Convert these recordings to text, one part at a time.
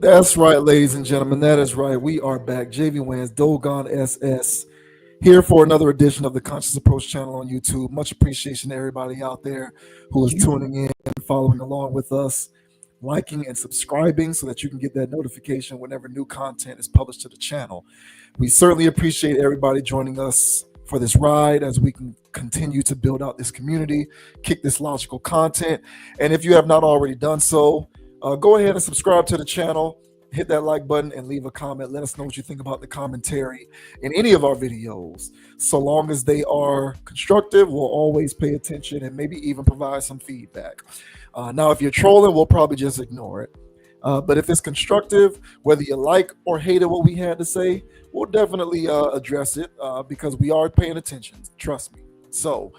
That's right, ladies and gentlemen. That is right. We are back. JV Wans, Dogon SS, here for another edition of the Conscious Approach channel on YouTube. Much appreciation to everybody out there who is tuning in and following along with us, liking and subscribing so that you can get that notification whenever new content is published to the channel. We certainly appreciate everybody joining us for this ride as we can continue to build out this community, kick this logical content. And if you have not already done so, go ahead and subscribe to the channel, hit that like button, and leave a comment. Let us know what you think about the commentary in any of our videos. So long as they are constructive, we'll always pay attention and maybe even provide some feedback. Now, if you're trolling, we'll probably just ignore it. But if it's constructive, whether you like or hated what we had to say, we'll definitely address it because we are paying attention. Trust me. So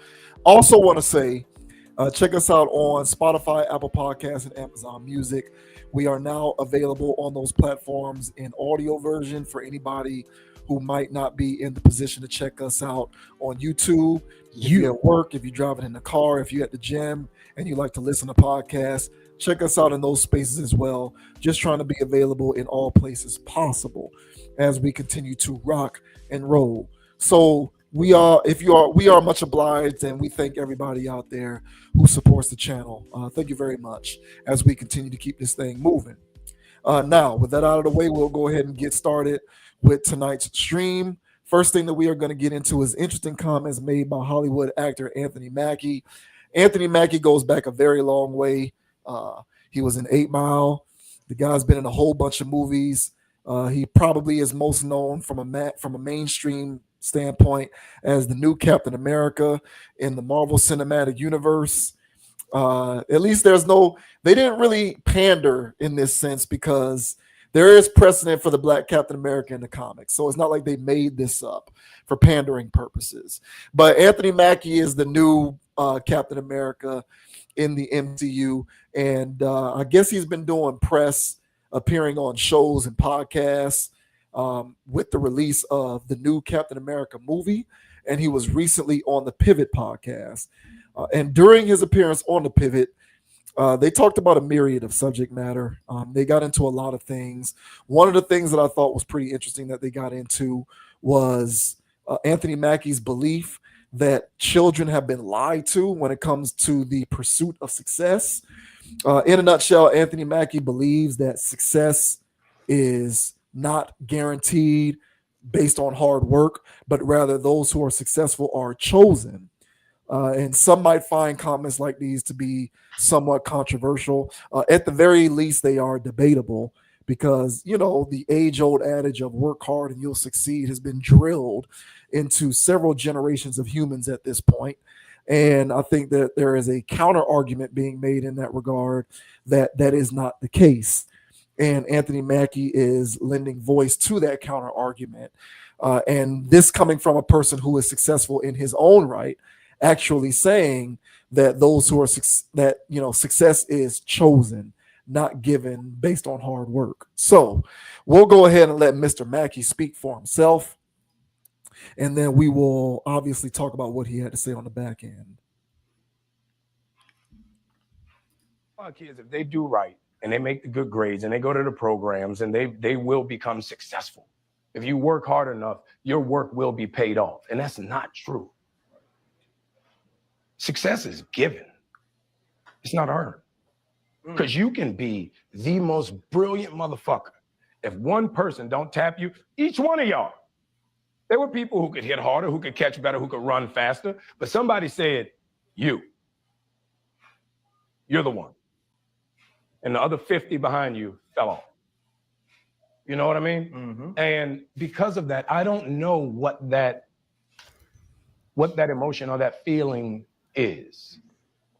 also want to say, check us out on Spotify, Apple Podcasts, and Amazon Music. We are now available on those platforms in audio version for anybody who might not be in the position to check us out on YouTube. If you're at work, if you're driving in the car, if you're at the gym and you like to listen to podcasts, check us out in those spaces as well. Just trying to be available in all places possible as we continue to rock and roll. So we are much obliged, and we thank everybody out there who supports the channel. Thank you very much as we continue to keep this thing moving. Now, with that out of the way, we'll go ahead and get started with tonight's stream. First thing that we are going to get into is interesting comments made by Hollywood actor Anthony Mackie. Anthony Mackie goes back a very long way. He was in 8 Mile. The guy's been in a whole bunch of movies. He probably is most known from a mainstream standpoint as the new Captain America in the Marvel Cinematic Universe. At least they didn't really pander in this sense because there is precedent for the Black Captain America in the comics. So it's not like they made this up for pandering purposes. But Anthony Mackie is the new Captain America in the MCU. And I guess he's been doing press, appearing on shows and podcasts with the release of the new Captain America movie. And he was recently on the Pivot podcast. And during his appearance on the Pivot, they talked about a myriad of subject matter. They got into a lot of things. One of the things that I thought was pretty interesting that they got into was Anthony Mackie's belief that children have been lied to when it comes to the pursuit of success. In a nutshell, Anthony Mackie believes that success is not guaranteed based on hard work, but rather those who are successful are chosen. And some might find comments like these to be somewhat controversial. At the very least, they are debatable because, the age-old adage of work hard and you'll succeed has been drilled into several generations of humans at this point. And I think that there is a counter argument being made in that regard that is not the case. And Anthony Mackie is lending voice to that counter argument. And this coming from a person who is successful in his own right, actually saying that those who are success is chosen, not given based on hard work. So we'll go ahead and let Mr. Mackie speak for himself. And then we will obviously talk about what he had to say on the back end. Kids, if they do right and they make the good grades and they go to the programs and they will become successful. If you work hard enough, your work will be paid off. And that's not true. Success is given. It's not earned. Because you can be the most brilliant motherfucker. If one person don't tap you, each one of y'all. There were people who could hit harder, who could catch better, who could run faster. But somebody said, you're the one. And the other 50 behind you fell off. You know what I mean? Mm-hmm. And because of that, I don't know what that emotion or that feeling is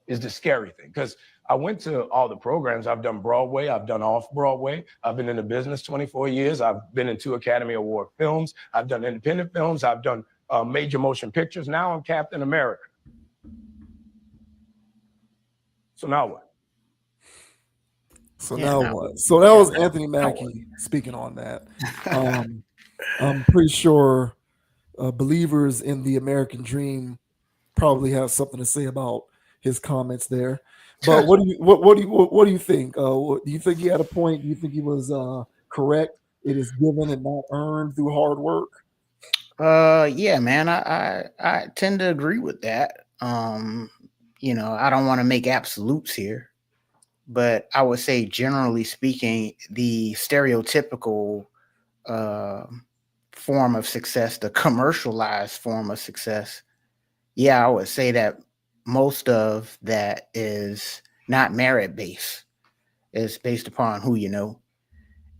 the scary thing. Because I went to all the programs. I've done Broadway. I've done off-Broadway. I've been in the business 24 years. I've been in 2 Academy Award films. I've done independent films. I've done major motion pictures. Now I'm Captain America. So now what? So that was Anthony Mackie speaking on that. I'm pretty sure believers in the American dream probably have something to say about his comments there. But what do you think? Do you think he had a point? Do you think he was correct? It is given and not earned through hard work. Yeah, man, I tend to agree with that. I don't want to make absolutes here, but I would say generally speaking, the stereotypical uh, form of success, the commercialized form of success, yeah, I would say that most of that is not merit based. It's based upon who you know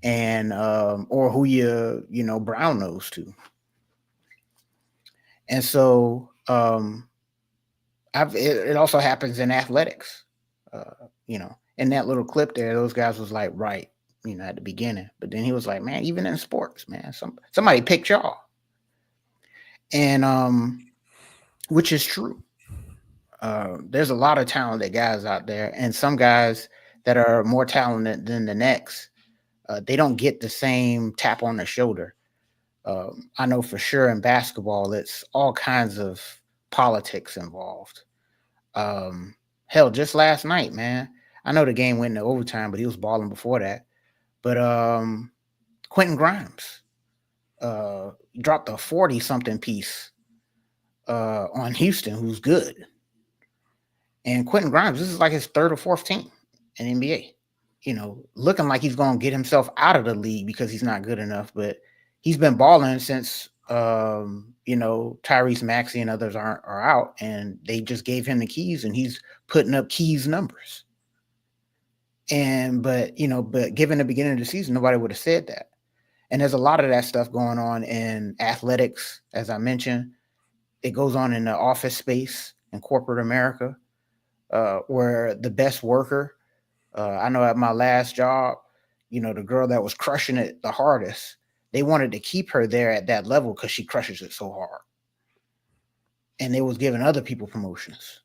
and or who you brown nose to. And so it also happens in athletics. In that little clip there, those guys was like, right, at the beginning. But then he was like, man, even in sports, man, somebody picked y'all. And which is true. There's a lot of talented guys out there, and some guys that are more talented than the next, they don't get the same tap on the shoulder. I know for sure in basketball, it's all kinds of politics involved. Hell, just last night, man. I know the game went into overtime, but he was balling before that. But Quentin Grimes dropped a 40-something piece on Houston, who's good. And Quentin Grimes, this is like his third or fourth team in NBA. Looking like he's going to get himself out of the league because he's not good enough. But he's been balling since, Tyrese Maxey and others are out. And they just gave him the keys, and he's putting up keys numbers. But given the beginning of the season, nobody would have said that. And there's a lot of that stuff going on in athletics, as I mentioned. It goes on in the office space in corporate America, where the best worker, I know at my last job, the girl that was crushing it the hardest, they wanted to keep her there at that level because she crushes it so hard. And they was giving other people promotions.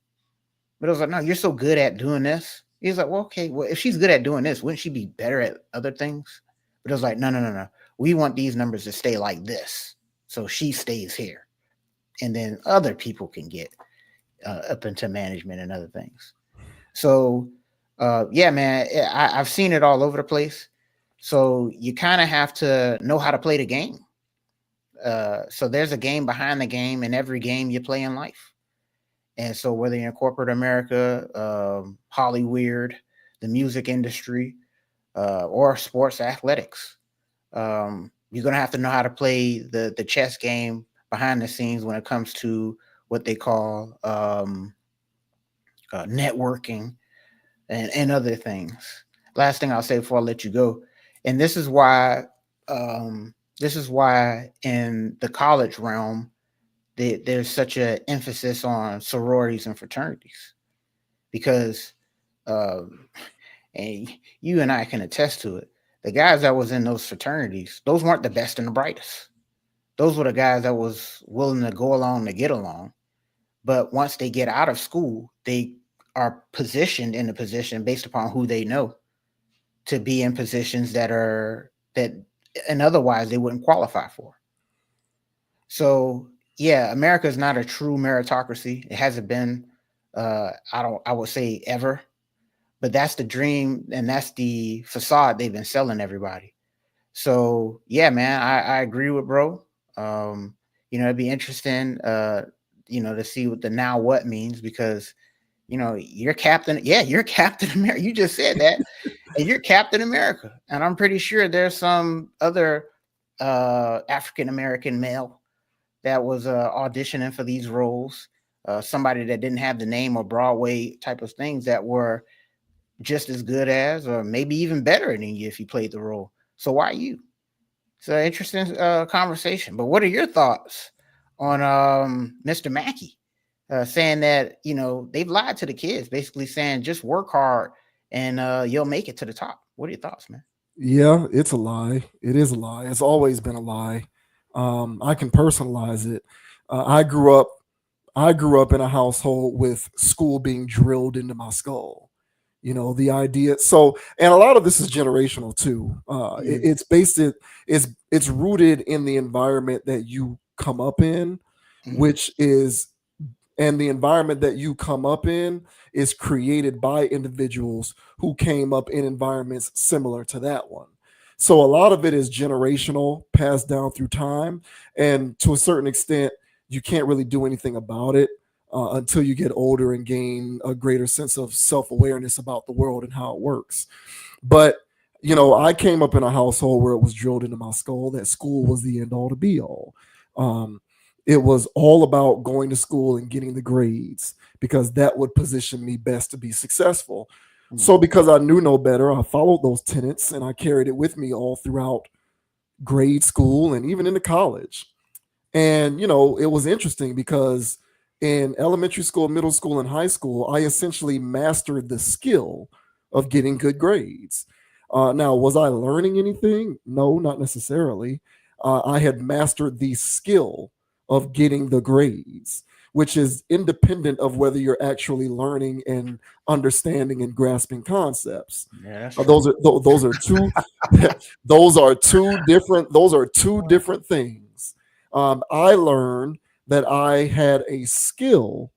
But I was like, no, you're so good at doing this. He was like, well, okay, well, if she's good at doing this, wouldn't she be better at other things? But I was like, no. We want these numbers to stay like this. So she stays here. And then other people can get up into management and other things. So, yeah, man, I've seen it all over the place. So you kind of have to know how to play the game. So there's a game behind the game in every game you play in life. And so whether you're in corporate America, Hollywood, the music industry, or sports athletics, you're going to have to know how to play the chess game behind the scenes when it comes to what they call networking and other things. Last thing I'll say before I let you go, and this is why in the college realm, there's such an emphasis on sororities and fraternities, because and you and I can attest to it. The guys that was in those fraternities, those weren't the best and the brightest. Those were the guys that was willing to go along to get along. But once they get out of school, they are positioned in a position based upon who they know to be in positions that and otherwise they wouldn't qualify for. So yeah, America is not a true meritocracy. It hasn't been, I would say ever, but that's the dream and that's the facade they've been selling everybody. So yeah, man, I agree with bro. It'd be interesting, to see what the now what means, because you're Captain. Yeah, you're Captain America. You just said that, and you're Captain America. And I'm pretty sure there's some other African American male that was auditioning for these roles. Somebody that didn't have the name or Broadway type of things that were just as good as, or maybe even better than you if you played the role. So why you? It's an interesting conversation. But what are your thoughts on Mr. Mackie saying that, they've lied to the kids, basically saying just work hard and you'll make it to the top? What are your thoughts, man? Yeah, it's a lie. It is a lie. It's always been a lie. I can personalize it. I grew up in a household with school being drilled into my skull. The idea. So, and a lot of this is generational too. It's based it's rooted in the environment that you come up in, which is And the environment that you come up in is created by individuals who came up in environments similar to that one. So a lot of it is generational, passed down through time. And to a certain extent, you can't really do anything about it until you get older and gain a greater sense of self-awareness about the world and how it works. But I came up in a household where it was drilled into my skull that school was the end all to be all. It was all about going to school and getting the grades because that would position me best to be successful. So because I knew no better, I followed those tenets and I carried it with me all throughout grade school and even into college. And, it was interesting because in elementary school, middle school, and high school, I essentially mastered the skill of getting good grades. Now, was I learning anything? No, not necessarily. I had mastered the skill of getting the grades, which is independent of whether you're actually learning and understanding and grasping concepts. Yeah, those are two those are two different things. I learned that I had a skill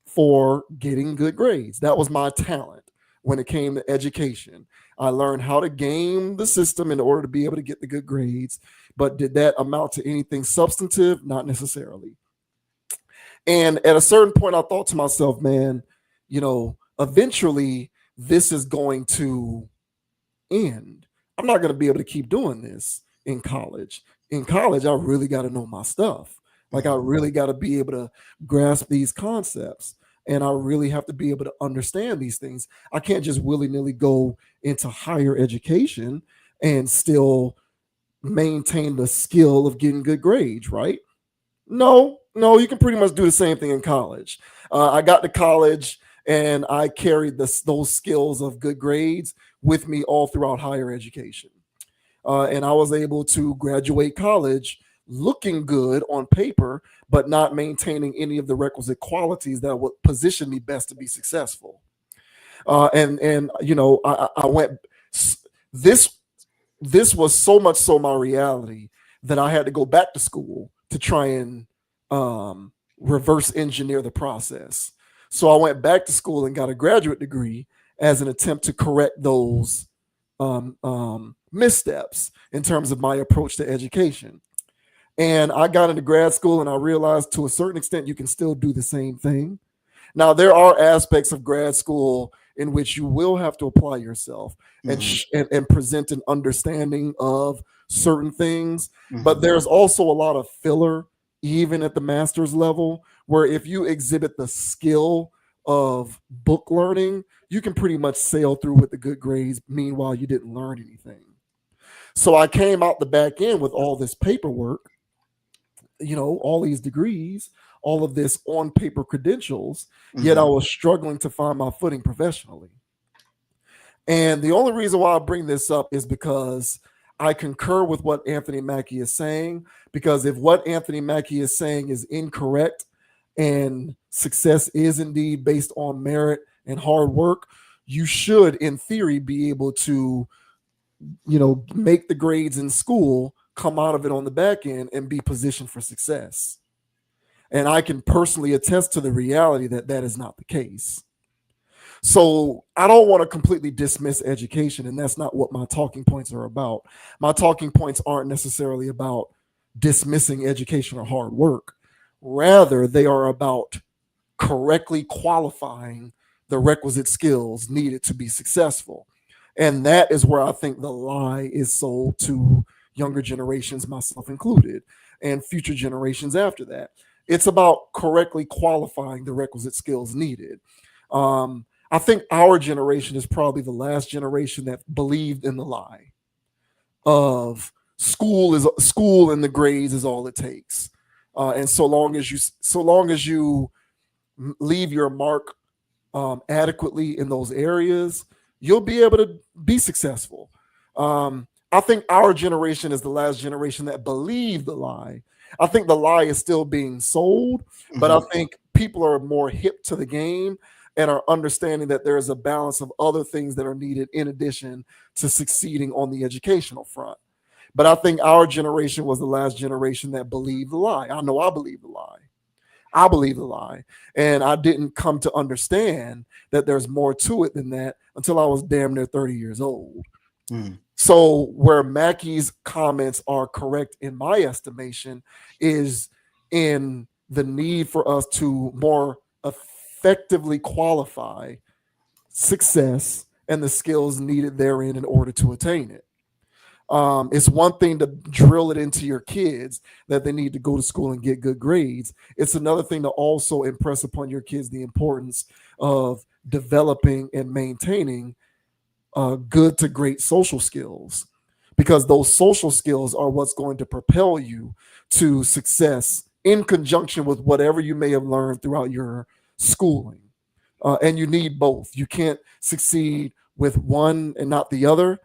for getting good grades. That was my talent when it came to education. I learned how to game the system in order to be able to get the good grades. But did that amount to anything substantive? Not necessarily. And at a certain point, I thought to myself, man, eventually this is going to end. I'm not going to be able to keep doing this in college. In college, I really got to know my stuff. Like I really got to be able to grasp these concepts. And I really have to be able to understand these things. I can't just willy-nilly go into higher education and still maintain the skill of getting good grades, right? No, you can pretty much do the same thing in college. I got to college and I carried those skills of good grades with me all throughout higher education. And I was able to graduate college looking good on paper, but not maintaining any of the requisite qualities that would position me best to be successful. I went. This was so much so my reality that I had to go back to school to try and reverse engineer the process. So I went back to school and got a graduate degree as an attempt to correct those missteps in terms of my approach to education. And I got into grad school and I realized to a certain extent you can still do the same thing. Now, there are aspects of grad school in which you will have to apply yourself and present an understanding of certain things. But there's also a lot of filler, even at the master's level, where if you exhibit the skill of book learning, you can pretty much sail through with the good grades. Meanwhile, you didn't learn anything. So I came out the back end with all this paperwork, all these degrees, all of this on paper credentials, yet I was struggling to find my footing professionally. And the only reason why I bring this up is because I concur with what Anthony Mackie is saying, because if what Anthony Mackie is saying is incorrect and success is indeed based on merit and hard work, you should, in theory, be able to, make the grades in school, come out of it on the back end and be positioned for success. And I can personally attest to the reality that that is not the case. So I don't want to completely dismiss education, and that's not what my talking points are about. My talking points aren't necessarily about dismissing education or hard work. Rather, they are about correctly qualifying the requisite skills needed to be successful. And that is where I think the lie is sold to younger generations, myself included, and future generations after that. It's about correctly qualifying the requisite skills needed. I think our generation is probably the last generation that believed in the lie of school and the grades is all it takes. And so long as you leave your mark adequately in those areas, you'll be able to be successful. I think our generation is the last generation that believed the lie. I think the lie is still being sold, but I think people are more hip to the game and are understanding that there is a balance of other things that are needed in addition to succeeding on the educational front. But I think our generation was the last generation that believed the lie. I know I believe the lie. I believe the lie. And I didn't come to understand that there's more to it than that until I was damn near 30 years old. Mm. So where Mackie's comments are correct in my estimation is in the need for us to more effectively qualify success and the skills needed therein in order to attain it. It's one thing to drill it into your kids that they need to go to school and get good grades. It's another thing to also impress upon your kids the importance of developing and maintaining good to great social skills, because those social skills are what's going to propel you to success in conjunction with whatever you may have learned throughout your schooling. And you need both. You can't succeed with one and not the other.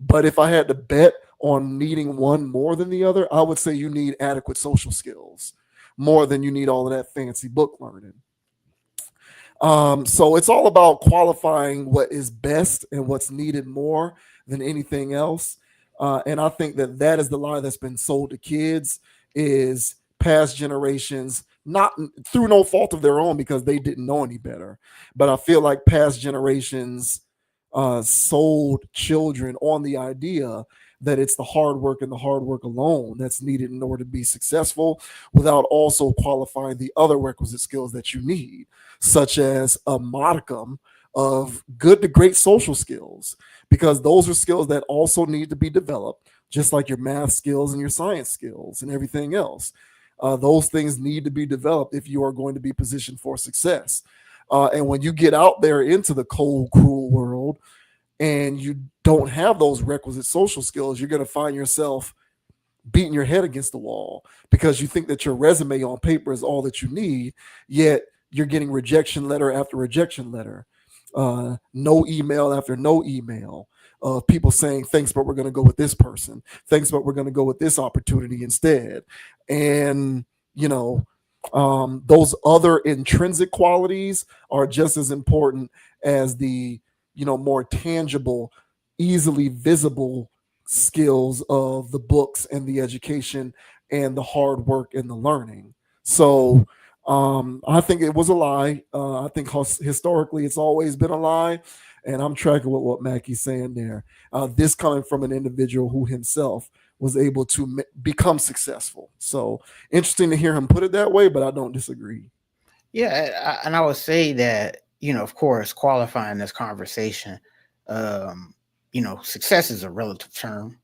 But if I had to bet on needing one more than the other, I would say you need adequate social skills more than you need all of that fancy book learning. So it's all about qualifying what is best and what's needed more than anything else. And I think that that is the lie that's been sold to kids, is past generations, not through no fault of their own because they didn't know any better. But I feel like past generations sold children on the idea that it's the hard work and the hard work alone that's needed in order to be successful, without also qualifying the other requisite skills that you need, such as a modicum of good to great social skills, because those are skills that also need to be developed, just like your math skills and your science skills and everything else. Those things need to be developed if you are going to be positioned for success. And when you get out there into the cold, cruel world and you don't have those requisite social skills, you're going to find yourself beating your head against the wall because you think that your resume on paper is all that you need, yet you're getting rejection letter after rejection letter, no email after no email of people saying, thanks, but we're going to go with this person. Thanks, but we're going to go with this opportunity instead. And, those other intrinsic qualities are just as important as the, more tangible, easily visible skills of the books and the education and the hard work and the learning. So I think it was a lie. I think historically it's always been a lie. And I'm tracking with what Mackie's saying there. This coming from an individual who himself was able to become successful. So interesting to hear him put it that way, but I don't disagree. Yeah, and I would say that, of course, qualifying this conversation, success is a relative term.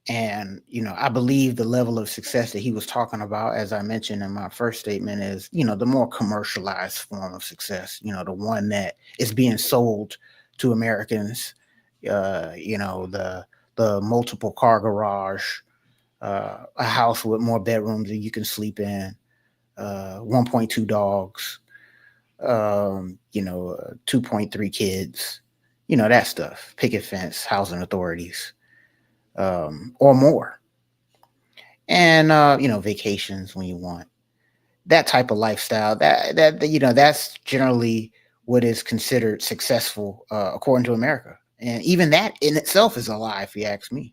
And, I believe the level of success that he was talking about, as I mentioned in my first statement, is, the more commercialized form of success, the one that is being sold to Americans, the multiple car garage, a house with more bedrooms than you can sleep in, 1.2 dogs, 2.3 kids, that stuff, picket fence, housing authorities, or more. And, vacations when you want that type of lifestyle, that's generally what is considered successful, according to America. And even that in itself is a lie, if you ask me.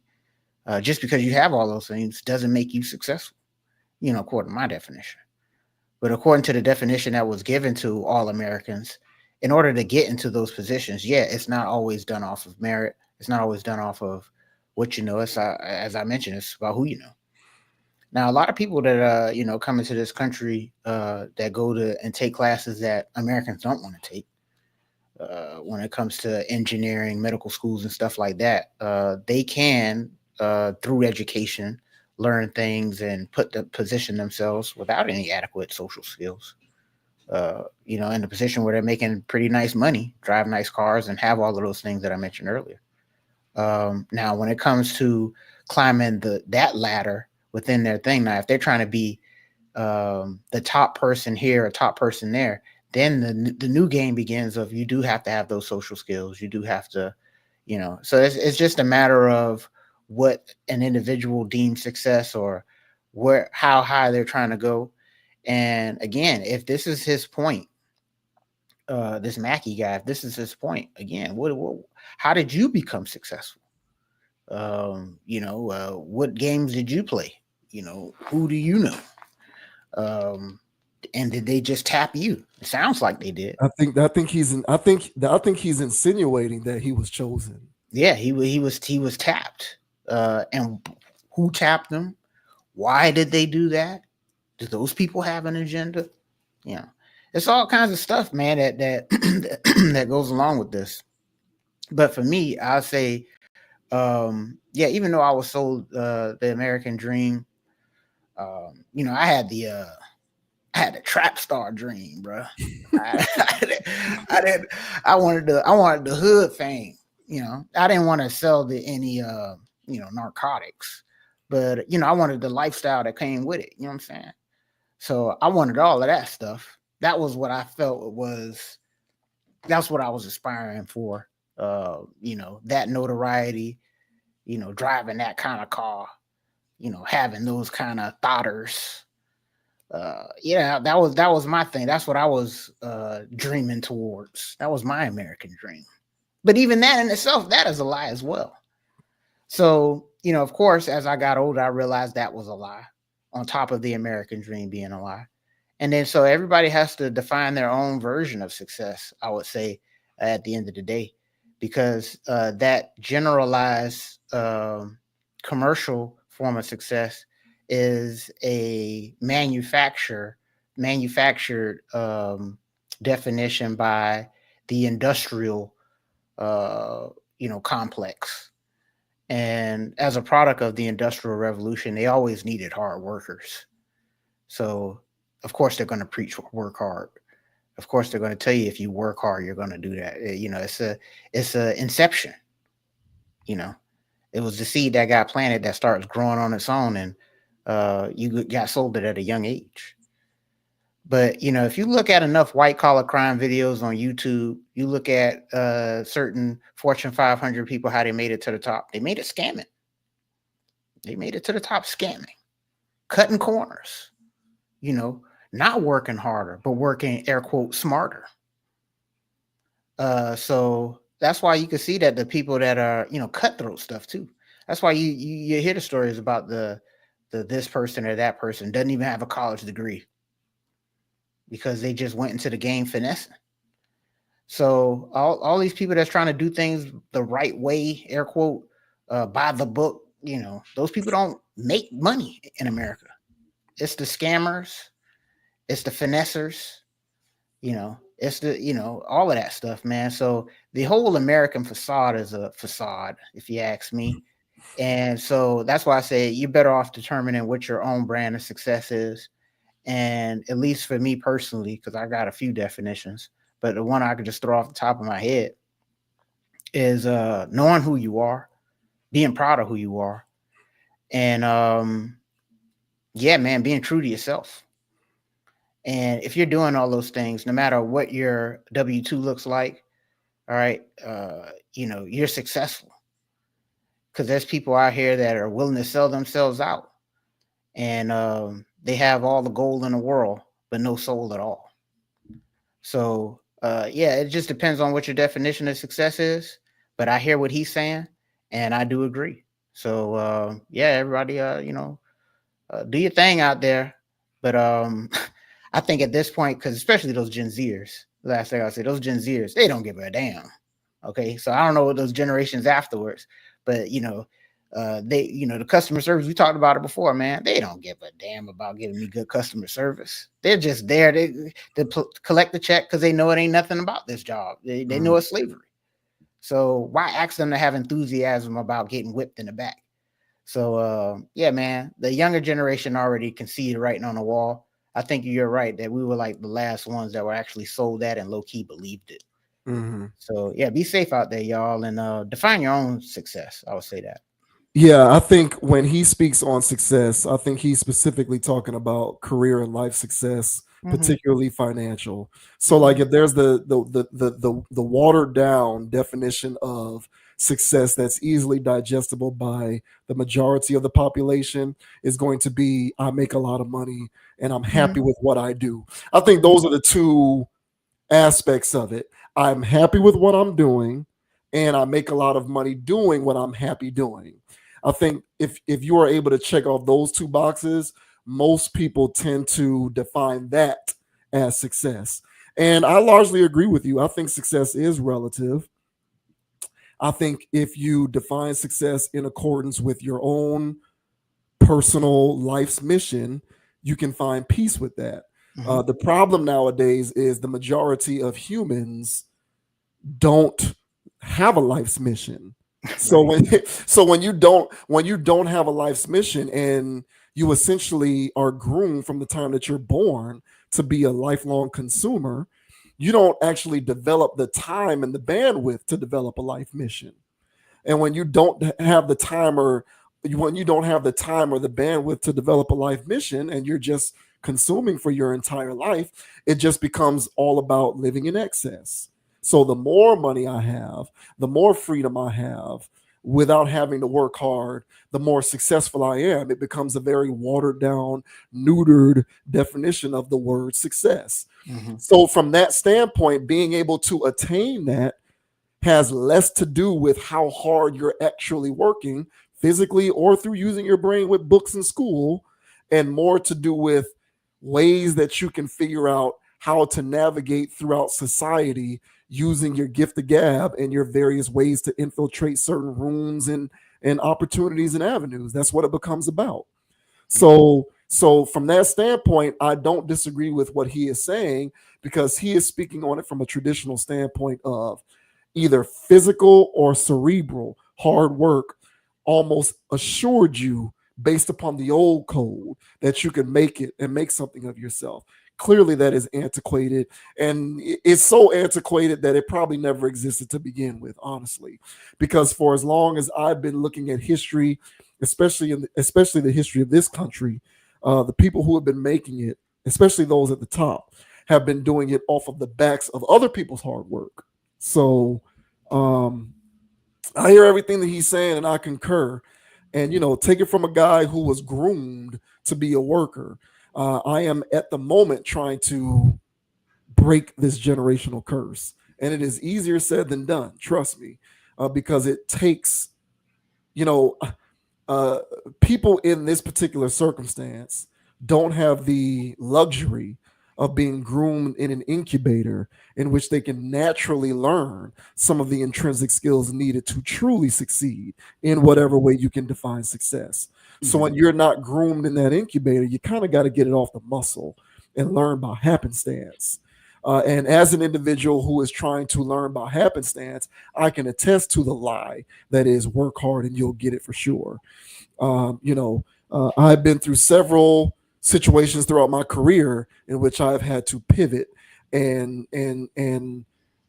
Just because you have all those things doesn't make you successful, according to my definition. But according to the definition that was given to all Americans, in order to get into those positions, it's not always done off of merit. It's not always done off of what you know. It's as I mentioned, it's about who you know. Now, a lot of people that come into this country that go to and take classes that Americans don't want to take, when it comes to engineering, medical schools, and stuff like that, they can, through education, learn things and position themselves without any adequate social skills. In a position where they're making pretty nice money, drive nice cars, and have all of those things that I mentioned earlier. Now, when it comes to climbing that ladder within their thing, now if they're trying to be the top person here or top person there, then the new game begins of you do have to have those social skills. You do have to, so it's just a matter of what an individual deems success or how high they're trying to go. And again, if this is his point, this Mackie guy, if this is his point, again, how did you become successful? What games did you play? Who do you know? And did they just tap you? It sounds like they did. I think he's insinuating that he was chosen. Yeah, he was tapped. And who tapped them? Why did they do that? Do those people have an agenda? Yeah, it's all kinds of stuff, man, that that goes along with this. But for me, I'll say, yeah, even though I was sold the American dream, you know, I had the trap star dream, bro. I wanted the hood fame. You know, I didn't want to sell any narcotics, but you know, I wanted the lifestyle that came with it. You know what I'm saying? So I wanted all of that stuff. That was what I felt that's what I was aspiring for. You know, that notoriety, you know, driving that kind of car, you know, having those kind of thoughters. Yeah, that was my thing. That's what I was dreaming towards. That was my American dream. But even that in itself, that is a lie as well. So, you know, of course, as I got older, I realized that was a lie, on top of the American dream being a lie. And then so everybody has to define their own version of success, I would say, at the end of the day, because that generalized commercial form of success is a manufactured definition by the industrial complex. And as a product of the Industrial Revolution, they always needed hard workers. So of course they're going to preach work hard. Of course they're going to tell you if you work hard, you're going to do that. You know, it's a inception. You know, it was the seed that got planted that starts growing on its own, and you got sold it at a young age. But, you know, if you look at enough white collar crime videos on YouTube, you look at certain Fortune 500 people, how they made it to the top. They made it scamming. They made it to the top scamming, cutting corners, you know, not working harder, but working, air quote, smarter. So that's why you can see that the people that are, you know, cutthroat stuff too. That's why you hear the stories about the this person or that person doesn't even have a college degree, because they just went into the game finessing. So all these people that's trying to do things the right way, air quote, by the book, you know, those people don't make money in America. It's the scammers, it's the finessers, you know, it's the, you know, all of that stuff, man. So the whole American facade is a facade, if you ask me. And so that's why I say you're better off determining what your own brand of success is. And at least for me personally, because I got a few definitions, but the one I could just throw off the top of my head is knowing who you are, being proud of who you are, and yeah, man, being true to yourself. And if you're doing all those things, no matter what your W-2 looks like, all right, you know, you're successful. Because there's people out here that are willing to sell themselves out, and they have all the gold in the world, but no soul at all. So, yeah, it just depends on what your definition of success is. But I hear what he's saying, and I do agree. So, yeah, everybody, you know, do your thing out there. But I think at this point, because especially those Gen Zers, last thing I'll say, those Gen Zers, they don't give a damn. Okay, so I don't know what those generations afterwards, but you know, they, you know, the customer service, we talked about it before, man. They don't give a damn about giving me good customer service. They're just there to collect the check because they know it ain't nothing about this job. They know it's slavery. So why ask them to have enthusiasm about getting whipped in the back? So yeah, man, the younger generation already can see the writing on the wall. I think you're right that we were like the last ones that were actually sold that and low key believed it. Mm-hmm. So yeah, be safe out there, y'all, and define your own success. I would say that. Yeah, I think when he speaks on success, I think he's specifically talking about career and life success, particularly financial. So, like, if there's the watered down definition of success that's easily digestible by the majority of the population, is going to be I make a lot of money and I'm happy with what I do. I think those are the two aspects of it. I'm happy with what I'm doing, and I make a lot of money doing what I'm happy doing. I think if you are able to check off those two boxes, most people tend to define that as success. And I largely agree with you. I think success is relative. I think if you define success in accordance with your own personal life's mission, you can find peace with that. The problem nowadays is the majority of humans don't have a life's mission. So when you don't have a life's mission, and you essentially are groomed from the time that you're born to be a lifelong consumer, you don't actually develop the time and the bandwidth to develop a life mission. And when you don't have the time or the bandwidth to develop a life mission, and you're just consuming for your entire life, it just becomes all about living in excess. So the more money I have, the more freedom I have without having to work hard, the more successful I am. It becomes a very watered down, neutered definition of the word success. So from that standpoint, being able to attain that has less to do with how hard you're actually working physically or through using your brain with books in school, and more to do with ways that you can figure out how to navigate throughout society using your gift of gab and your various ways to infiltrate certain rooms and opportunities and avenues. That's what it becomes about. So from that standpoint, I don't disagree with what he is saying, because he is speaking on it from a traditional standpoint of either physical or cerebral hard work almost assured you, based upon the old code, that you can make it and make something of yourself. Clearly that is antiquated, and it's so antiquated that it probably never existed to begin with, honestly, because for as long as I've been looking at history, especially the history of this country, the people who have been making it, especially those at the top, have been doing it off of the backs of other people's hard work. So I hear everything that he's saying, and I concur. And take it from a guy who was groomed to be a worker. I am at the moment trying to break this generational curse, and it is easier said than done. Trust me, because it takes, people in this particular circumstance don't have the luxury of being groomed in an incubator in which they can naturally learn some of the intrinsic skills needed to truly succeed in whatever way you can define success. So when you're not groomed in that incubator, you kind of got to get it off the muscle and learn by happenstance. And as an individual who is trying to learn by happenstance, I can attest to the lie that is work hard and you'll get it for sure. I've been through several situations throughout my career in which I've had to pivot and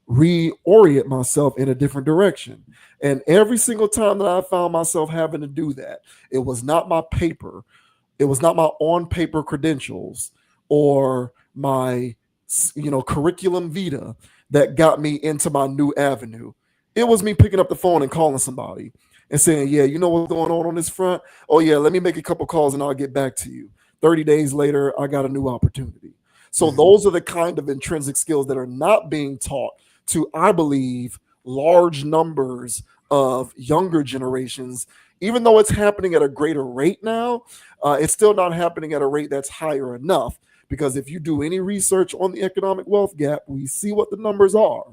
reorient myself in a different direction. And every single time that I found myself having to do that, it was not my paper, it was not my on paper credentials or my curriculum vitae that got me into my new avenue. It was me picking up the phone and calling somebody and saying, yeah, you know what's going on this front? Oh yeah, let me make a couple calls and I'll get back to you. 30 days later, I got a new opportunity. So those are the kind of intrinsic skills that are not being taught to, I believe, large numbers of younger generations. Even though it's happening at a greater rate now, it's still not happening at a rate that's higher enough. Because if you do any research on the economic wealth gap, we see what the numbers are.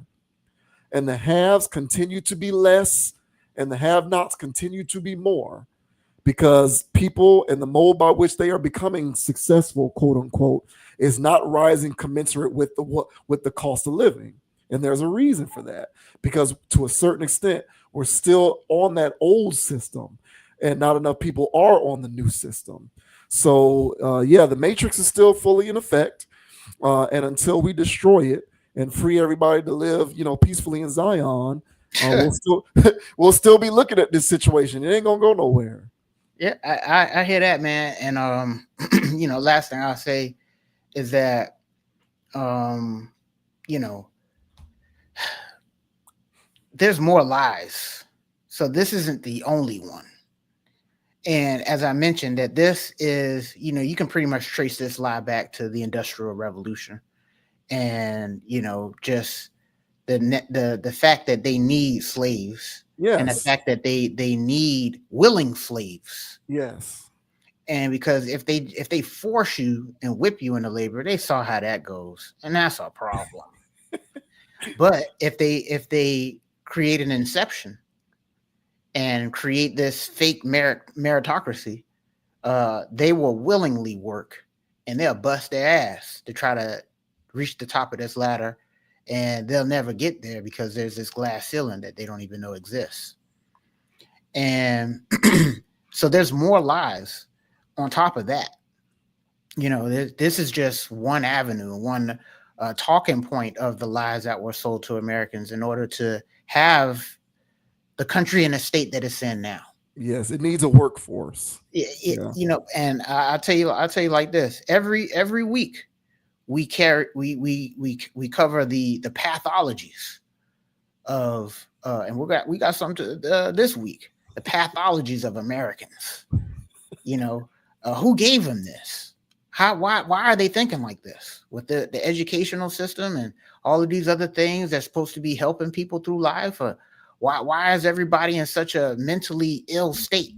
And the haves continue to be less, and the have-nots continue to be more. Because people and the mode by which they are becoming successful, quote unquote, is not rising commensurate with the cost of living. And there's a reason for that, because to a certain extent, we're still on that old system and not enough people are on the new system. So the matrix is still fully in effect. And until we destroy it and free everybody to live, peacefully in Zion, we'll still be looking at this situation. It ain't gonna go nowhere. Yeah, I hear that, man. And last thing I'll say is that there's more lies. So this isn't the only one. And as I mentioned, that this is, you can pretty much trace this lie back to the Industrial Revolution, and just the fact that they need slaves, yes, and the fact that they need willing slaves. Yes. And because if they force you and whip you into labor, they saw how that goes, and that's a problem. But if they create an inception and create this fake meritocracy, they will willingly work, and they'll bust their ass to try to reach the top of this ladder, and they'll never get there because there's this glass ceiling that they don't even know exists. And so there's more lies on top of that. You know, this is just one avenue, one talking point of the lies that were sold to Americans in order to have the country in a state that it's in now. Yes, it needs a workforce. You know, and I'll tell you like this: every week we cover the pathologies of and we got something this week, the pathologies of Americans. You know, who gave them this? Why are they thinking like this with the educational system and all of these other things that's supposed to be helping people through life? Why is everybody in such a mentally ill state?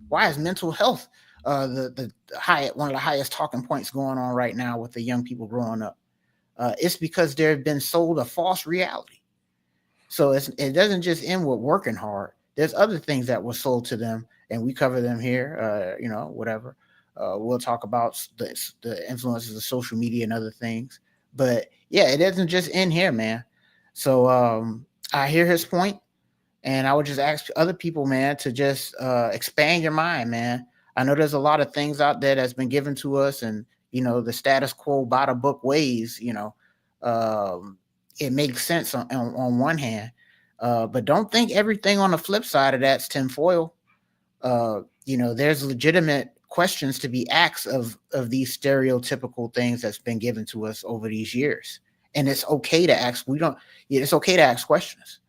Why is mental health one of the highest talking points going on right now with the young people growing up? It's because they've been sold a false reality. So it doesn't just end with working hard. There's other things that were sold to them, and we cover them here. You know, whatever. We'll talk about the influences of social media and other things. But yeah, it doesn't just end here, man. So I hear his point, and I would just ask other people, man, to just expand your mind, man. I know there's a lot of things out there that's been given to us, and you know, the status quo by the book ways, you know, it makes sense on one hand, but don't think everything on the flip side of that's tinfoil. You know, there's legitimate questions to be asked of these stereotypical things that's been given to us over these years, and it's okay to ask. It's okay to ask questions,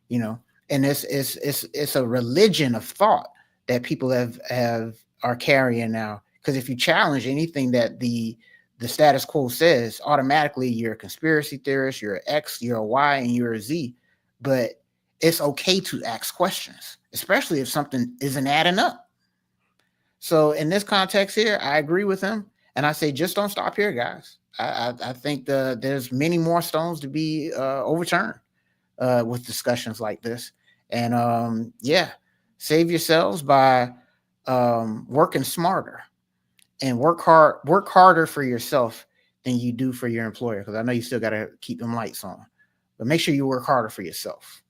you know. And it's a religion of thought that people are carrying now. Because if you challenge anything that the status quo says, automatically you're a conspiracy theorist, you're an X, you're a Y, and you're a Z. But it's okay to ask questions, especially if something isn't adding up. So in this context here, I agree with him, and I say just don't stop here, guys. I think there's many more stones to be overturned with discussions like this. And save yourselves by working smarter and work harder for yourself than you do for your employer. Because I know you still got to keep them lights on, but make sure you work harder for yourself.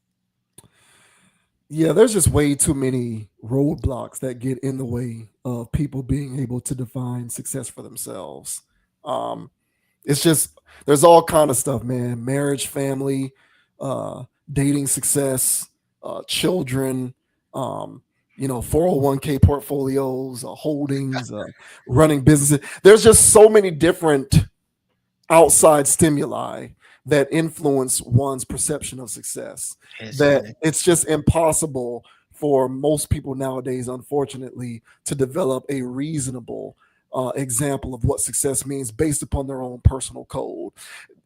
Yeah, there's just way too many roadblocks that get in the way of people being able to define success for themselves. It's just there's all kind of stuff, man. Marriage, family, dating success, children, 401k portfolios, holdings, running businesses. There's just so many different outside stimuli that influence one's perception of success that it's just impossible for most people nowadays, unfortunately, to develop a reasonable example of what success means based upon their own personal code.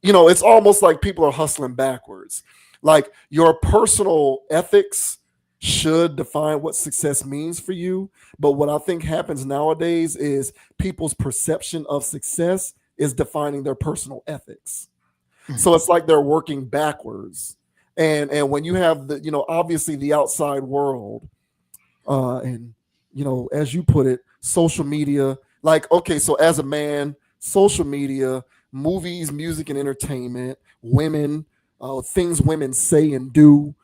You know, it's almost like people are hustling backwards. Like your personal ethics should define what success means for you. But what I think happens nowadays is people's perception of success is defining their personal ethics. So it's like they're working backwards. And when you have obviously the outside world, and as you put it, social media, like, okay, so as a man, social media, movies, music, and entertainment, women, things women say and do,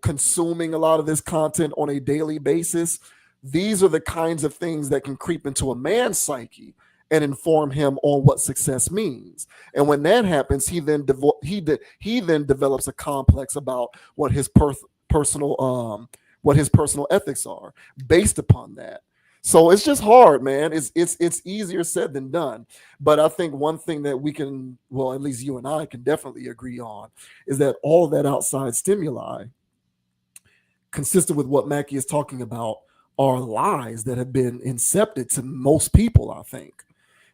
consuming a lot of this content on a daily basis. These are the kinds of things that can creep into a man's psyche and inform him on what success means. And when that happens, he then develops a complex about what his personal ethics are based upon that. So it's just hard, man. It's easier said than done. But I think one thing that we can, well, at least you and I can definitely agree on, is that all of that outside stimuli, consistent with what Mackie is talking about, are lies that have been incepted to most people, I think.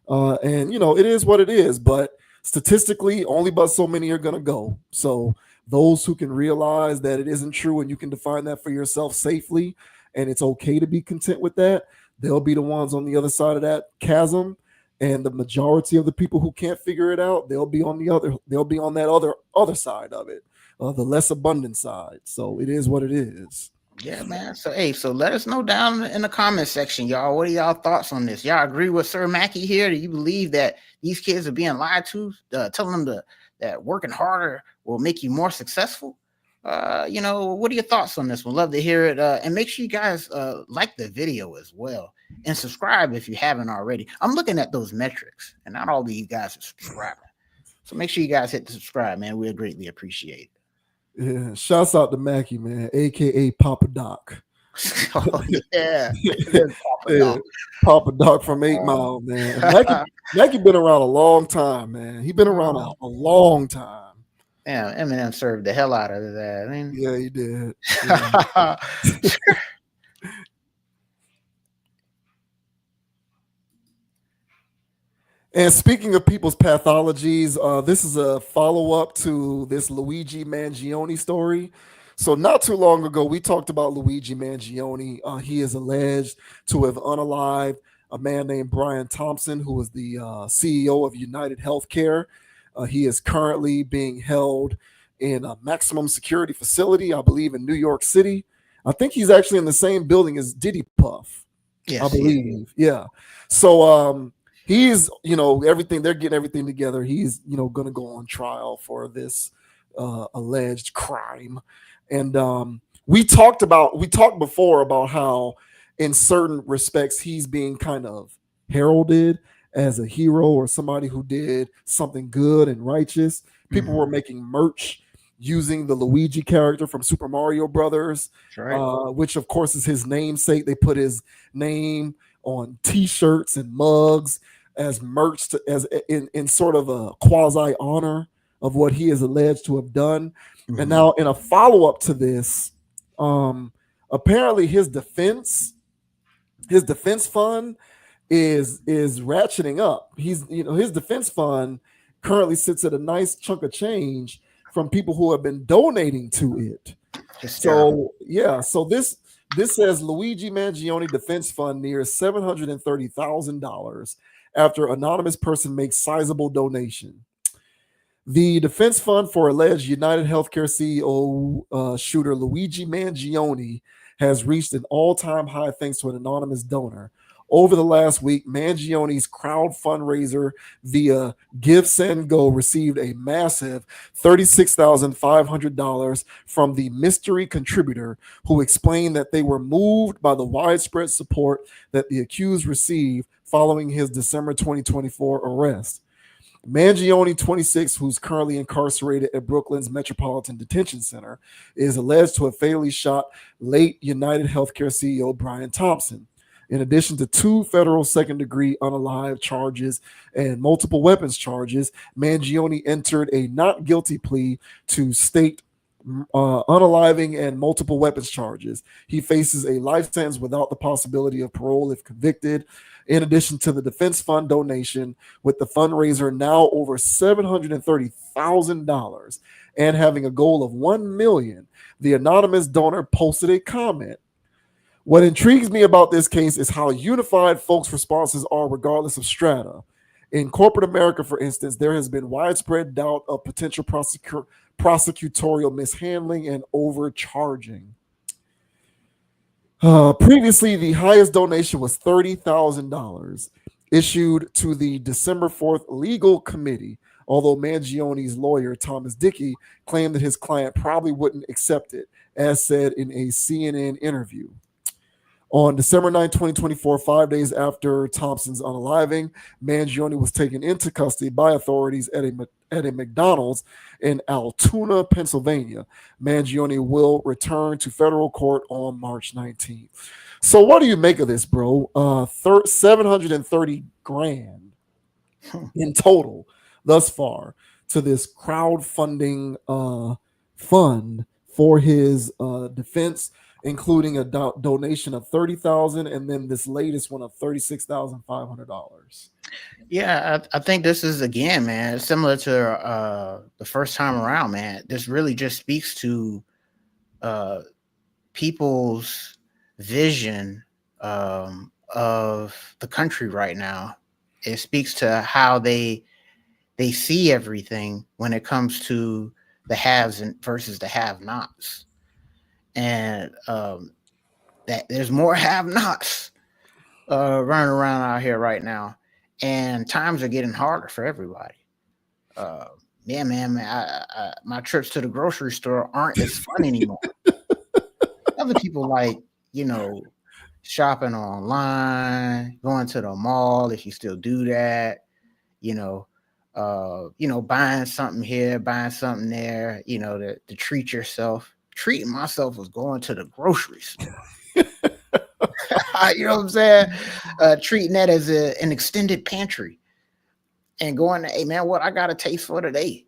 And it is what it is, but statistically, only but so many are going to go. So those who can realize that it isn't true and you can define that for yourself safely, and it's okay to be content with that, they'll be the ones on the other side of that chasm, and the majority of the people who can't figure it out, they'll be on that other side of it, the less abundant side. So it is what it is. Yeah, man. So hey, so let us know down in the comment section, y'all. What are y'all thoughts on this? Y'all agree with Sir Mackie here? Do you believe that these kids are being lied to, telling them that working harder will make you more successful? What are your thoughts on this? We'd love to hear it. And make sure you guys like the video as well and subscribe if you haven't already. I'm looking at those metrics, and not all of you guys are subscribing. So make sure you guys hit the subscribe, man. We'll greatly appreciate it. Yeah, shouts out to Mackie, man, aka Papa Doc. Oh, yeah. Yeah, Papa Doc from 8 Mile, man. Mackie been around a long time, man. He been around a long time. Yeah, Eminem served the hell out of that. I mean, Yeah, he did. yeah. And speaking of people's pathologies, this is a follow-up to this Luigi Mangione story. So not too long ago, we talked about Luigi Mangione. He is alleged to have unalived a man named Brian Thompson, who was the CEO of United Healthcare. He is currently being held in a maximum security facility, I believe, in New York City. I think he's actually in the same building as Diddy Puff, Yes, I believe. Yeah. So he's, everything, they're getting everything together. He's, going to go on trial for this alleged crime. And we talked before about how in certain respects he's being kind of heralded as a hero or somebody who did something good and righteous. People were making merch using the Luigi character from Super Mario Brothers, right. which of course is his namesake. They put his name on T-shirts and mugs as merch, as in sort of a quasi honor of what he is alleged to have done. And now, in a follow-up to this, apparently his defense fund is ratcheting up. His defense fund currently sits at a nice chunk of change from people who have been donating to it. So yeah, so this says Luigi Mangione Defense Fund nears $730,000 after anonymous person makes sizable donation. The defense fund for alleged United Healthcare CEO shooter Luigi Mangione has reached an all-time high thanks to an anonymous donor. Over the last week, Mangione's crowd fundraiser via Give Send Go received a massive $36,500 from the mystery contributor, who explained that they were moved by the widespread support that the accused received following his December 2024 arrest. Mangione, 26, who's currently incarcerated at Brooklyn's Metropolitan Detention Center, is alleged to have fatally shot late United Healthcare CEO Brian Thompson. In addition to 2 federal second-degree unalived charges and multiple weapons charges, Mangione entered a not guilty plea to state unaliving and multiple weapons charges. He faces a life sentence without the possibility of parole if convicted. In addition to the defense fund donation, with the fundraiser now over $730,000 and having a goal of $1 million, the anonymous donor posted a comment. What intrigues me about this case is how unified folks' responses are regardless of strata. In corporate America, for instance, there has been widespread doubt of potential prosecutorial mishandling and overcharging. Previously, the highest donation was $30,000 issued to the December 4th legal committee, although Mangione's lawyer, Thomas Dickey, claimed that his client probably wouldn't accept it, as said in a CNN interview. On December 9, 2024, 5 days after Thompson's unaliving, Mangione was taken into custody by authorities at a McDonald's in Altoona, Pennsylvania. Mangione will return to federal court on March 19th. So what do you make of this, bro? $730,000 in total thus far to this crowdfunding fund for his defense, including a donation of $30,000 and then this latest one of $36,500. Yeah, I think this is, again, man, similar to the first time around, man. This really just speaks to people's vision of the country right now. It speaks to how they see everything when it comes to the haves and versus the have-nots, and that there's more have-nots running around out here right now, and times are getting harder for everybody. Yeah, man, my trips to the grocery store aren't as fun anymore. Other people like, shopping online, going to the mall if you still do that, buying something here, buying something there, to treat yourself. Treating myself was going to the grocery store. You know what I'm saying? Treating that as an extended pantry and going, hey man, what I got a taste for today.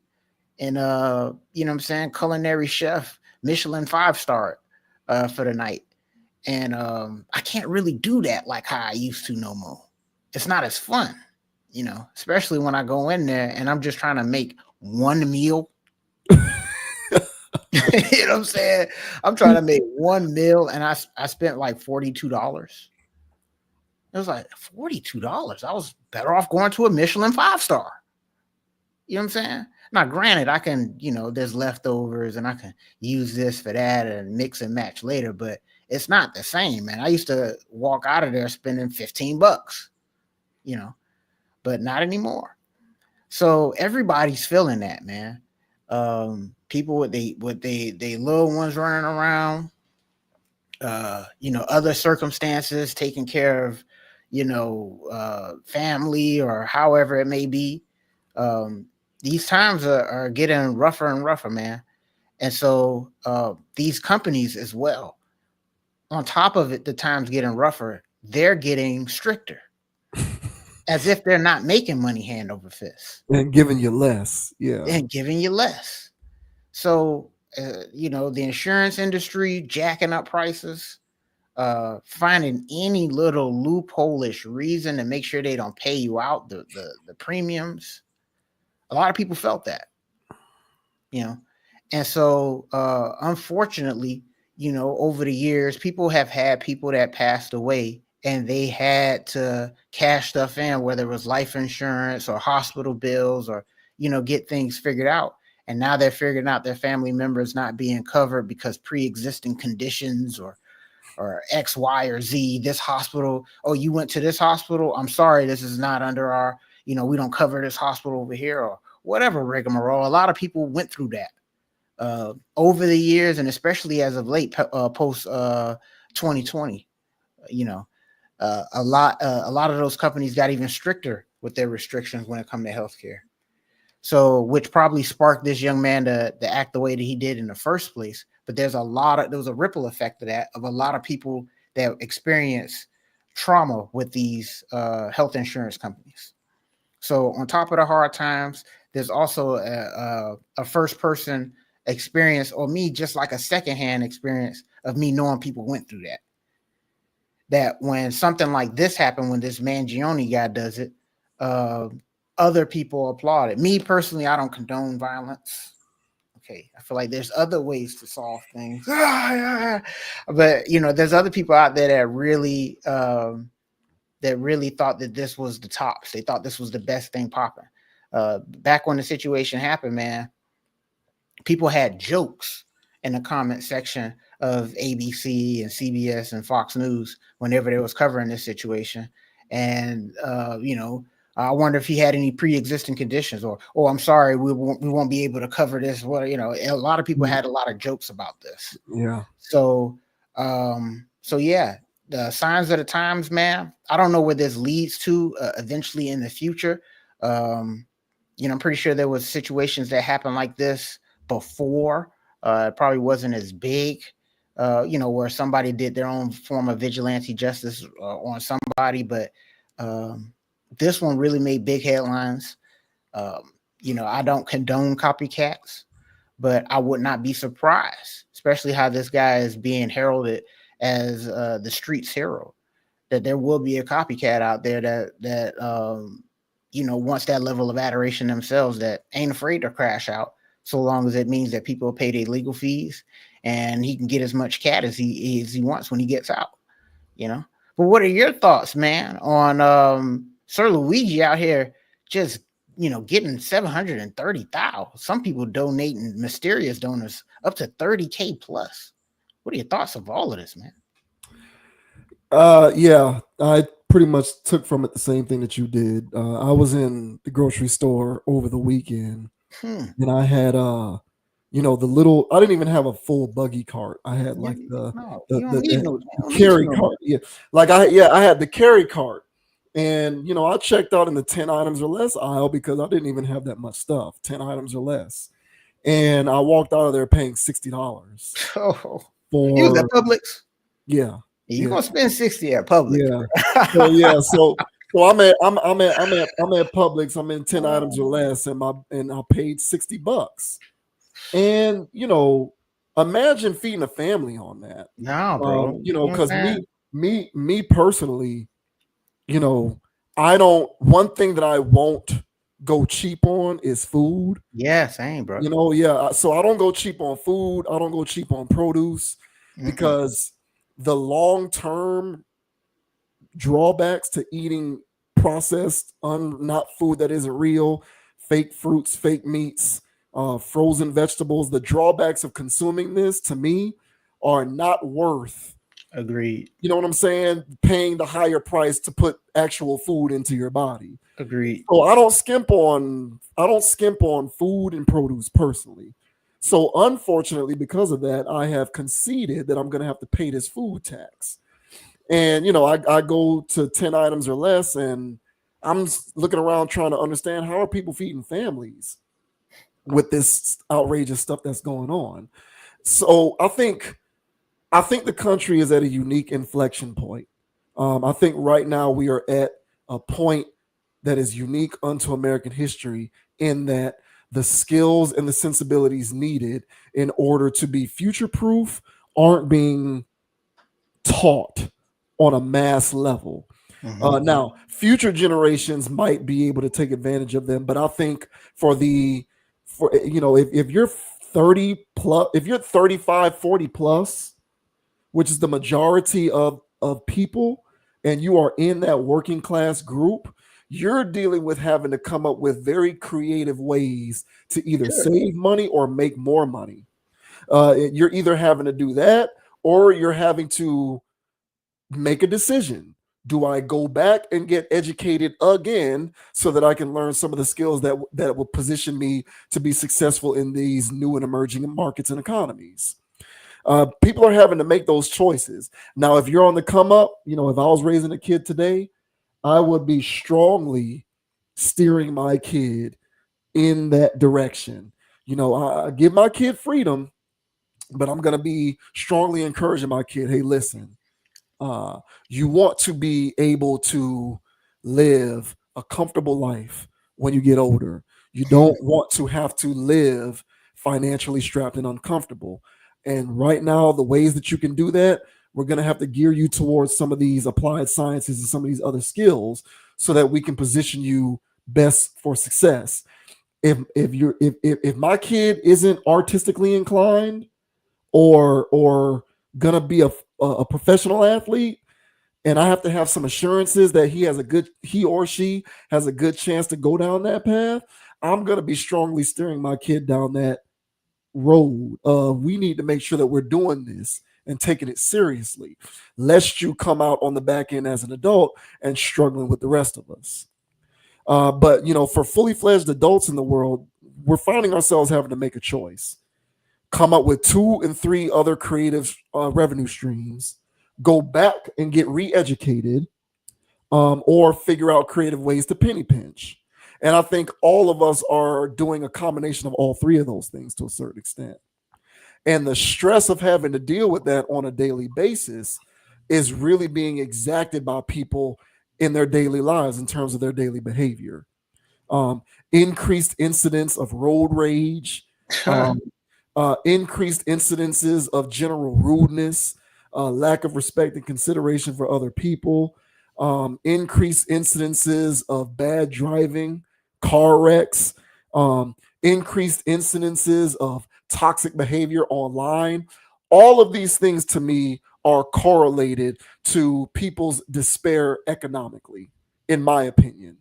And you know what I'm saying, culinary chef, Michelin 5-star for the night. And I can't really do that like how I used to no more. It's not as fun, especially when I go in there and I'm just trying to make one meal. You know what I'm saying? I'm trying to make one meal and I spent like $42. It was like $42. I was better off going to a Michelin 5-star. You know what I'm saying? Now, granted, I can, there's leftovers and I can use this for that and mix and match later, but it's not the same, man. I used to walk out of there spending $15, but not anymore. So everybody's feeling that, man. People with they little ones running around, other circumstances, taking care of, family or however it may be. These times are getting rougher and rougher, man. And so these companies as well, on top of it, the times getting rougher, they're getting stricter. As if they're not making money hand over fist. And giving you less. Yeah. And giving you less. So, the insurance industry jacking up prices, finding any little loophole-ish reason to make sure they don't pay you out the premiums. A lot of people felt that, and so unfortunately, over the years, people have had people that passed away and they had to cash stuff in, whether it was life insurance or hospital bills or, get things figured out. And now they're figuring out their family members not being covered because pre-existing conditions or X, Y, or Z, this hospital. Oh, you went to this hospital? I'm sorry, this is not under our, we don't cover this hospital over here or whatever rigmarole. A lot of people went through that over the years, and especially as of late, post 2020, a lot of those companies got even stricter with their restrictions when it comes to healthcare. So, which probably sparked this young man to act the way that he did in the first place. But there was a ripple effect of that, of a lot of people that experience trauma with these health insurance companies. So on top of the hard times, there's also a first person experience, or me, just like a secondhand experience of me knowing people went through that. That when something like this happened, when this Mangione guy does it, other people applaud it. Me personally, I don't condone violence. Okay, I feel like there's other ways to solve things. But there's other people out there that really thought that this was the tops. They thought this was the best thing popping. Back when the situation happened, man, people had jokes in the comment section of ABC and CBS and Fox News whenever they was covering this situation. And I wonder if he had any pre-existing conditions, or, oh, I'm sorry, we won't be able to cover this. Well, a lot of people had a lot of jokes about this. Yeah. So yeah, the signs of the times, man. I don't know where this leads to eventually in the future. I'm pretty sure there was situations that happened like this before. It probably wasn't as big, where somebody did their own form of vigilante justice on somebody, but this one really made big headlines. I don't condone copycats, but I would not be surprised, especially how this guy is being heralded as the streets hero, that there will be a copycat out there that wants that level of adoration themselves, that ain't afraid to crash out, so long as it means that people pay their legal fees and he can get as much cat as he wants when he gets out, But what are your thoughts, man, on Sir Luigi out here just getting 730,000? Some people donating, mysterious donors, up to 30K plus. What are your thoughts of all of this, man? Yeah, I pretty much took from it the same thing that you did. I was in the grocery store over the weekend, and I had the little. I didn't even have a full buggy cart. I had like You don't need no carry cart. Yeah, I had the carry cart, and I checked out in the 10 items or less aisle because I didn't even have that much stuff. 10 items or less, and I walked out of there paying $60 Oh, for. you was at Publix? Yeah. You're gonna spend 60 at Publix. Yeah. So I'm at Publix. I'm in 10 items or less, and I paid $60. And imagine feeding a family on that. No, bro. Because me personally, I don't. One thing that I won't go cheap on is food. Yeah, same, bro. So I don't go cheap on food. I don't go cheap on produce because the long-term drawbacks to eating processed, not food that isn't real, fake fruits, fake meats, frozen vegetables, the drawbacks of consuming this to me are not worth. Agreed. You know what I'm saying? Paying the higher price to put actual food into your body. Agreed. So I don't skimp on food and produce personally. So unfortunately, because of that, I have conceded that I'm going to have to pay this food tax. And I go to 10 items or less, and I'm looking around trying to understand how are people feeding families with this outrageous stuff that's going on. So I think the country is at a unique inflection point. I think right now we are at a point that is unique unto American history in that the skills and the sensibilities needed in order to be future-proof aren't being taught on a mass level. Now, future generations might be able to take advantage of them, but I think if you're 30 plus, if you're 35, 40 plus, which is the majority of people, and you are in that working class group, you're dealing with having to come up with very creative ways to either save money or make more money. You're either having to do that or you're having to make a decision. Do I go back and get educated again so that I can learn some of the skills that will position me to be successful in these new and emerging markets and economies? People are having to make those choices. Now, if you're on the come up, if I was raising a kid today, I would be strongly steering my kid in that direction. I give my kid freedom, but I'm going to be strongly encouraging my kid, hey, listen, you want to be able to live a comfortable life when you get older. You don't want to have to live financially strapped and uncomfortable. And right now, the ways that you can do that, we're going to have to gear you towards some of these applied sciences and some of these other skills so that we can position you best for success. If my kid isn't artistically inclined or gonna be a professional athlete, and I have to have some assurances that he or she has a good chance to go down that path, I'm gonna be strongly steering my kid down that road. We need to make sure that we're doing this and taking it seriously, lest you come out on the back end as an adult and struggling with the rest of us. But for fully fledged adults in the world, we're finding ourselves having to make a choice. Come up with 2 and 3 other creative revenue streams, go back and get re-educated, or figure out creative ways to penny pinch. And I think all of us are doing a combination of all 3 of those things to a certain extent. And the stress of having to deal with that on a daily basis is really being exacted by people in their daily lives in terms of their daily behavior. Increased incidents of road rage, increased incidences of general rudeness, lack of respect and consideration for other people, increased incidences of bad driving, car wrecks, increased incidences of toxic behavior online. All of these things to me are correlated to people's despair economically, in my opinion.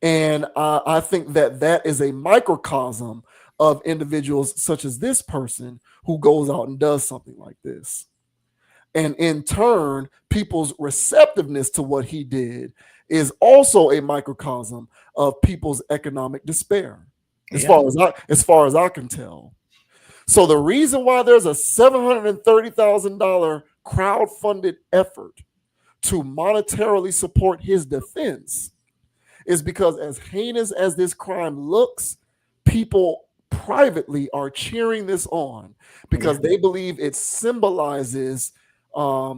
And I think that that is a microcosm of individuals such as this person who goes out and does something like this. And in turn, people's receptiveness to what he did is also a microcosm of people's economic despair, as far as I can tell. So the reason why there's a $730,000 crowd-funded effort to monetarily support his defense is because, as heinous as this crime looks, people privately are cheering this on because they believe it symbolizes a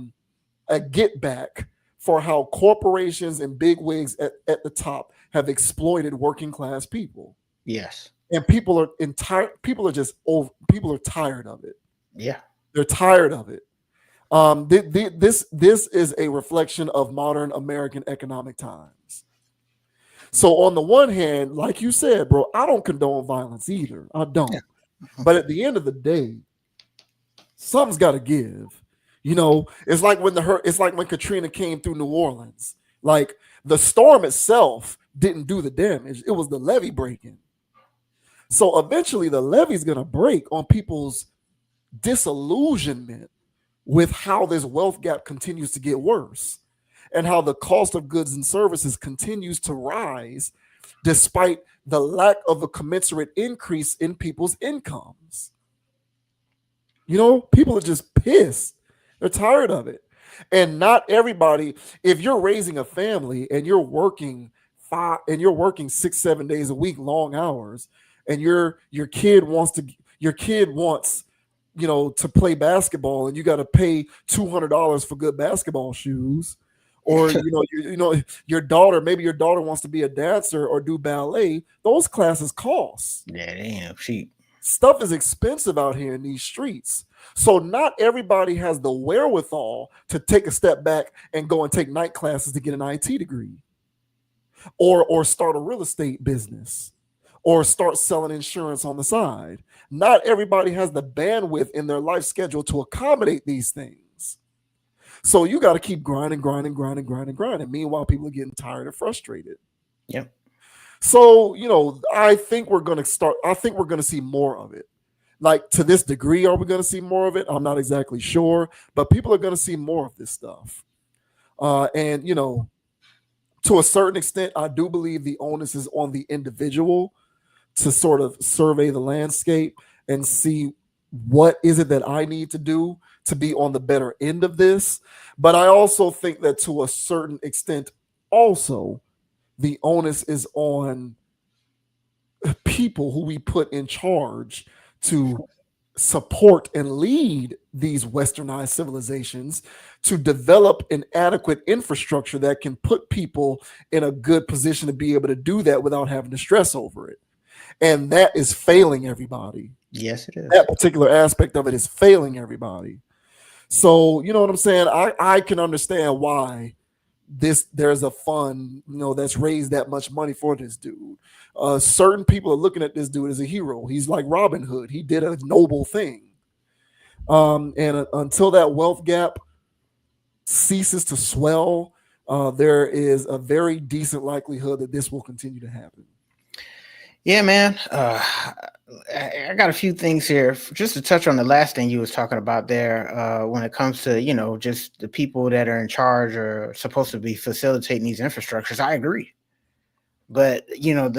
get back for how corporations and big wigs at the top have exploited working class people. Yes. And people are people are tired of it. Yeah. They're tired of it. This is a reflection of modern American economic times. So on the one hand, like you said, bro, I don't condone violence either. I don't. Yeah. But at the end of the day, something's got to give. You know, it's like when Katrina came through New Orleans. Like, the storm itself didn't do the damage. It was the levee breaking. So eventually the levee's going to break on people's disillusionment with how this wealth gap continues to get worse and how the cost of goods and services continues to rise despite the lack of a commensurate increase in people's incomes. You know, people are just pissed. They're tired of it. And not everybody, if you're raising a family and you're working 6-7 days a week, long hours, and your kid wants, you know, to play basketball, and you got to pay $200 for good basketball shoes, or your daughter wants to be a dancer or do ballet. Those classes cost. Yeah, they ain't cheap. Stuff is expensive out here in these streets. So not everybody has the wherewithal to take a step back and go and take night classes to get an IT degree, or start a real estate business, or start selling insurance on the side. Not everybody has the bandwidth in their life schedule to accommodate these things. So you got to keep grinding. Meanwhile, people are getting tired and frustrated. Yep. So, you know, I think we're going to see more of it. Like, to this degree, are we going to see more of it? I'm not exactly sure, but people are going to see more of this stuff. And, you know, to a certain extent, I do believe the onus is on the individual to sort of survey the landscape and see what is it that I need to do to be on the better end of this. But I also think that to a certain extent, also, the onus is on people who we put in charge to support and lead these westernized civilizations to develop an adequate infrastructure that can put people in a good position to be able to do that without having to stress over it. And that is failing everybody. Yes, it is. That particular aspect of it is failing everybody. So, you know what I'm saying? I can understand why there's a fund, you know, that's raised that much money for this dude. Certain people are looking at this dude as a hero. He's like Robin Hood. He did a noble thing. And until that wealth gap ceases to swell, there is a very decent likelihood that this will continue to happen. Yeah, man. I got a few things here just to touch on the last thing you was talking about there. When it comes to, you know, just the people that are in charge or supposed to be facilitating these infrastructures, I agree. But, you know,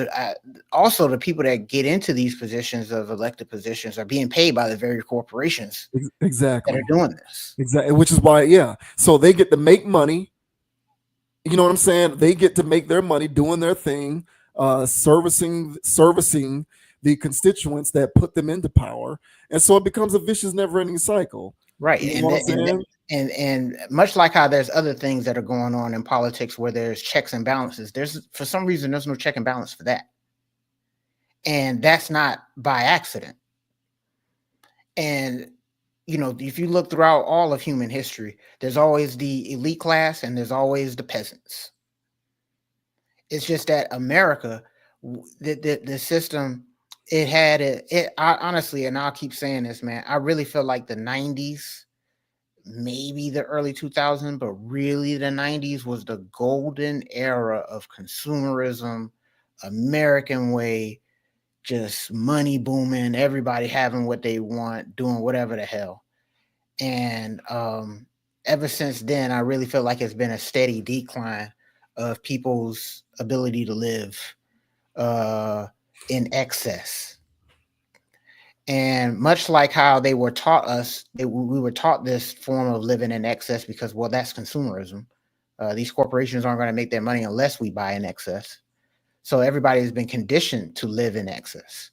also the people that get into these positions of elected positions are being paid by the very corporations exactly that are doing this. Exactly, which is why, yeah. So they get to make money. You know what I'm saying? They get to make their money doing their thing, servicing the constituents that put them into power, and so it becomes a vicious, never-ending cycle. Right, and much like how there's other things that are going on in politics where there's checks and balances, for some reason there's no check and balance for that, and that's not by accident. And you know, if you look throughout all of human history, there's always the elite class and there's always the peasants. It's just that America, the system, it honestly, and I'll keep saying this, man, I really feel like the 90s, maybe the early 2000s, but really the 90s was the golden era of consumerism, American way, just money booming, everybody having what they want, doing whatever the hell. And ever since then, I really feel like it's been a steady decline of people's ability to live in excess. And much like how they were taught us, we were taught this form of living in excess because, well, that's consumerism. These corporations aren't going to make their money unless we buy in excess. So everybody has been conditioned to live in excess.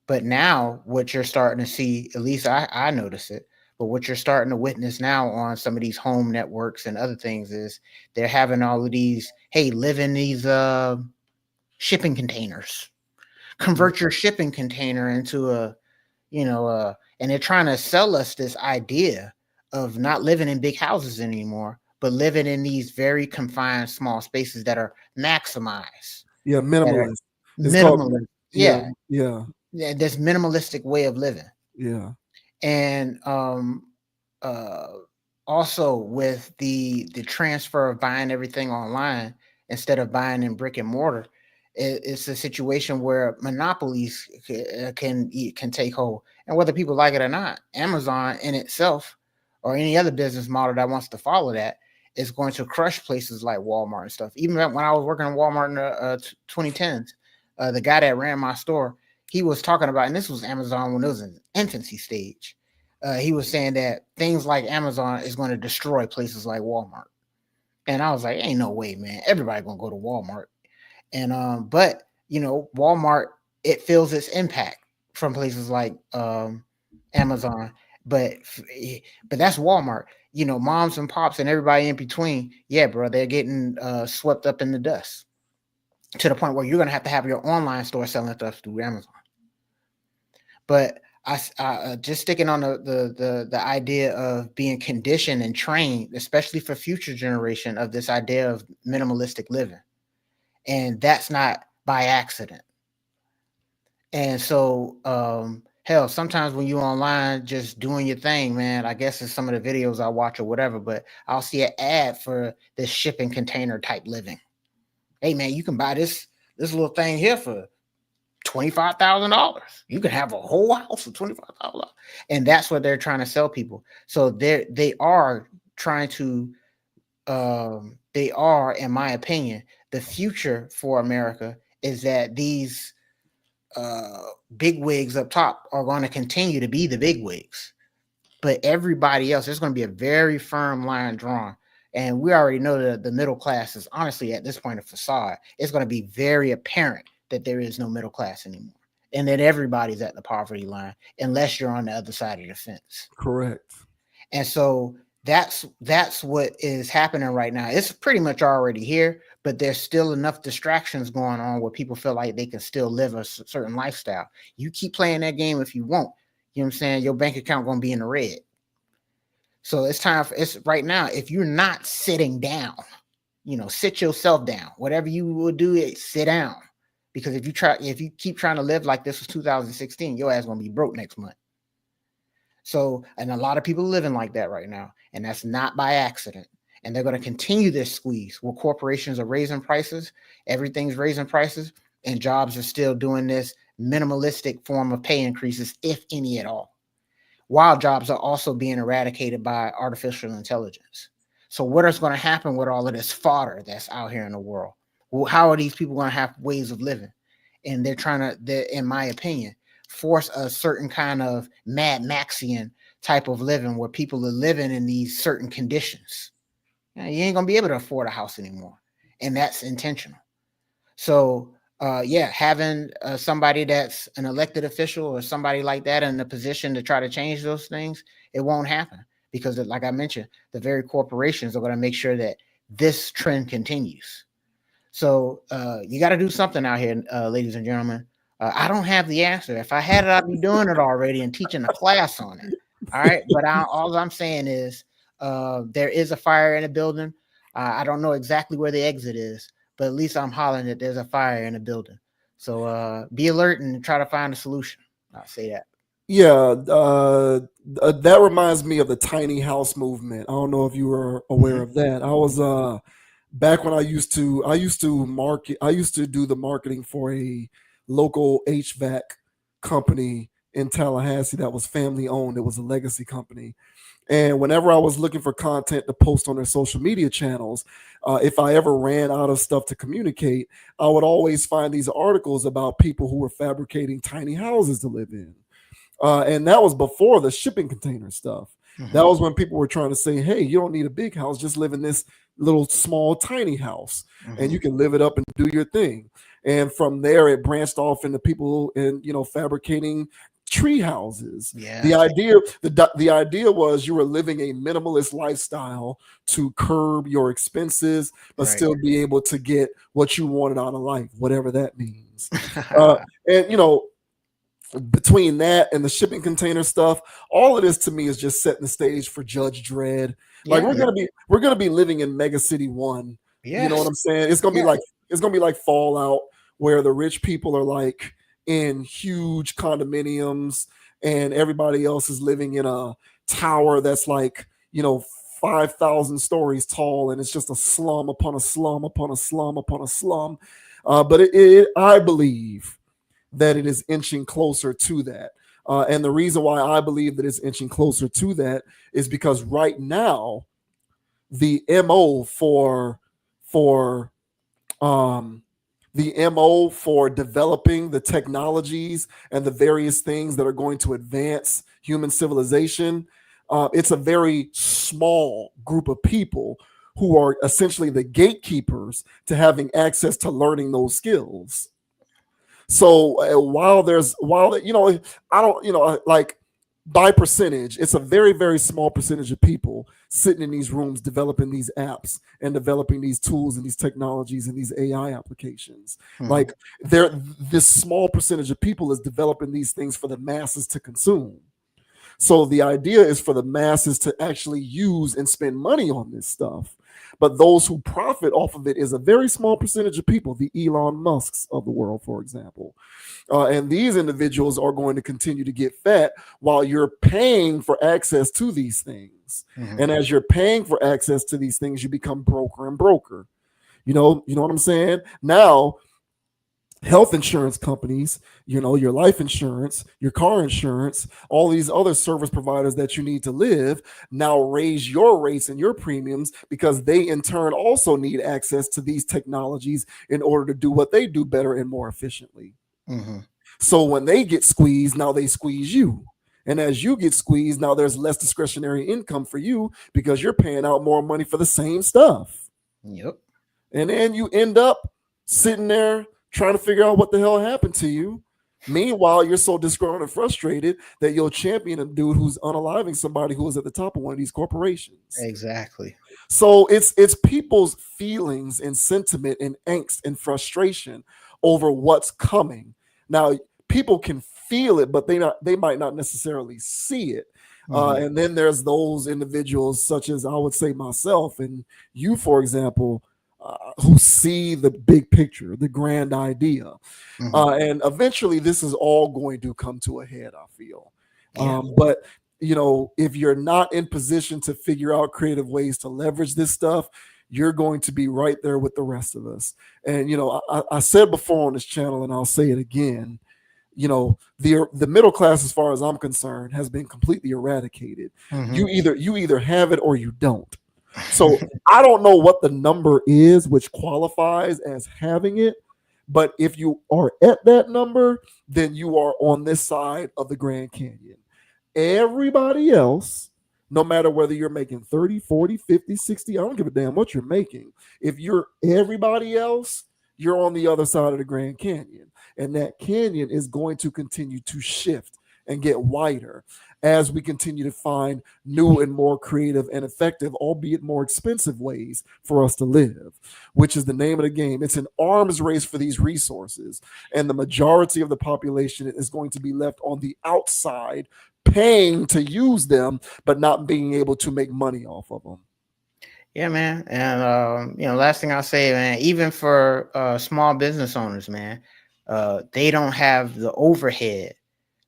But now what you're starting to see, at least I notice it, but what you're starting to witness now on some of these home networks and other things is they're having all of these, hey, live in these shipping containers. Convert your shipping container into a, and they're trying to sell us this idea of not living in big houses anymore, but living in these very confined small spaces that are maximized. Yeah, minimalist. It's Minimalist. called, Yeah. Yeah. This minimalistic way of living. Yeah. And also with the transfer of buying everything online instead of buying in brick and mortar, it's a situation where monopolies can take hold. And whether people like it or not, Amazon in itself or any other business model that wants to follow that is going to crush places like Walmart and stuff. Even when I was working in Walmart in the 2010s, the guy that ran my store, he was talking about, and this was Amazon when it was in infancy stage. He was saying that things like Amazon is going to destroy places like Walmart. And I was like, ain't no way, man. Everybody going to go to Walmart. And but Walmart, it feels its impact from places like Amazon, but that's Walmart. Moms and pops and everybody in between, yeah, bro, they're getting swept up in the dust to the point where you're gonna have to have your online store selling stuff through Amazon. But I just sticking on the idea of being conditioned and trained, especially for future generation, of this idea of minimalistic living. And that's not by accident. And so, hell, sometimes when you're online just doing your thing, man, I guess it's some of the videos I watch or whatever, but I'll see an ad for this shipping container type living. Hey, man, you can buy this little thing here for $25,000. You can have a whole house for $25,000. And that's what they're trying to sell people. So they are trying to, they are, in my opinion, the future for America is that these big wigs up top are going to continue to be the big wigs, but everybody else, there's going to be a very firm line drawn. And we already know that the middle class is honestly at this point a facade. It's going to be very apparent that there is no middle class anymore, and that everybody's at the poverty line unless you're on the other side of the fence. Correct. And so that's what is happening right now. It's pretty much already here, but there's still enough distractions going on where people feel like they can still live a certain lifestyle. You keep playing that game if you want. You know what I'm saying? Your bank account going to be in the red. So it's right now. If you're not sitting down, sit yourself down. Whatever you will do, sit down. Because if you keep trying to live like this was 2016, your ass going to be broke next month. So, and a lot of people living like that right now, and that's not by accident. And they're going to continue this squeeze where corporations are raising prices, everything's raising prices, and jobs are still doing this minimalistic form of pay increases, if any at all. While jobs are also being eradicated by artificial intelligence. So what is going to happen with all of this fodder that's out here in the world? Well, how are these people going to have ways of living? And they're trying to, in my opinion, force a certain kind of Mad Maxian type of living where people are living in these certain conditions. You ain't gonna be able to afford a house anymore, and that's intentional. So having somebody that's an elected official or somebody like that in a position to try to change those things, it won't happen because, like I mentioned, the very corporations are going to make sure that this trend continues. So you got to do something out here, ladies and gentlemen. I don't have the answer. If I had it, I'd be doing it already and teaching a class on it. All right. But all I'm saying is there is a fire in the building. I don't know exactly where the exit is, but at least I'm hollering that there's a fire in the building. So be alert and try to find a solution. I'll say that. Yeah, that reminds me of the tiny house movement. I don't know if you were aware of that. I was back when I used to do the marketing for a local HVAC company in Tallahassee that was family owned. It was a legacy company. And whenever I was looking for content to post on their social media channels, if I ever ran out of stuff to communicate, I would always find these articles about people who were fabricating tiny houses to live in. And that was before the shipping container stuff. That was when people were trying to say, hey, you don't need a big house, just live in this little small tiny house and you can live it up and do your thing. And from there it branched off into people and fabricating tree houses. Yeah. The idea was you were living a minimalist lifestyle to curb your expenses but Right. still be able to get what you wanted out of life, whatever that means. And between that and the shipping container stuff, all of this to me is just setting the stage for Judge Dredd. Like we're gonna be living in Mega City 1. You know what I'm saying? It's gonna be like Fallout, where the rich people are like in huge condominiums and everybody else is living in a tower that's like 5,000 stories tall, and it's just a slum upon a slum upon a slum upon a slum. But I believe that it is inching closer to that. And the reason why I believe that it's inching closer to that is because right now, the MO for developing the technologies and the various things that are going to advance human civilization, it's a very small group of people who are essentially the gatekeepers to having access to learning those skills. So like by percentage, it's a very, very small percentage of people sitting in these rooms developing these apps and developing these tools and these technologies and these AI applications. Like this small percentage of people is developing these things for the masses to consume. So the idea is for the masses to actually use and spend money on this stuff. But those who profit off of it is a very small percentage of people, the Elon Musks of the world, for example. And these individuals are going to continue to get fat while you're paying for access to these things. And as you're paying for access to these things, you become broker and broker. You know what I'm saying? Now, health insurance companies, your life insurance, your car insurance, all these other service providers that you need to live now raise your rates and your premiums because they in turn also need access to these technologies in order to do what they do better and more efficiently. So when they get squeezed, now they squeeze you. And as you get squeezed, now there's less discretionary income for you because you're paying out more money for the same stuff. Yep. And then you end up sitting there trying to figure out what the hell happened to you. Meanwhile, you're so disgruntled and frustrated that you'll champion a dude who's unaliving somebody who is at the top of one of these corporations. Exactly. So it's people's feelings and sentiment and angst and frustration over what's coming. Now, people can feel it, but they might not necessarily see it. And then there's those individuals, such as I would say myself and you, for example, who see the big picture, the grand idea. And eventually this is all going to come to a head, I feel. But if you're not in position to figure out creative ways to leverage this stuff, you're going to be right there with the rest of us. And I said before on this channel, and I'll say it again, the middle class, as far as I'm concerned, has been completely eradicated. You either have it or you don't. So I don't know what the number is which qualifies as having it, but if you are at that number, then you are on this side of the Grand Canyon. Everybody else, no matter whether you're making 30, 40, 50, 60, I don't give a damn what you're making. If you're everybody else, you're on the other side of the Grand Canyon. And that canyon is going to continue to shift and get wider as we continue to find new and more creative and effective, albeit more expensive ways for us to live, which is the name of the game. It's an arms race for these resources. And the majority of the population is going to be left on the outside, paying to use them, but not being able to make money off of them. Yeah, man. And, last thing I'll say, man, even for small business owners, man, they don't have the overhead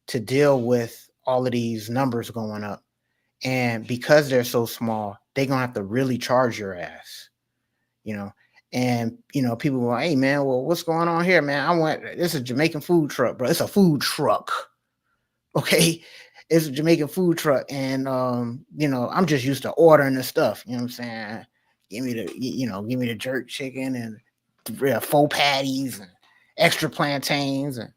to deal with all of these numbers going up. And because they're so small, they're going to have to really charge your ass, you know. And, you know, people go, hey, man, well, what's going on here, man? This is a Jamaican food truck, bro. It's a food truck. Okay. It's a Jamaican food truck. And, you know, I'm just used to ordering the stuff. You know what I'm saying? Give me the jerk chicken and 4 patties and extra plantains. And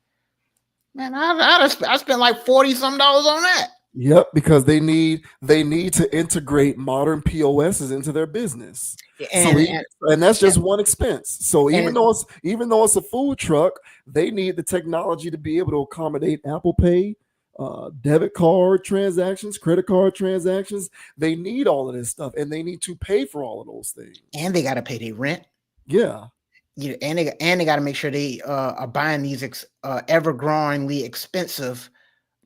man, I spent like $40-some on that. Yep, because they need to integrate modern POSs into their business. And that's just one expense. So even though it's a food truck, they need the technology to be able to accommodate Apple Pay, debit card transactions, credit card transactions. They need all of this stuff, and they need to pay for all of those things. And they got to pay their rent. Yeah. And they got to make sure they are buying these ever-growingly expensive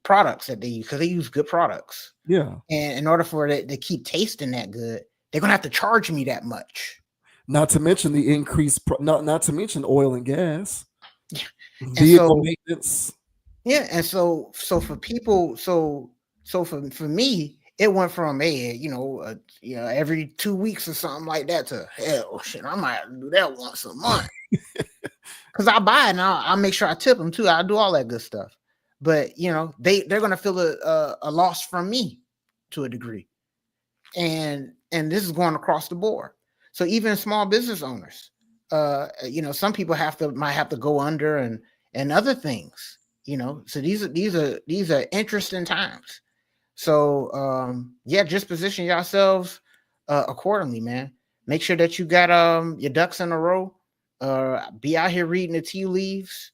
products that they use, because they use good products. Yeah. And in order for it to keep tasting that good, they're gonna have to charge me that much. Not to mention the increased, not to mention oil and gas, vehicle maintenance. Yeah, and so for people, so for me, it went from every 2 weeks or something like that to hell shit. I might do that once a month because I buy it and I'll make sure I tip them too. I'll do all that good stuff. But you know, they're gonna feel a loss from me to a degree, and this is going across the board. So even small business owners, some people might have to go under and other things. So these are interesting times. So just position yourselves accordingly, man. Make sure that you got your ducks in a row. Be out here reading the tea leaves.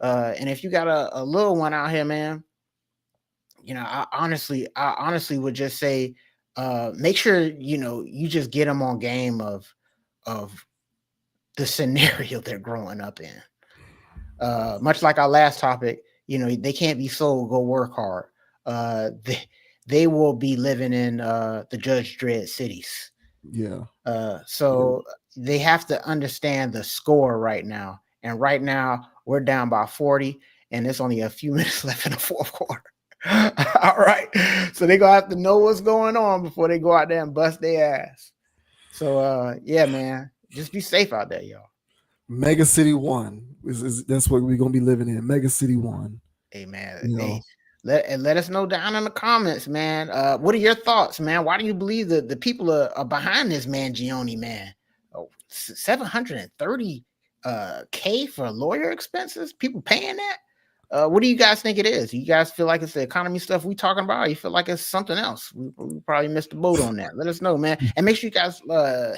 And if you got a little one out here, man, I honestly would just say, make sure, you just get them on game of the scenario they're growing up in. Much like our last topic, they can't be sold, go work hard. They will be living in the Judge Dredd cities. Yeah. They have to understand the score right now. And right now, we're down by 40, and there's only a few minutes left in the fourth quarter. All right. So they're going to have to know what's going on before they go out there and bust their ass. So, man, just be safe out there, y'all. Mega City 1. That's what we're going to be living in. Mega City 1. Hey, man. Let us know down in the comments, man. What are your thoughts, man? Why do you believe the people are behind this Mangione, man? Oh, $730K for lawyer expenses? People paying that? What do you guys think it is? You guys feel like it's the economy stuff we talking about, or you feel like it's something else? We probably missed the boat on that. Let us know, man. And make sure you guys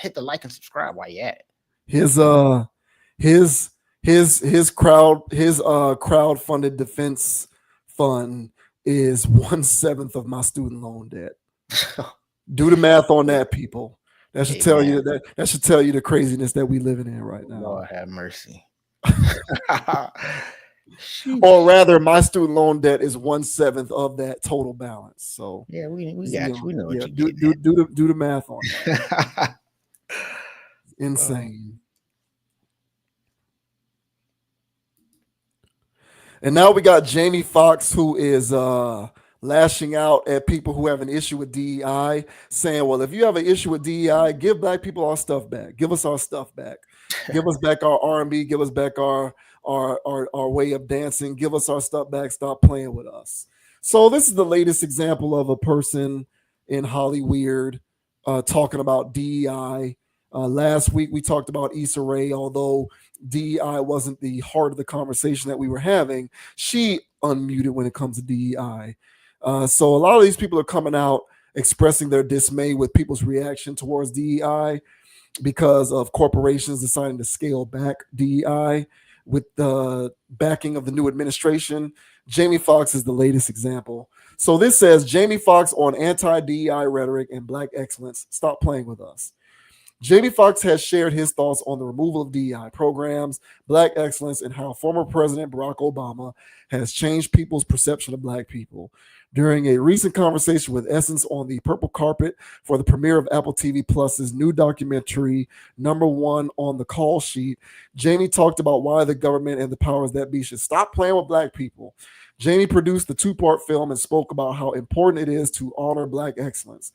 hit the like and subscribe while you're at it. His crowd-funded defense fund is 1/7 of my student loan debt. Do the math on that, people. That should tell you that should tell you the craziness that we living in right now. Lord have mercy. Or rather, my student loan debt is 1/7 of that total balance. So yeah, we got you. We know what you do the math on that. Insane. And now we got Jamie Foxx, who is lashing out at people who have an issue with DEI, saying, well, if you have an issue with DEI, give black people our stuff back. Give us our stuff back. Give us back our R&B. Give us back our way of dancing. Give us our stuff back. Stop playing with us. So this is the latest example of a person in Hollyweird talking about DEI. Last week we talked about Issa Rae, although DEI wasn't the heart of the conversation that we were having. She unmuted when it comes to DEI. So a lot of these people are coming out expressing their dismay with people's reaction towards DEI because of corporations deciding to scale back DEI with the backing of the new administration. Jamie Foxx is the latest example. So this says, Jamie Foxx on anti-DEI rhetoric and black excellence. Stop playing with us. Jamie Foxx has shared his thoughts on the removal of DEI programs, black excellence, and how former President Barack Obama has changed people's perception of black people. During a recent conversation with Essence on the purple carpet for the premiere of Apple TV Plus's new documentary, #1 on the call sheet, Jamie talked about why the government and the powers that be should stop playing with black people. Jamie produced the two-part film and spoke about how important it is to honor Black excellence.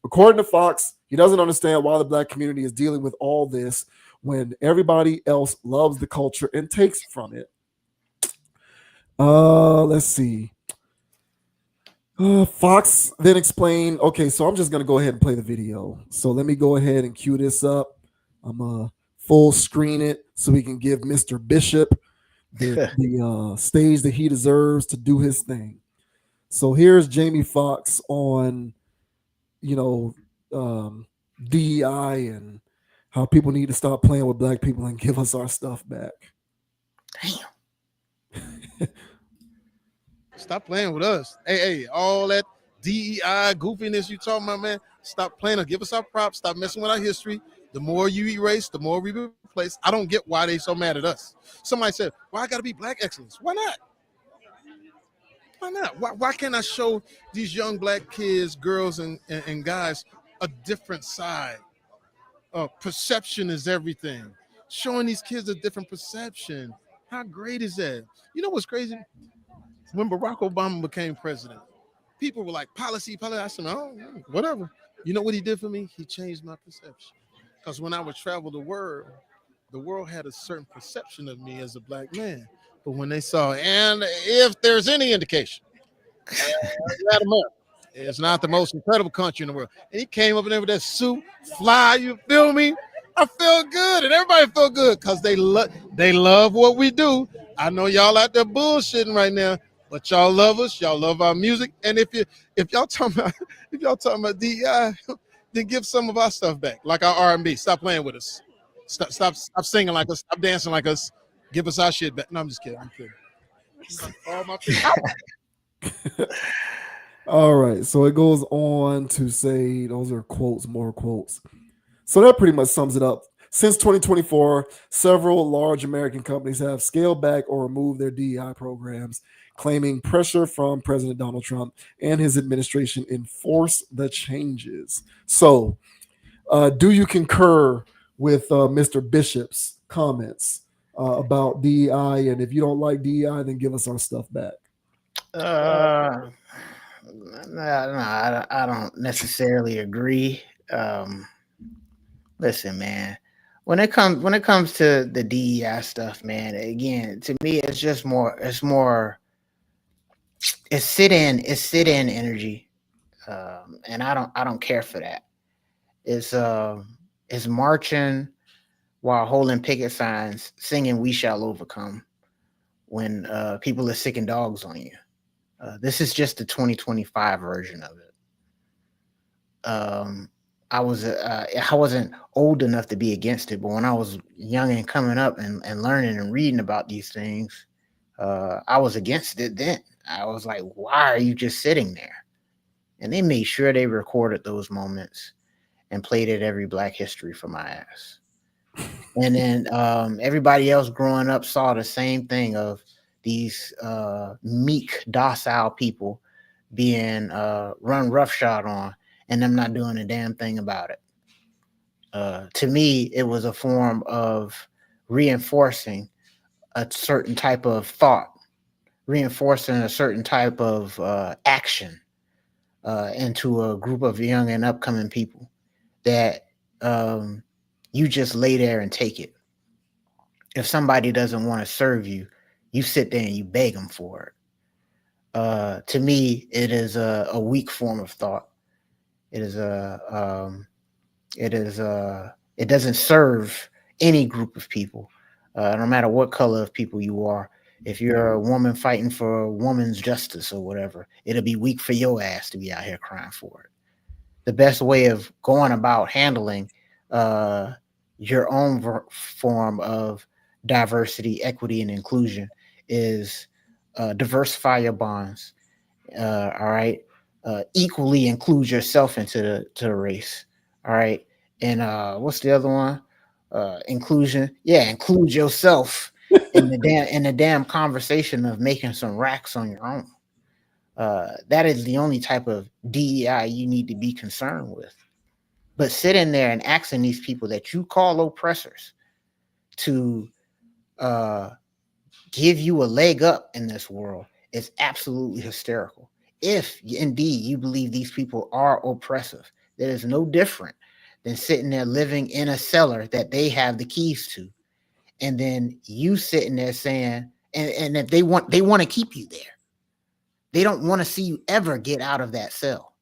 According to Foxx, he doesn't understand why the Black community is dealing with all this when everybody else loves the culture and takes from it. Let's see. Foxx then explained, okay, so I'm just going to go ahead and play the video. So let me go ahead and cue this up. I'm full screen it so we can give Mr. Bishop the stage that he deserves to do his thing. So here's Jamie Foxx on, DEI and how people need to stop playing with Black people and give us our stuff back. Damn. Stop playing with us. Hey, all that DEI goofiness you talking about, man. Stop playing. Give us our props. Stop messing with our history. The more you erase, the more we replace. I don't get why they so mad at us. Somebody said, "Why I got to be Black excellence? Why not? Why not? Why can't I show these young Black kids, girls, and guys a different side? Perception is everything. Showing these kids a different perception. How great is that? You know what's crazy? When Barack Obama became president, people were like, policy. I said, oh, whatever. You know what he did for me? He changed my perception. Because when I would travel the world had a certain perception of me as a Black man. But when they saw, and if there's any indication, Latin America is not the most incredible country in the world. And he came up in there with that suit, fly, you feel me? I felt good, and everybody felt good because they love what we do. I know y'all out there bullshitting right now, but y'all love us. Y'all love our music. And if y'all talking about DEI, then give some of our stuff back, like our R&B. Stop playing with us. Stop singing like us. Stop dancing like us. Give us our shit back. No, I'm just kidding. I'm kidding. All my All right. So it goes on to say, those are quotes, more quotes. So that pretty much sums it up. Since 2024, several large American companies have scaled back or removed their DEI programs, claiming pressure from President Donald Trump and his administration enforce the changes. So, do you concur with Mr. Bishop's comments about DEI? And if you don't like DEI, then give us our stuff back. No, I don't necessarily agree. Listen, man. When it comes to the DEI stuff, man, again, to me, it's just more. It's sit in energy, and I don't care for that. It's marching while holding picket signs, singing "We Shall Overcome" when people are sicking dogs on you. This is just the 2025 version of it. I wasn't old enough to be against it, but when I was young and coming up and learning and reading about these things, I was against it then. I was like, why are you just sitting there? And they made sure they recorded those moments and played it every Black History for my ass. And then everybody else growing up saw the same thing of these meek, docile people being run roughshod on and them not doing a damn thing about it. To me, it was a form of reinforcing a certain type of thought, reinforcing a certain type of action into a group of young and upcoming people that you just lay there and take it. If somebody doesn't want to serve you, you sit there and you beg them for it. To me, it is a weak form of thought. It doesn't serve any group of people, no matter what color of people you are. If you're a woman fighting for a woman's justice or whatever, it'll be weak for your ass to be out here crying for it. The best way of going about handling your own form of diversity, equity, and inclusion is diversify your bonds. All right. Equally include yourself into the race. All right. And what's the other one? Inclusion. Yeah, include yourself in the damn conversation of making some racks on your own. That is the only type of DEI you need to be concerned with. But sitting there and asking these people that you call oppressors to give you a leg up in this world is absolutely hysterical. If indeed you believe these people are oppressive, that is no different than sitting there living in a cellar that they have the keys to, and then you sitting there saying, and if they want to keep you there. They don't want to see you ever get out of that cell.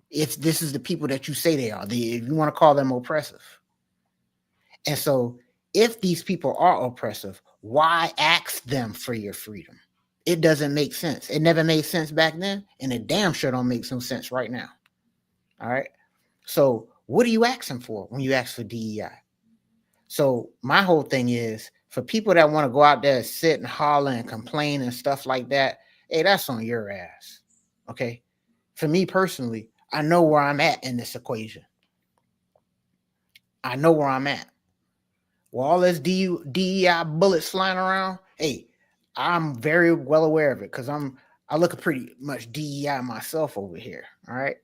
If this is the people that you say they are, if you want to call them oppressive. And so if these people are oppressive, why ask them for your freedom? It doesn't make sense. It never made sense back then, and it damn sure don't make some sense right now. All right. So what are you asking for when you ask for DEI? So my whole thing is, for people that want to go out there and sit and holler and complain and stuff like that, hey, that's on your ass. Okay. For me personally, I know where I'm at in this equation. I know where I'm at. With all this DEI bullets flying around, hey, I'm very well aware of it because I look at pretty much DEI myself over here. All right.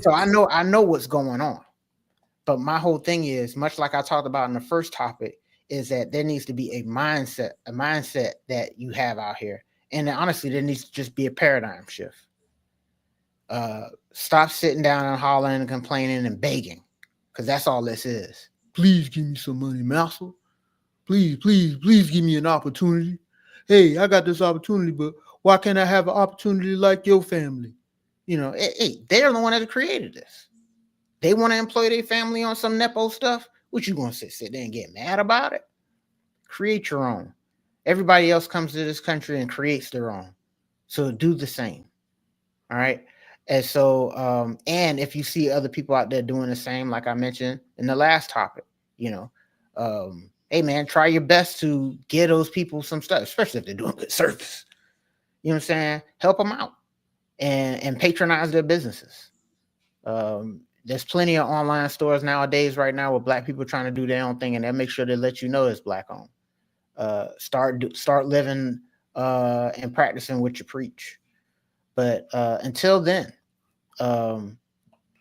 So I know what's going on. But my whole thing is, much like I talked about in the first topic, is that there needs to be a mindset that you have out here. And honestly, there needs to just be a paradigm shift. Stop sitting down and hollering and complaining and begging, because that's all this is. Please give me some money, Master. Please give me an opportunity. Hey, I got this opportunity, but why can't I have an opportunity like your family? You know, hey, they're the one that created this. They want to employ their family on some Nepo stuff. What you gonna sit there and get mad about it? Create your own. Everybody else comes to this country and creates their own. So do the same. All right. And so, and if you see other people out there doing the same, like I mentioned in the last topic, you know, hey man, try your best to get those people some stuff, especially if they're doing good service. You know what I'm saying? Help them out and patronize their businesses. There's plenty of online stores nowadays right now with Black people trying to do their own thing, and they'll make sure they let you know it's Black owned. Start living and practicing what you preach. But until then,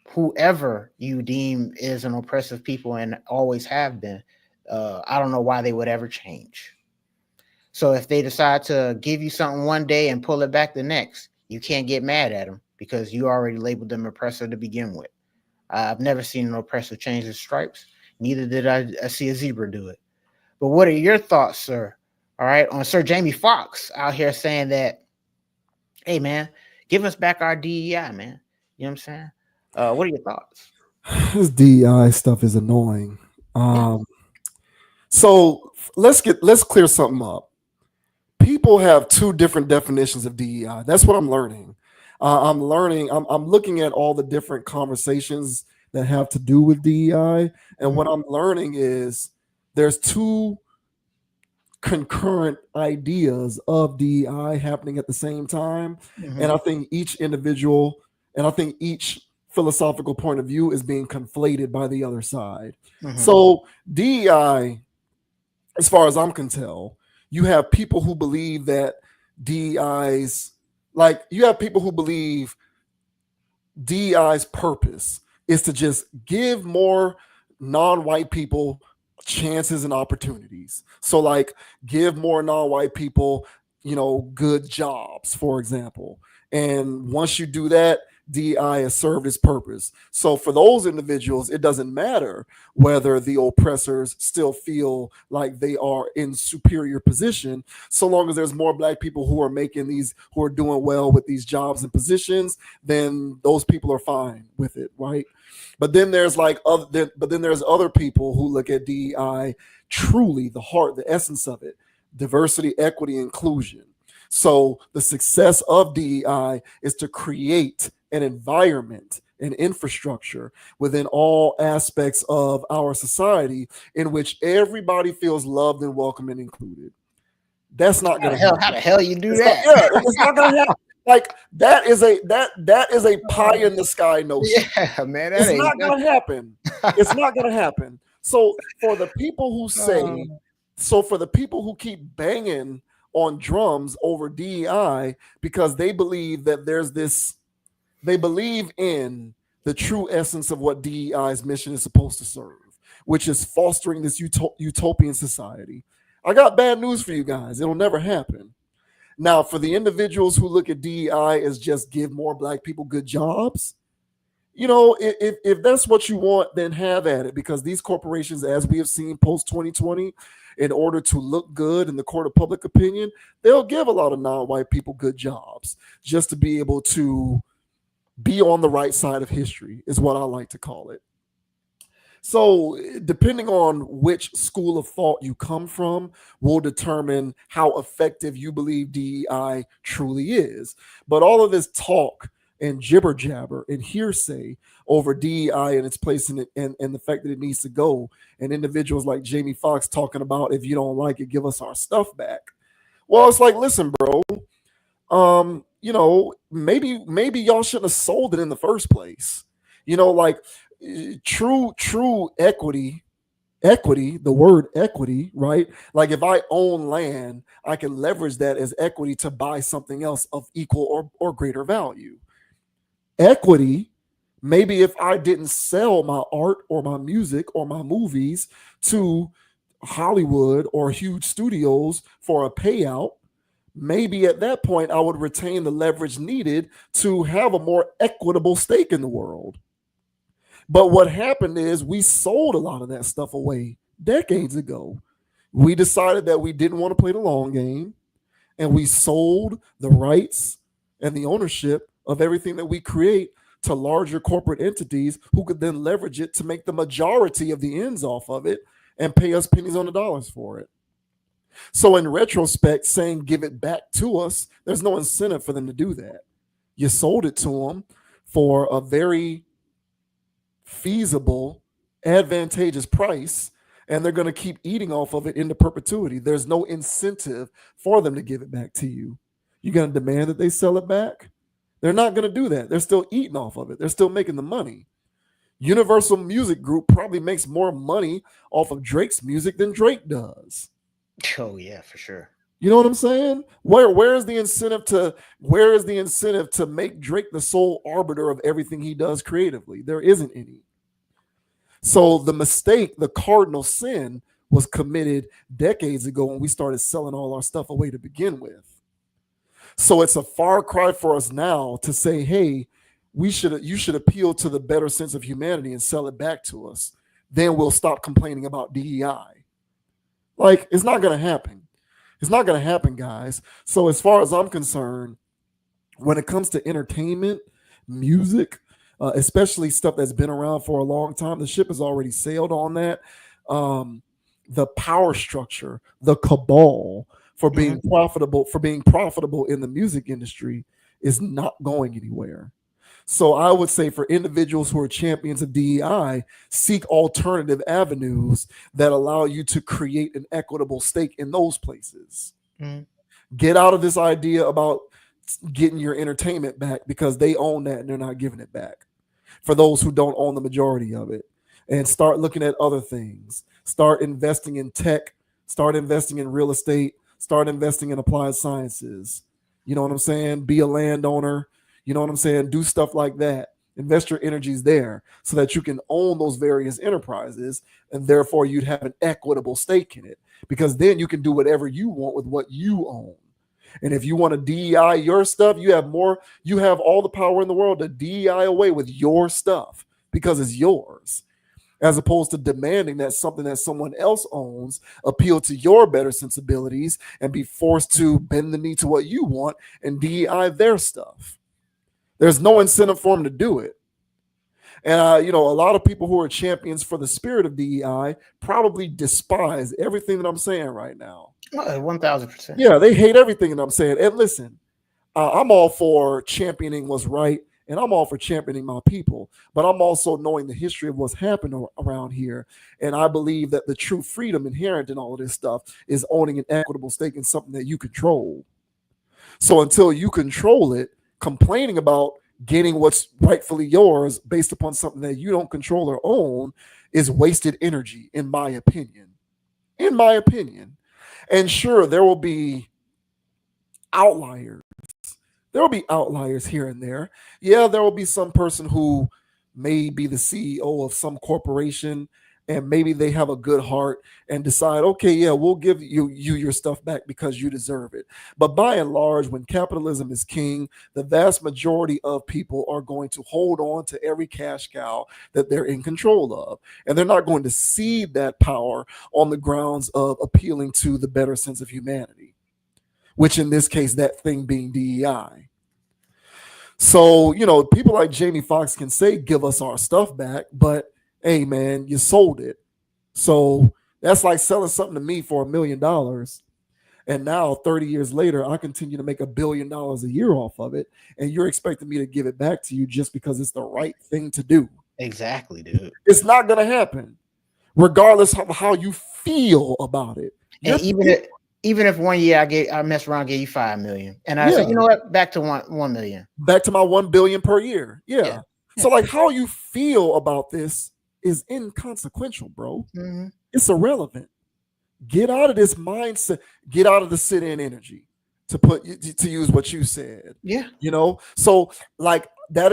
whoever you deem is an oppressive people and always have been, I don't know why they would ever change. So if they decide to give you something one day and pull it back the next, you can't get mad at them because you already labeled them oppressor to begin with. I've never seen an oppressor change his stripes. Neither did I see a zebra do it. But what are your thoughts, sir? All right, on Sir Jamie Foxx out here saying that, hey, man, give us back our DEI, man. You know what I'm saying? What are your thoughts? This DEI stuff is annoying. So let's clear something up. People have two different definitions of DEI. That's what I'm learning. I'm looking at all the different conversations that have to do with DEI, and what I'm learning is there's two concurrent ideas of DEI happening at the same time. And I think each individual and I think each philosophical point of view is being conflated by the other side. So DEI, as far as I can tell, you have people who believe that DEI's purpose is to just give more non-white people chances and opportunities. So like give more non-white people, good jobs, for example. And once you do that, DEI has served its purpose. So for those individuals, it doesn't matter whether the oppressors still feel like they are in superior position, so long as there's more Black people who are doing well with these jobs and positions, then those people are fine with it, right? But then there's other people who look at DEI truly the heart, the essence of it: diversity, equity, inclusion. So the success of DEI is to create an environment, an infrastructure within all aspects of our society in which everybody feels loved and welcome and included. That's not going to happen. How the hell you do that? It's not going to happen. Like that is a pie in the sky notion. Yeah, man, it's not going to happen. It's not going to happen. So for the people who keep banging on drums over DEI because they believe that they believe in the true essence of what DEI's mission is supposed to serve, which is fostering this utopian society. I got bad news for you guys. It'll never happen. Now, for the individuals who look at DEI as just give more black people good jobs, if that's what you want, then have at it, because these corporations, as we have seen post 2020, in order to look good in the court of public opinion, they'll give a lot of non-white people good jobs just to be able to be on the right side of history, is what I like to call it. So, depending on which school of thought you come from, will determine how effective you believe DEI truly is. But all of this talk and jibber jabber and hearsay over DEI and its place in it, and the fact that it needs to go, and individuals like Jamie Foxx talking about, if you don't like it, give us our stuff back. Well, it's like, listen, bro, maybe y'all shouldn't have sold it in the first place. Like, true equity, the word equity, right? Like, if I own land, I can leverage that as equity to buy something else of equal or greater value. Equity, maybe if I didn't sell my art or my music or my movies to Hollywood or huge studios for a payout, maybe at that point I would retain the leverage needed to have a more equitable stake in the world. But what happened is we sold a lot of that stuff away decades ago. We decided that we didn't want to play the long game, and we sold the rights and the ownership of everything that we create to larger corporate entities who could then leverage it to make the majority of the ends off of it and pay us pennies on the dollars for it. So in retrospect, saying give it back to us, there's no incentive for them to do that. You sold it to them for a very feasible, advantageous price, and they're going to keep eating off of it into perpetuity. There's no incentive for them to give it back to you. You're going to demand that they sell it back? They're not going to do that. They're still eating off of it. They're still making the money. Universal Music Group probably makes more money off of Drake's music than Drake does. Oh yeah, for sure. You know what I'm saying? Where is the incentive to make Drake the sole arbiter of everything he does creatively? There isn't any. So the mistake, the cardinal sin, was committed decades ago when we started selling all our stuff away to begin with. So it's a far cry for us now to say, hey, you should appeal to the better sense of humanity and sell it back to us. Then we'll stop complaining about DEI. Like, it's not going to happen. It's not going to happen, guys. So as far as I'm concerned, when it comes to entertainment, music, especially stuff that's been around for a long time, the ship has already sailed on that. The power structure, the cabal for being profitable in the music industry is not going anywhere. So I would say for individuals who are champions of DEI, seek alternative avenues that allow you to create an equitable stake in those places. Get out of this idea about getting your entertainment back, because they own that and they're not giving it back for those who don't own the majority of it. And start looking at other things. Start investing in tech. Start investing in real estate. Start investing in applied sciences. You know what I'm saying? Be a landowner. You know what I'm saying? Do stuff like that. Invest your energies there so that you can own those various enterprises, and therefore you'd have an equitable stake in it, because then you can do whatever you want with what you own. And if you want to DEI your stuff, you have all the power in the world to DEI away with your stuff because it's yours, as opposed to demanding that something that someone else owns appeal to your better sensibilities and be forced to bend the knee to what you want and DEI their stuff. There's no incentive for them to do it. And, a lot of people who are champions for the spirit of DEI probably despise everything that I'm saying right now. 1,000%. Yeah, they hate everything that I'm saying. And listen, I'm all for championing what's right, and I'm all for championing my people. But I'm also knowing the history of what's happened around here. And I believe that the true freedom inherent in all of this stuff is owning an equitable stake in something that you control. So until you control it, complaining about getting what's rightfully yours based upon something that you don't control or own is wasted energy, in my opinion. And sure, there will be outliers. There will be outliers here and there. Yeah, there will be some person who may be the CEO of some corporation and maybe they have a good heart and decide, okay, yeah, we'll give you your stuff back because you deserve it. But by and large, when capitalism is king, the vast majority of people are going to hold on to every cash cow that they're in control of, and they're not going to cede that power on the grounds of appealing to the better sense of humanity, which in this case, that thing being DEI. So, people like Jamie Foxx can say, give us our stuff back, but hey, man, you sold it. So that's like selling something to me for $1 million. And now 30 years later, I continue to make $1 billion a year off of it. And you're expecting me to give it back to you just because it's the right thing to do. Exactly, dude. It's not going to happen, regardless of how you feel about it. And even if 1 year I messed around, gave you $5 million, and I said, you know what, back to 1 million, back to my 1 billion per year. Yeah. So like how you feel about this is inconsequential, bro. Mm-hmm. It's irrelevant. Get out of this mindset. Get out of the sit-in energy, to use what you said. Yeah. So like that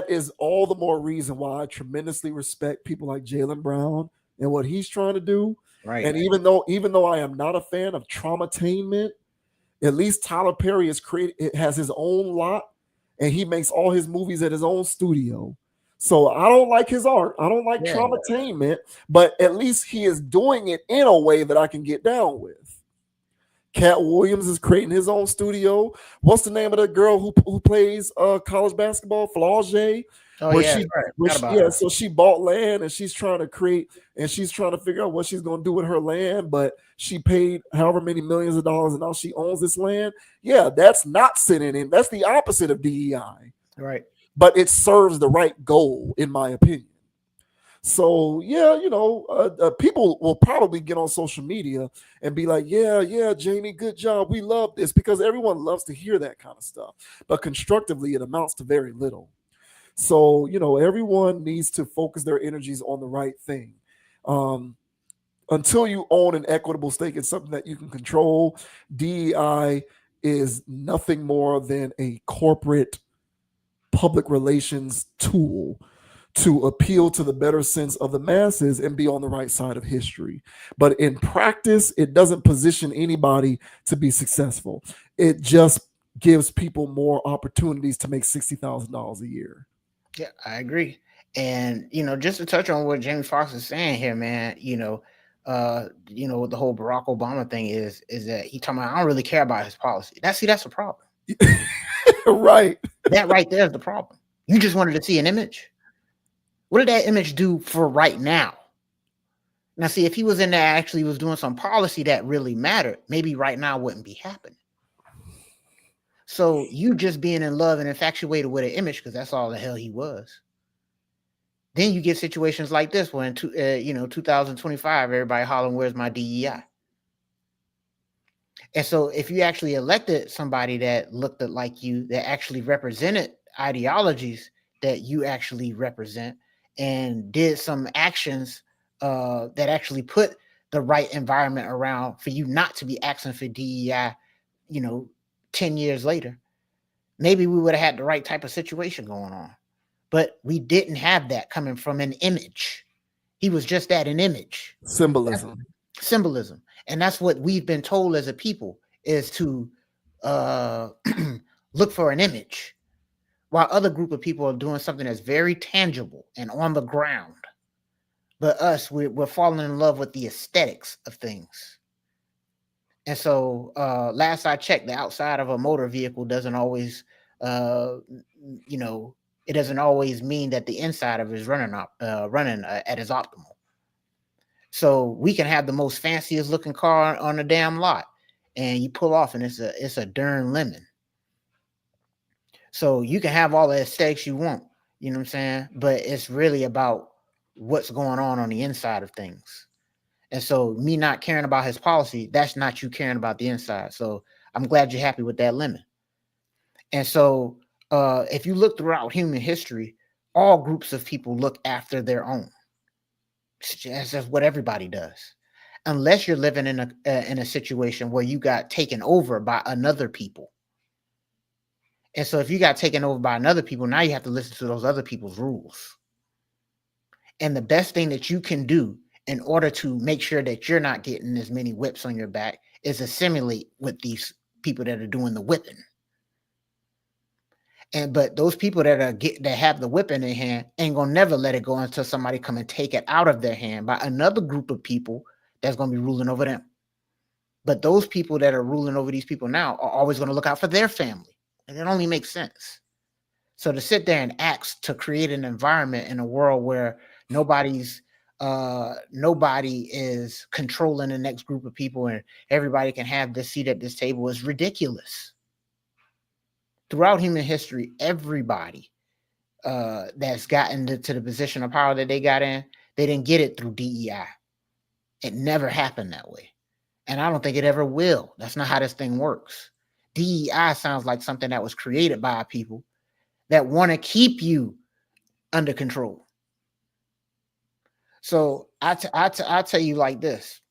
is all the more reason why I tremendously respect people like Jaylen Brown and what he's trying to do. Right. And even though I am not a fan of traumatainment, at least Tyler Perry has his own lot, and he makes all his movies at his own studio. So I don't like his art. I don't like traumatainment, but at least he is doing it in a way that I can get down with. Cat Williams is creating his own studio. What's the name of the girl who plays college basketball? Flaugier. So she bought land and she's trying to create, and she's trying to figure out what she's going to do with her land, but she paid however many millions of dollars and now she owns this land. Yeah, that's not sitting in. That's the opposite of DEI. Right. But it serves the right goal, in my opinion. So, yeah, people will probably get on social media and be like, yeah, Jamie, good job. We love this, because everyone loves to hear that kind of stuff. But constructively, it amounts to very little. So, everyone needs to focus their energies on the right thing. Until you own an equitable stake in something that you can control, DEI is nothing more than a corporate public relations tool to appeal to the better sense of the masses and be on the right side of history. But in practice, it doesn't position anybody to be successful. It just gives people more opportunities to make $60,000 a year. Yeah, I agree. And, just to touch on what Jamie Foxx is saying here, man, what the whole Barack Obama thing is that he talking about, I don't really care about his policy. That's the problem. Right. That right there is the problem. You just wanted to see an image. What did that image do for right now? Now, see, if he was in there actually was doing some policy that really mattered, maybe right now wouldn't be happening. So you just being in love and infatuated with an image, because that's all the hell he was. Then you get situations like this where in 2025, everybody hollering, where's my DEI? And so if you actually elected somebody that looked like you, that actually represented ideologies that you actually represent, and did some actions that actually put the right environment around for you not to be asking for DEI, 10 years later, maybe we would have had the right type of situation going on. But we didn't have that coming from an image. He was just that, an image. Symbolism. And that's what we've been told as a people, is to look for an image, while other group of people are doing something that's very tangible and on the ground. But us, we're falling in love with the aesthetics of things. And so last I checked, the outside of a motor vehicle doesn't always, it doesn't always mean that the inside of it is running at its optimal. So we can have the most fanciest looking car on the damn lot, and you pull off and it's a darn lemon. So you can have all the aesthetics you want, you know what I'm saying? But it's really about what's going on the inside of things. And so me not caring about his policy, that's not you caring about the inside. So I'm glad you're happy with that lemon. And so if you look throughout human history, all groups of people look after their own. That's just what everybody does. Unless you're living in a situation where you got taken over by another people. And so if you got taken over by another people, now you have to listen to those other people's rules. And the best thing that you can do in order to make sure that you're not getting as many whips on your back, is assimilate with these people that are doing the whipping. But those people that have the whip in their hand ain't gonna never let it go until somebody come and take it out of their hand by another group of people that's gonna be ruling over them. But those people that are ruling over these people now are always gonna look out for their family, and it only makes sense. So to sit there and ask to create an environment in a world where nobody is controlling the next group of people and everybody can have this seat at this table is ridiculous. Throughout human history, everybody that's gotten to the position of power that they got in, they didn't get it through DEI. It never happened that way. And I don't think it ever will. That's not how this thing works. DEI sounds like something that was created by people that want to keep you under control. So I tell you like this.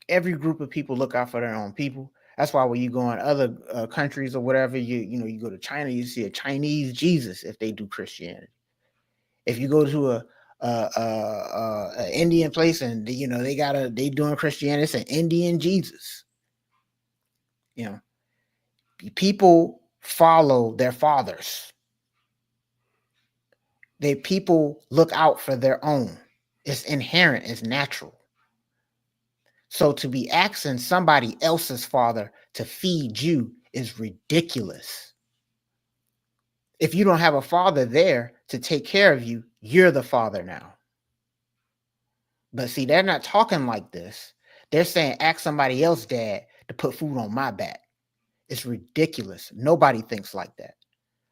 Every group of people look out for their own people. That's why when you go in other countries or whatever, you go to China, you see a Chinese Jesus if they do Christianity. If you go to a Indian place and they doing Christianity, it's an Indian Jesus. People follow their fathers. People look out for their own. It's inherent, it's natural. So to be asking somebody else's father to feed you is ridiculous. If you don't have a father there to take care of you, you're the father now. But see, they're not talking like this. They're saying, ask somebody else, dad, to put food on my back. It's ridiculous. Nobody thinks like that.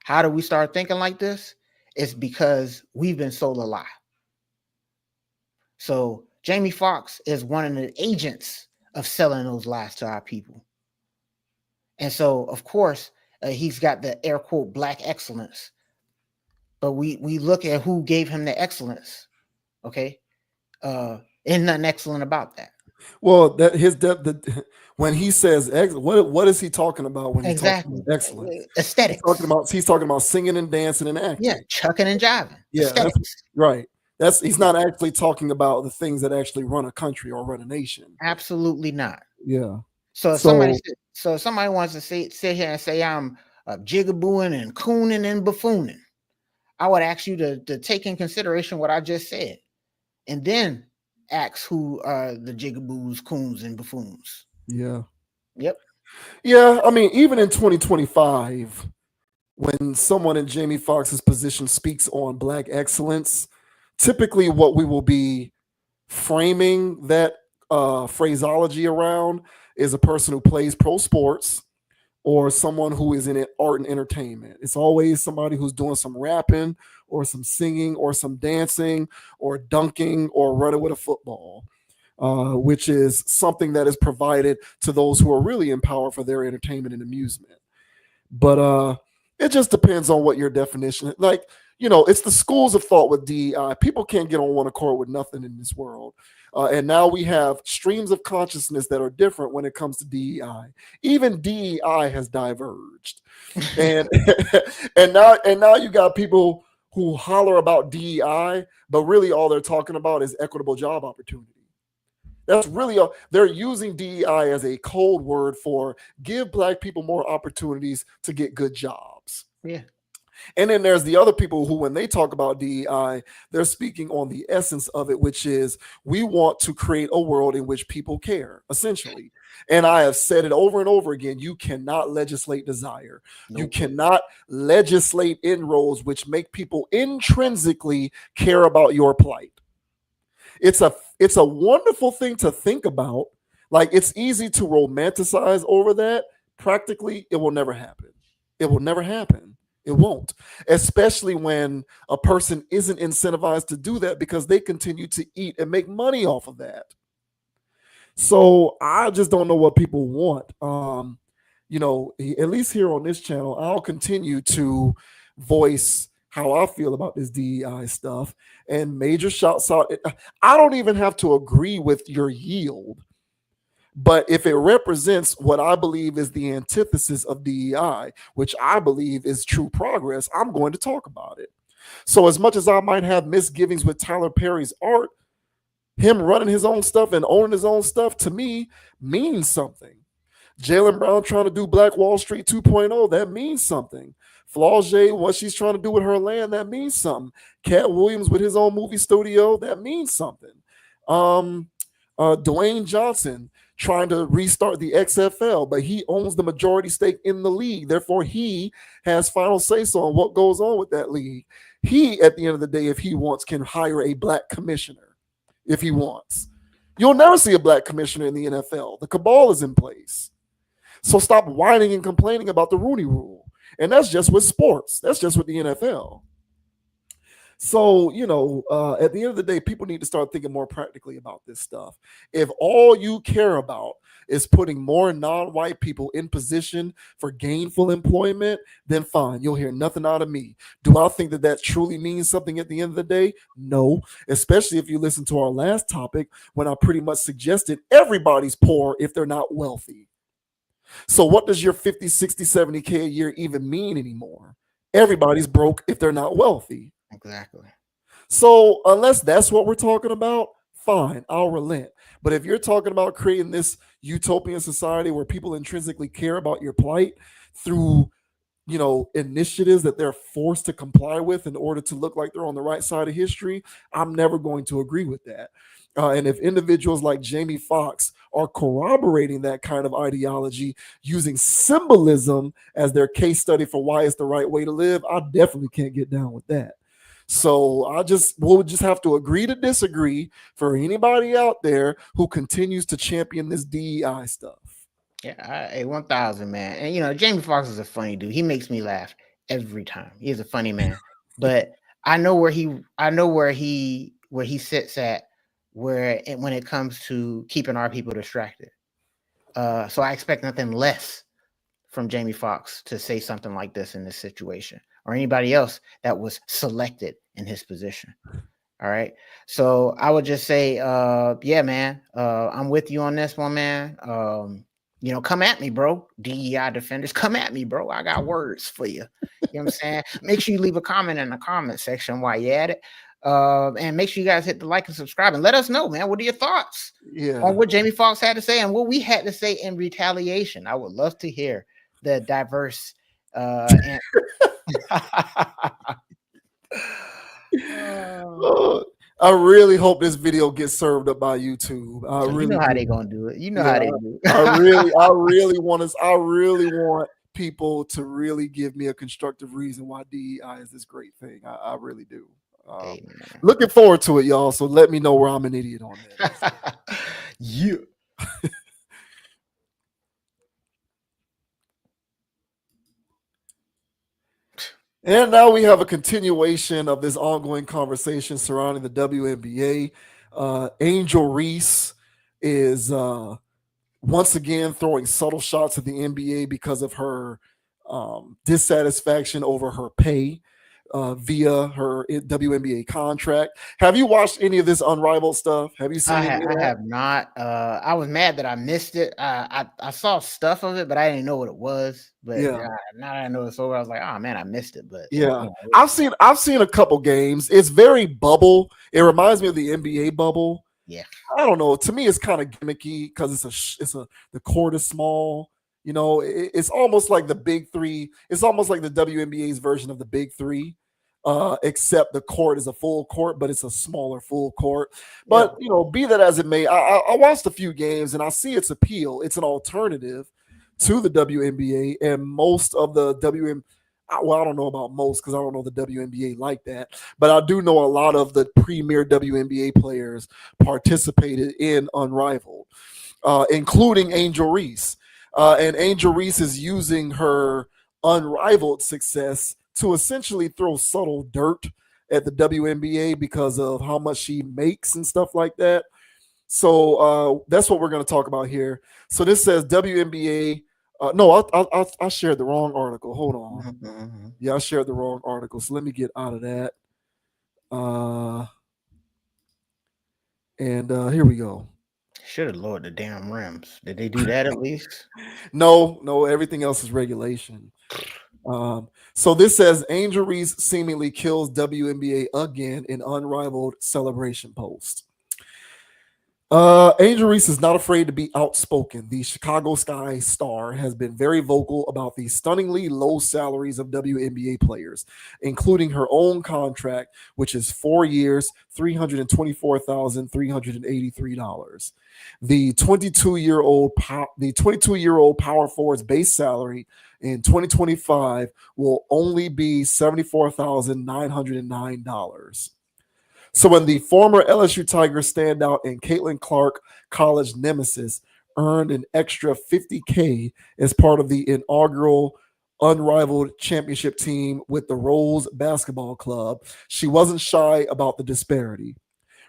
How do we start thinking like this? It's because we've been sold a lie. So Jamie Foxx is one of the agents of selling those lies to our people. And so, of course, he's got the air quote black excellence. But we look at who gave him the excellence. Okay. Ain't nothing excellent about that. Well, when he says what is he talking about when he's talking about excellence? Aesthetics. He's talking about singing and dancing and acting. Yeah, chucking and jiving. Yeah, that's right. He's not actually talking about the things that actually run a country or run a nation. Absolutely not. Yeah. So if somebody wants to sit here and say I'm jigabooing and cooning and buffooning, I would ask you to take in consideration what I just said, and then ask who are the jigaboos, coons, and buffoons. Yeah. Yep. Yeah. I mean, even in 2025, when someone in Jamie Foxx's position speaks on black excellence, typically what we will be framing that phraseology around is a person who plays pro sports or someone who is in art and entertainment. It's always somebody who's doing some rapping or some singing or some dancing or dunking or running with a football, which is something that is provided to those who are really in power for their entertainment and amusement. But it just depends on what your definition is. Like, it's the schools of thought with DEI. People can't get on one accord with nothing in this world. And now we have streams of consciousness that are different when it comes to DEI. Even DEI has diverged. And and now you got people who holler about DEI, but really all they're talking about is equitable job opportunity. That's really they're using DEI as a code word for give black people more opportunities to get good jobs. Yeah. And then there's the other people who, when they talk about DEI, they're speaking on the essence of it, which is we want to create a world in which people care, essentially. And I have said it over and over again, you cannot legislate desire. Nope. You cannot legislate inroads which make people intrinsically care about your plight. It's a wonderful thing to think about. Like, it's easy to romanticize over that. Practically, it will never happen. It will never happen. It won't, especially when a person isn't incentivized to do that because they continue to eat and make money off of that. So I just don't know what people want. At least here on this channel, I'll continue to voice how I feel about this DEI stuff, and major shouts out. I don't even have to agree with your yield. But if it represents what I believe is the antithesis of DEI, which I believe is true progress, I'm going to talk about it. So as much as I might have misgivings with Tyler Perry's art, him running his own stuff and owning his own stuff, to me, means something. Jaylen Brown trying to do Black Wall Street 2.0, that means something. Flau'jae, what she's trying to do with her land, that means something. Cat Williams with his own movie studio, that means something. Dwayne Johnson trying to restart the XFL, but he owns the majority stake in the league. Therefore, he has final say-so on what goes on with that league. He, at the end of the day, if he wants, can hire a black commissioner if he wants. You'll never see a black commissioner in the NFL. The cabal is in place. So stop whining and complaining about the Rooney Rule. And that's just with sports. That's just with the NFL. So, at the end of the day, people need to start thinking more practically about this stuff. If all you care about is putting more non-white people in position for gainful employment, then fine, you'll hear nothing out of me. Do I think that that truly means something at the end of the day? No, especially if you listen to our last topic when I pretty much suggested everybody's poor if they're not wealthy. So what does your 50, 60, 70K a year even mean anymore? Everybody's broke if they're not wealthy. Exactly. So unless that's what we're talking about, fine, I'll relent. But if you're talking about creating this utopian society where people intrinsically care about your plight through, initiatives that they're forced to comply with in order to look like they're on the right side of history, I'm never going to agree with that. And if individuals like Jamie Foxx are corroborating that kind of ideology using symbolism as their case study for why it's the right way to live, I definitely can't get down with that. So we'll just have to agree to disagree for anybody out there who continues to champion this DEI stuff. Yeah, 1,000, man. And Jamie Foxx is a funny dude. He makes me laugh every time. He's a funny man. But I know where he sits at when it comes to keeping our people distracted. So I expect nothing less from Jamie Foxx to say something like this in this situation, or anybody else that was selected in his position. All right. So I would just say, yeah, man, I'm with you on this one, man. Come at me, bro. DEI defenders, come at me, bro. I got words for you. You know what I'm saying? Make sure you leave a comment in the comment section while you're at it. And make sure you guys hit the like and subscribe and let us know, man. What are your thoughts on what Jamie Foxx had to say and what we had to say in retaliation? I would love to hear the diverse I really hope this video gets served up by YouTube. You know how they gonna do it. You know how they do. I really want people to really give me a constructive reason why DEI is this great thing. I really do. Looking forward to it, y'all. So let me know where I'm an idiot on that. Yeah. And now we have a continuation of this ongoing conversation surrounding the WNBA. Angel Reese is once again throwing subtle shots at the NBA because of her dissatisfaction over her pay via her WNBA contract. Have you watched any of this Unrivaled stuff? Have you seen it? I have not. I was mad that I missed it. I saw stuff of it, but I didn't know what it was. But now that I know it's over, I was like, oh man, I missed it. But I've seen a couple games. It's very bubble. It reminds me of the NBA bubble. Yeah, I don't know. To me, it's kind of gimmicky because the court is small. It's almost like the Big Three. It's almost like the WNBA's version of the Big Three, except the court is a full court, but it's a smaller full court. But be that as it may, I watched a few games and I see its appeal. It's an alternative to the WNBA, and most of the I don't know about most because I don't know the WNBA like that, but I do know a lot of the premier WNBA players participated in Unrivaled, including Angel Reese. And Angel Reese is using her Unrivaled success to essentially throw subtle dirt at the WNBA because of how much she makes and stuff like that. So that's what we're going to talk about here. So this says WNBA. No, I shared the wrong article. Hold on. Mm-hmm. Yeah, I shared the wrong article. So let me get out of that. And here we go. Should have lowered the damn rims. Did they do that at least? No, everything else is regulation. So this says Angel Reese seemingly kills WNBA again in Unrivaled celebration post. Angel Reese is not afraid to be outspoken. The Chicago Sky star has been very vocal about the stunningly low salaries of WNBA players, including her own contract, which is 4 years, $324,383. The 22-year-old power forward's base salary in 2025 will only be $74,909. So when the former LSU Tigers standout and Caitlin Clark, college nemesis, earned an extra $50K as part of the inaugural unrivaled championship team with the Rose Basketball Club, she wasn't shy about the disparity.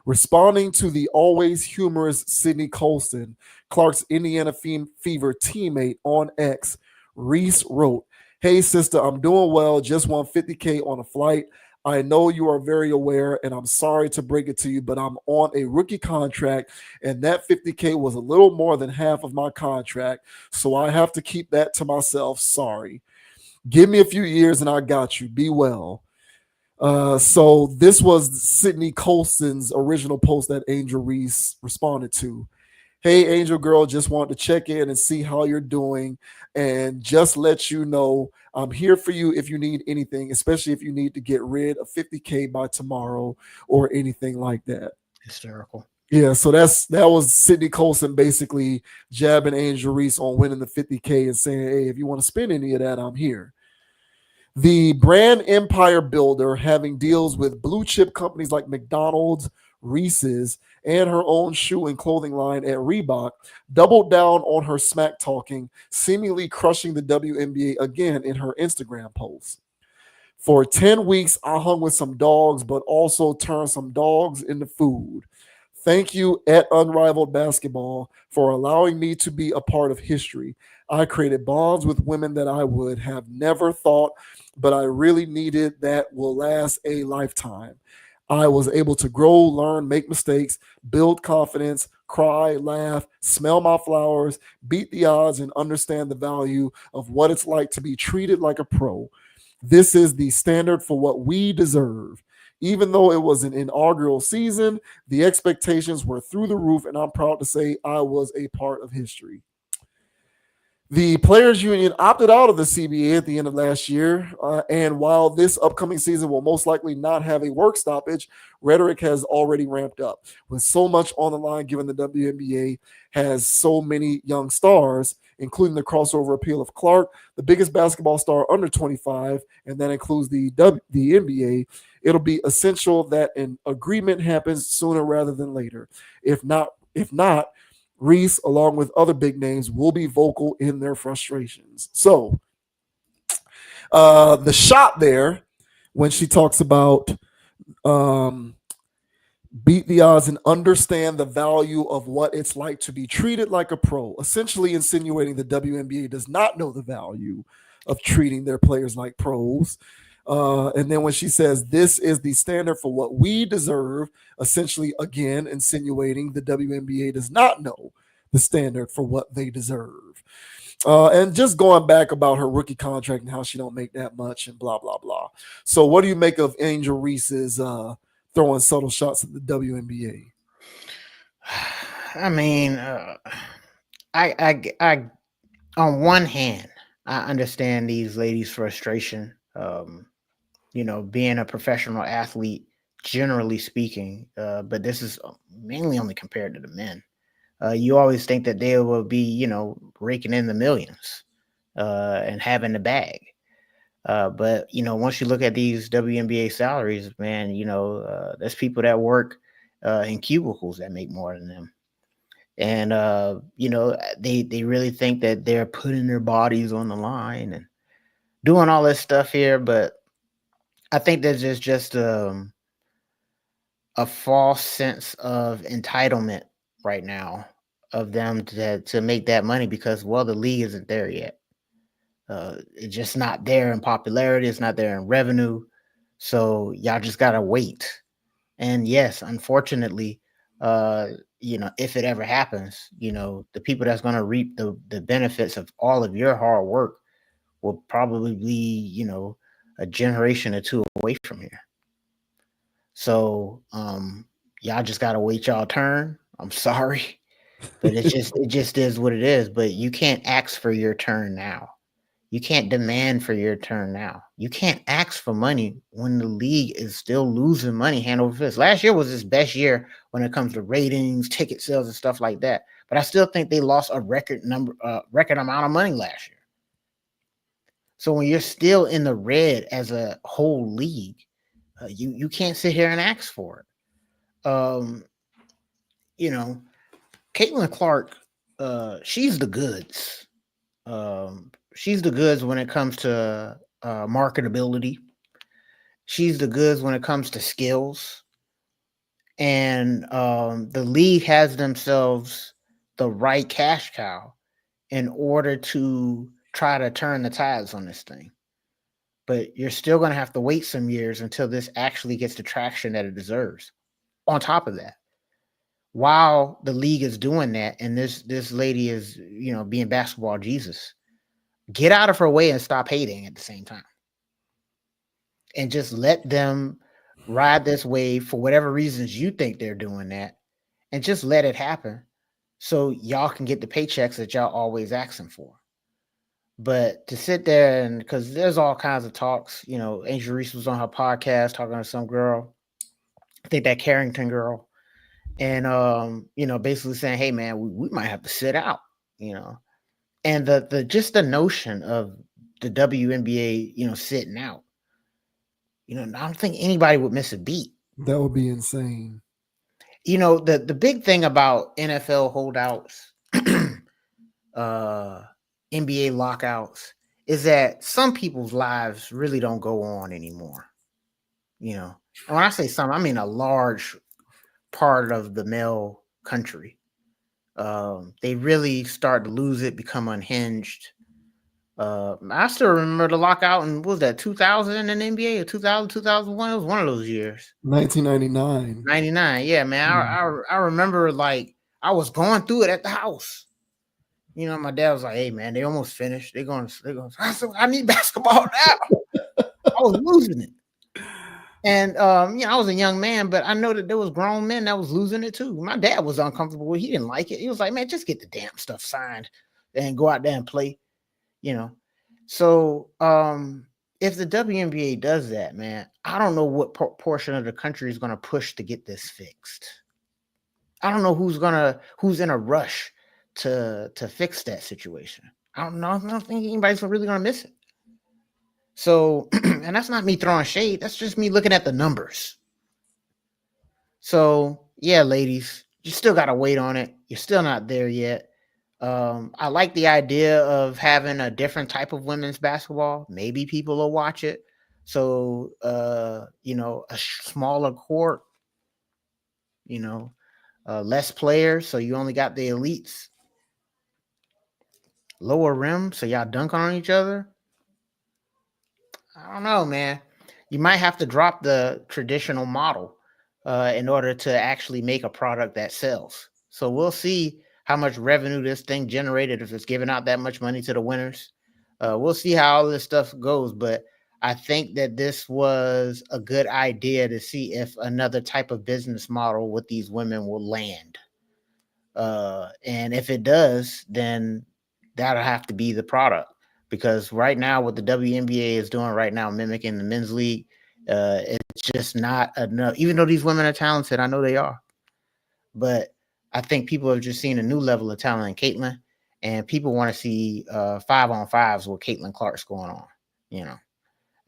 Responding to the always humorous Sydney Colson, Clark's Indiana Fever teammate on X, Reese wrote, "Hey sister, I'm doing well, just won 50K on a flight. I know you are very aware, and I'm sorry to break it to you, but I'm on a rookie contract, and that 50K was a little more than half of my contract, so I have to keep that to myself. Sorry. Give me a few years and I got you. Be well." So this was Sydney Colson's original post that Angel Reese responded to. "Hey, Angel Girl, just wanted to check in and see how you're doing and just let you know I'm here for you if you need anything, especially if you need to get rid of 50K by tomorrow or anything like that." Hysterical. Yeah, so that was Sydney Colson basically jabbing Angel Reese on winning the 50K and saying, "Hey, if you want to spend any of that, I'm here." The brand empire builder, having deals with blue chip companies like McDonald's, Reese's, and her own shoe and clothing line at Reebok, doubled down on her smack talking, seemingly crushing the WNBA again in her Instagram post. "For 10 weeks, I hung with some dogs, but also turned some dogs into food. Thank you at Unrivaled Basketball for allowing me to be a part of history. I created bonds with women that I would have never thought, but I really needed that will last a lifetime. I was able to grow, learn, make mistakes, build confidence, cry, laugh, smell my flowers, beat the odds, and understand the value of what it's like to be treated like a pro. This is the standard for what we deserve. Even though it was an inaugural season, the expectations were through the roof, and I'm proud to say I was a part of history." The Players Union opted out of the CBA at the end of last year, and while this upcoming season will most likely not have a work stoppage, rhetoric has already ramped up. With so much on the line, given the WNBA has so many young stars, including the crossover appeal of Clark, the biggest basketball star under 25, and that includes the NBA, it'll be essential that an agreement happens sooner rather than later. If not, Reese, along with other big names, will be vocal in their frustrations. So the shot there when she talks about beat the odds and understand the value of what it's like to be treated like a pro, essentially insinuating the WNBA does not know the value of treating their players like pros. And then when she says this is the standard for what we deserve, essentially again insinuating the WNBA does not know the standard for what they deserve. And just going back about her rookie contract and how she don't make that much and blah, blah, blah. So what do you make of Angel Reese's throwing subtle shots at the WNBA? I mean, I on one hand, I understand these ladies' frustration. Being a professional athlete, generally speaking, but this is mainly only compared to the men. You always think that they will be, raking in the millions and having the bag. But once you look at these WNBA salaries, man, there's people that work in cubicles that make more than them. And, they really think that they're putting their bodies on the line and doing all this stuff here. But I think there's just a false sense of entitlement right now of them to make that money because, well, the league isn't there yet. It's just not there in popularity. It's not there in revenue. So y'all just got to wait. And yes, unfortunately, if it ever happens, the people that's going to reap the benefits of all of your hard work will probably be, a generation or two away from here. So y'all just got to wait y'all turn. I'm sorry, but it just is what it is. But you can't ask for your turn now. You can't demand for your turn now. You can't ask for money when the league is still losing money hand over fist. Last year was its best year when it comes to ratings, ticket sales, and stuff like that. But I still think they lost a record amount of money last year. So when you're still in the red as a whole league, you can't sit here and ask for it. Caitlin Clark, she's the goods. She's the goods when it comes to marketability. She's the goods when it comes to skills. And the league has themselves the right cash cow in order to try to turn the tides on this thing. But you're still going to have to wait some years until this actually gets the traction that it deserves. On top of that, while the league is doing that, and this lady is, being basketball Jesus, get out of her way and stop hating at the same time. And just let them ride this wave for whatever reasons you think they're doing that, and just let it happen so y'all can get the paychecks that y'all always asking for. But to sit there and, because there's all kinds of talks, Angel Reese was on her podcast talking to some girl, I think that Carrington girl, and basically saying, hey man, we might have to sit out, and the just the notion of the WNBA, sitting out, I don't think anybody would miss a beat. That would be insane. The big thing about NFL holdouts, NBA lockouts, is that some people's lives really don't go on anymore. And when I say some, I mean a large part of the male country. They really start to lose it, become unhinged. I still remember the lockout in, what was that, 2000 in the NBA, or 2000, 2001? It was one of those years. 1999. 99, yeah, man. I remember, like, I was going through it at the house. My dad was like, hey, man, they almost finished. They're going. I said, I need basketball now. I was losing it. And, I was a young man, but I know that there was grown men that was losing it too. My dad was uncomfortable. He didn't like it. He was like, man, just get the damn stuff signed and go out there and play, So if the WNBA does that, man, I don't know what portion of the country is going to push to get this fixed. I don't know who's in a rush to fix that situation. I don't know. I don't think anybody's really going to miss it. So, and that's not me throwing shade. That's just me looking at the numbers. So, yeah, ladies, you still got to wait on it. You're still not there yet. I like the idea of having a different type of women's basketball. Maybe people will watch it. So, a smaller court, less players. So you only got the elites. Lower rim. So y'all dunk on each other. I don't know, man. You might have to drop the traditional model in order to actually make a product that sells. So we'll see how much revenue this thing generated if it's giving out that much money to the winners. We'll see how all this stuff goes. But I think that this was a good idea to see if another type of business model with these women will land. And if it does, then that'll have to be the product. Because right now, what the WNBA is doing right now, mimicking the men's league, it's just not enough. Even though these women are talented, I know they are. But I think people have just seen a new level of talent in Caitlin, and people want to see 5-on-5s with Caitlin Clark's going on,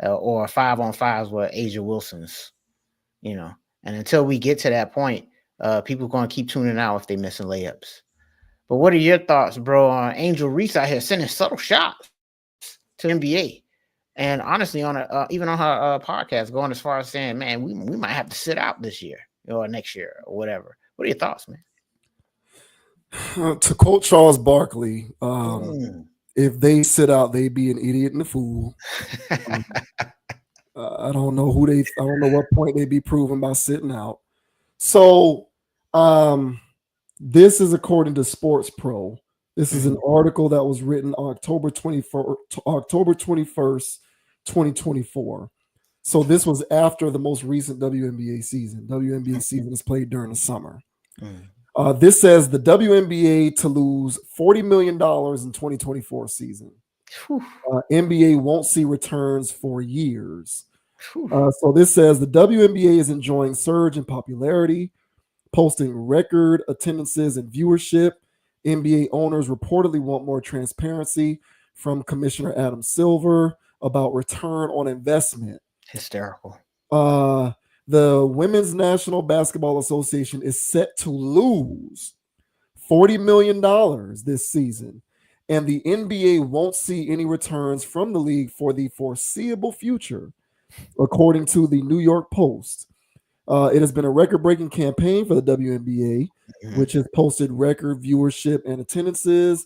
or 5-on-5s with Asia Wilson's, And until we get to that point, people are going to keep tuning out if they're missing layups. But what are your thoughts, bro, on Angel Reese out here sending subtle shots to NBA? And honestly, even on her podcast, going as far as saying, man, we might have to sit out this year or next year or whatever. What are your thoughts, man? To quote Charles Barkley, if they sit out, they be an idiot and a fool. I don't know I don't know what point they be proven by sitting out. So this is according to Sports Pro. This is an article that was written October 21st, 2024. So this was after the most recent WNBA season. WNBA season is played during the summer. This says the WNBA to lose $40 million in 2024 season. NBA won't see returns for years. So this says the WNBA is enjoying surge in popularity, posting record attendances and viewership. NBA owners reportedly want more transparency from Commissioner Adam Silver about return on investment. Hysterical. The Women's National Basketball Association is set to lose $40 million this season, and the NBA won't see any returns from the league for the foreseeable future, according to the New York Post. It has been a record-breaking campaign for the WNBA, which has posted record viewership and attendances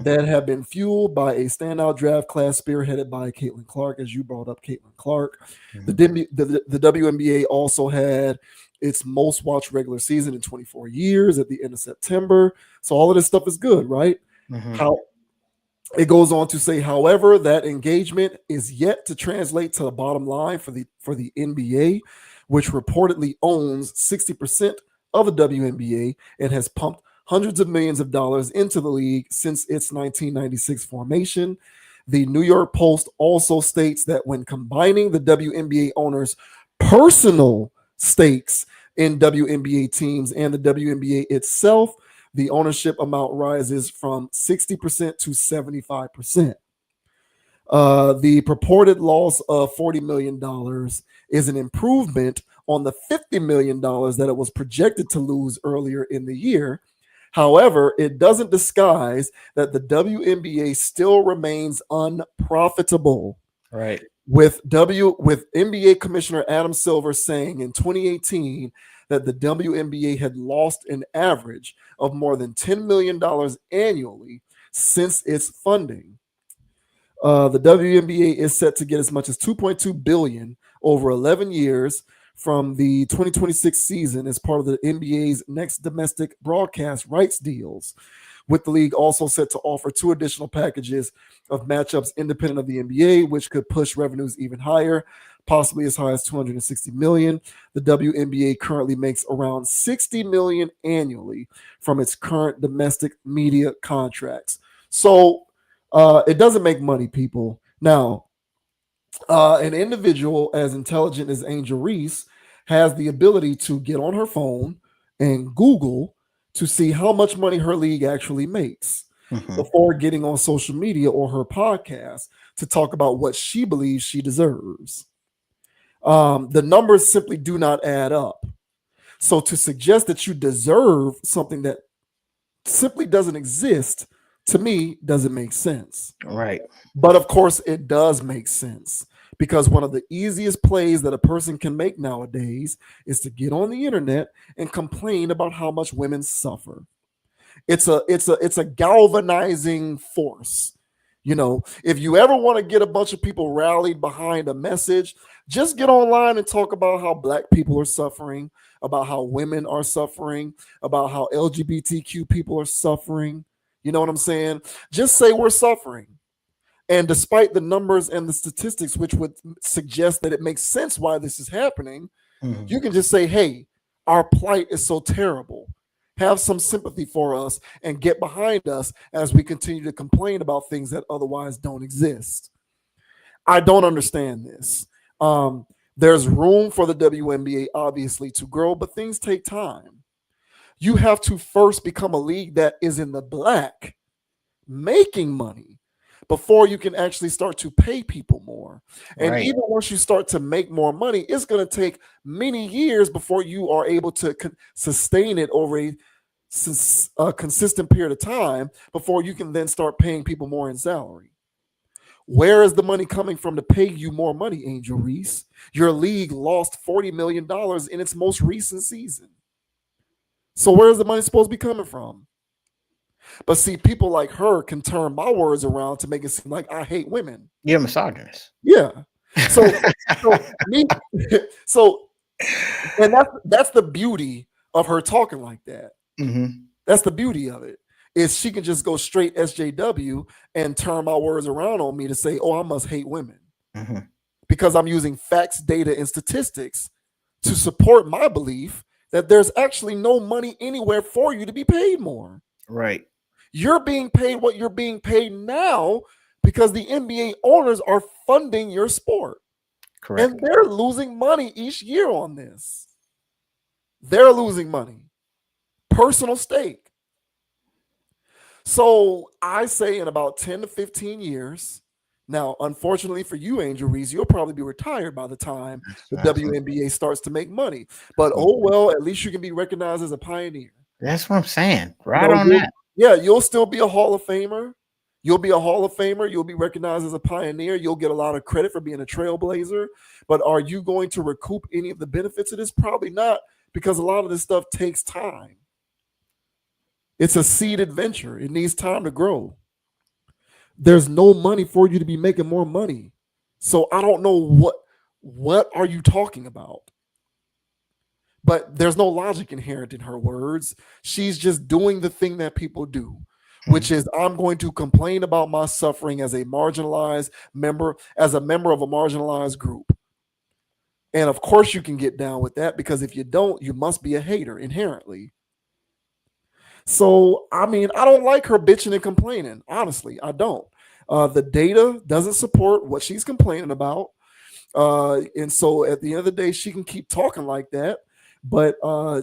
that have been fueled by a standout draft class spearheaded by Caitlin Clark, as you brought up, Caitlin Clark. The WNBA also had its most watched regular season in 24 years at the end of September. So all of this stuff is good, right? How it goes on to say, however, that engagement is yet to translate to the bottom line for the NBA, which reportedly owns 60% of the WNBA and has pumped hundreds of millions of dollars into the league since its 1996 formation. The New York Post also states that when combining the WNBA owners' personal stakes in WNBA teams and the WNBA itself, the ownership amount rises from 60% to 75%. The purported loss of $40 million is an improvement on the $50 million that it was projected to lose earlier in the year. However, it doesn't disguise that the WNBA still remains unprofitable. Right. With NBA Commissioner Adam Silver saying in 2018 that the WNBA had lost an average of more than $10 million annually since its funding. The WNBA is set to get as much as $2.2 billion over 11 years from the 2026 season as part of the NBA's next domestic broadcast rights deals, with the league also set to offer 2 additional packages of matchups independent of the NBA, which could push revenues even higher, possibly as high as $260 million. The WNBA currently makes around $60 million annually from its current domestic media contracts. So it doesn't make money, people. Now, an individual as intelligent as Angel Reese has the ability to get on her phone and Google to see how much money her league actually makes before getting on social media or her podcast to talk about what she believes she deserves. The numbers simply do not add up. So to suggest that you deserve something that simply doesn't exist, to me, doesn't make sense. Right. But of course, it does make sense, because one of the easiest plays that a person can make nowadays is to get on the internet and complain about how much women suffer. It's a galvanizing force. You know, if you ever want to get a bunch of people rallied behind a message, just get online and talk about how Black people are suffering, about how women are suffering, about how LGBTQ people are suffering. You know what I'm saying? Just say we're suffering. And despite the numbers and the statistics, which would suggest that it makes sense why this is happening, you can just say, hey, our plight is so terrible. Have some sympathy for us and get behind us as we continue to complain about things that otherwise don't exist. I don't understand this. There's room for the WNBA, obviously, to grow, but things take time. You have to first become a league that is in the black, making money, before you can actually start to pay people more. And even once you start to make more money, it's going to take many years before you are able to sustain it over a consistent period of time before you can then start paying people more in salary. Where is the money coming from to pay you more money, Angel Reese? Your league lost $40 million in its most recent season. So where is the money supposed to be coming from? But see, people like her can turn my words around to make it seem like I hate women. You're a misogynist. Yeah. So and that's the beauty of her talking like that. That's the beauty of it, is she can just go straight SJW and turn my words around on me to say, oh, I must hate women. Because I'm using facts, data, and statistics to support my belief that there's actually no money anywhere for you to be paid more. Right. You're being paid what you're being paid now because the NBA owners are funding your sport. Correct. And they're losing money each year on this. They're losing money. Personal stake. So I say in about 10 to 15 years, now, unfortunately for you, Angel Reese, you'll probably be retired by the time the WNBA starts to make money. But oh well, at least you can be recognized as a pioneer. That's what I'm saying. Right on that. Yeah, you'll still be a Hall of Famer. You'll be a Hall of Famer. You'll be recognized as a pioneer. You'll get a lot of credit for being a trailblazer. But are you going to recoup any of the benefits of this? Probably not, because a lot of this stuff takes time. It's a seeded venture. It needs time to grow. There's no money for you to be making more money. So I don't know what are you talking about? But there's no logic inherent in her words. She's just doing the thing that people do, which is I'm going to complain about my suffering as a marginalized member, as a member of a marginalized group. And of course you can get down with that, because if you don't, you must be a hater inherently. So, I mean, I don't like her bitching and complaining. Honestly, I don't. The data doesn't support what she's complaining about. And so at the end of the day, she can keep talking like that. But,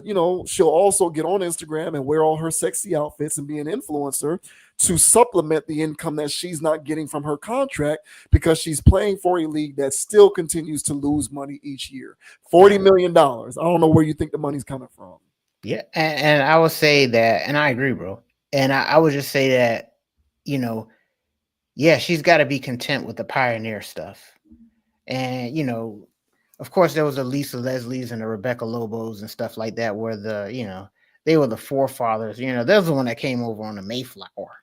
you know, she'll also get on Instagram and wear all her sexy outfits and be an influencer to supplement the income that she's not getting from her contract, because she's playing for a league that still continues to lose money each year. $40 million. I don't know where you think the money's coming from. Yeah. And I would say that, and I agree, bro. And I would just say that, you know, yeah, she's got to be content with the pioneer stuff. And, you know, of course, there was the Lisa Leslie's and the Rebecca Lobos and stuff like that, where you know, they were the forefathers. You know, there's the one that came over on the Mayflower.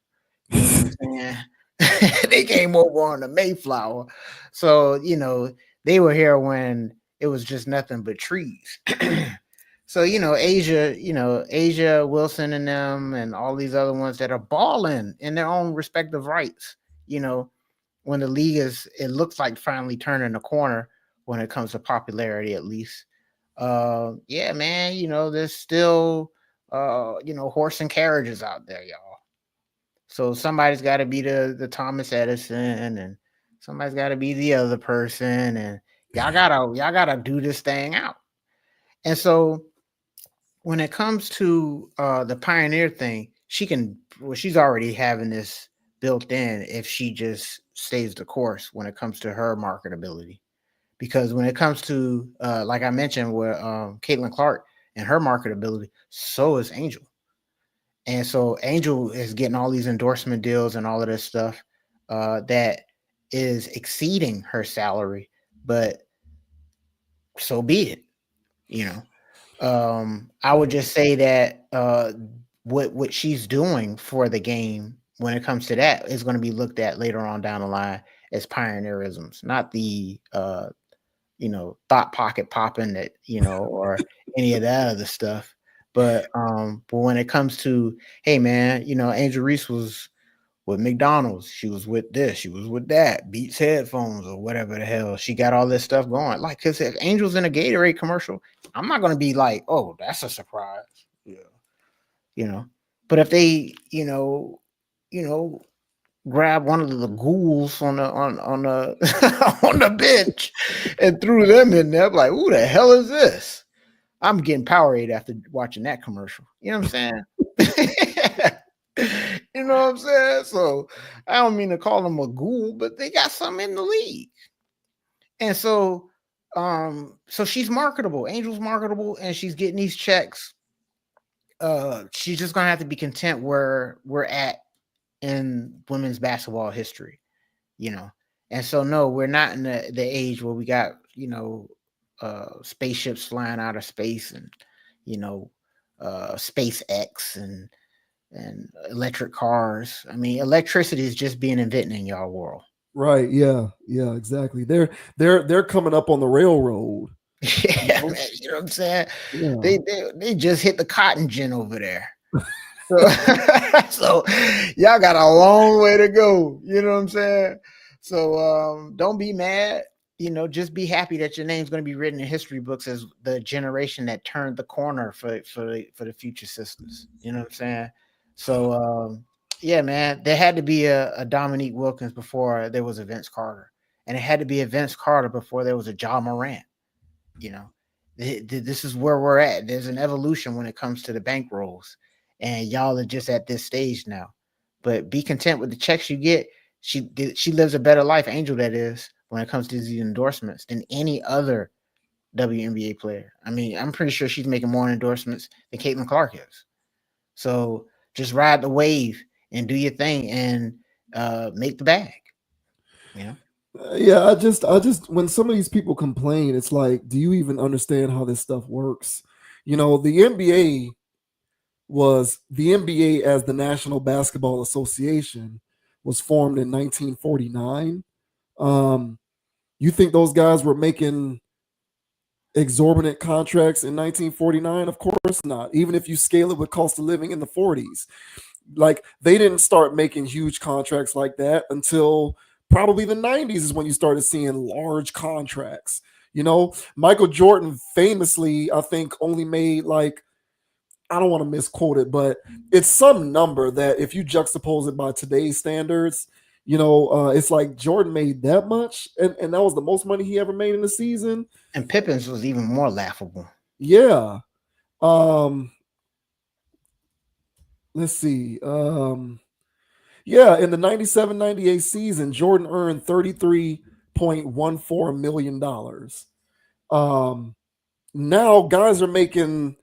You know what I'm saying? They came over on the Mayflower. So, you know, they were here when it was just nothing but trees. So, you know, Asia Wilson and them and all these other ones that are balling in their own respective rights, you know, when the league it looks like finally turning the corner when it comes to popularity, at least. Yeah, man, you know, there's still, you know, horse and carriages out there, y'all. So somebody's got to be the Thomas Edison, and somebody's got to be the other person, and y'all gotta do this thing out. And so when it comes to the pioneer thing, she's already having this built in if she just stays the course when it comes to her marketability. Because when it comes to, like I mentioned, with Caitlin Clark and her marketability, so is Angel. And so Angel is getting all these endorsement deals and all of this stuff that is exceeding her salary, but so be it, you know. I would just say that what she's doing for the game when it comes to that is going to be looked at later on down the line as pioneerisms, not the you know, thought pocket popping that, you know, or any of that other stuff. But when it comes to, hey man, you know, Angel Reese was with McDonald's, she was with this, she was with that, Beats headphones or whatever the hell. She got all this stuff going. Like, because if Angel's in a Gatorade commercial, I'm not gonna be like, oh, that's a surprise. Yeah. You know, but if they, you know, grab one of the ghouls on the on the bench and threw them in there, like, who the hell is this? I'm getting Powerade after watching that commercial. You know what I'm saying? You know what I'm saying? So I don't mean to call them a ghoul, but they got something in the league. And so so she's marketable. Angel's marketable, and she's getting these checks. She's just gonna have to be content where we're at in women's basketball history, you know. And so no, we're not in the age where we got, you know, spaceships flying out of space and, you know, SpaceX and electric cars. I mean, electricity is just being invented in y'all world. Right. Yeah. Yeah, exactly. They're coming up on the railroad. Yeah, man, you know what I'm saying? Yeah. They just hit the cotton gin over there. So y'all got a long way to go. You know what I'm saying? So don't be mad. just be happy that your name's going to be written in history books as the generation that turned the corner for the future sisters. You know what I'm saying? So yeah, man, there had to be a Dominique Wilkins before there was a Vince Carter, and it had to be a Vince Carter before there was a Ja Morant. This is where we're at. There's an evolution when it comes to the bankrolls, and y'all are just at this stage now. But be content with the checks you get. She lives a better life, Angel, that is, when it comes to these endorsements than any other WNBA player. I mean, I'm pretty sure she's making more endorsements than Caitlin Clark is. So just ride the wave and do your thing and make the bag. Yeah, I just when some of these people complain, it's like, do you even understand how this stuff works? The NBA as the National Basketball Association was formed in 1949. You think those guys were making exorbitant contracts in 1949? Of course not. Even if you scale it with cost of living in the 40s, like they didn't start making huge contracts like that until probably the 90s is when you started seeing large contracts. Michael Jordan famously, I think, only made like, I don't want to misquote it, but it's some number that if you juxtapose it by today's standards, it's like Jordan made that much, and that was the most money he ever made in a season. And Pippen's was even more laughable. Yeah. Let's see. Yeah, in the 97-98 season, Jordan earned $33.14 million. Now guys are making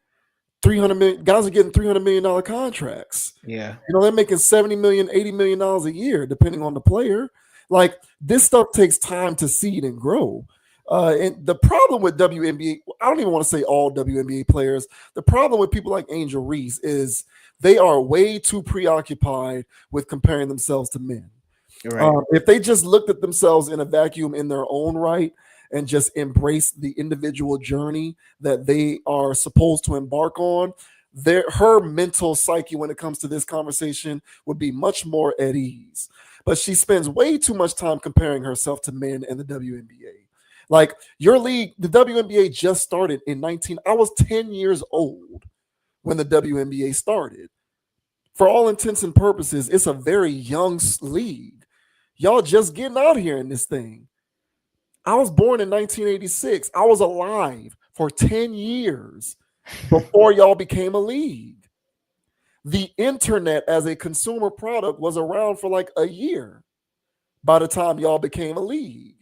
$300 million. Guys are getting $300 million contracts. Yeah. They're making $70 million, $80 million a year, depending on the player. Like, this stuff takes time to seed and grow. And the problem with WNBA, I don't even want to say all WNBA players. The problem with people like Angel Reese is they are way too preoccupied with comparing themselves to men. Right. If they just looked at themselves in a vacuum in their own right and just embrace the individual journey that they are supposed to embark on, her mental psyche when it comes to this conversation would be much more at ease. But she spends way too much time comparing herself to men in the WNBA. Like, your league, the WNBA just started in I was 10 years old when the WNBA started. For all intents and purposes, it's a very young league. Y'all just getting out here in this thing. I was born in 1986. I was alive for 10 years before y'all became a league. The internet as a consumer product was around for like a year by the time y'all became a league.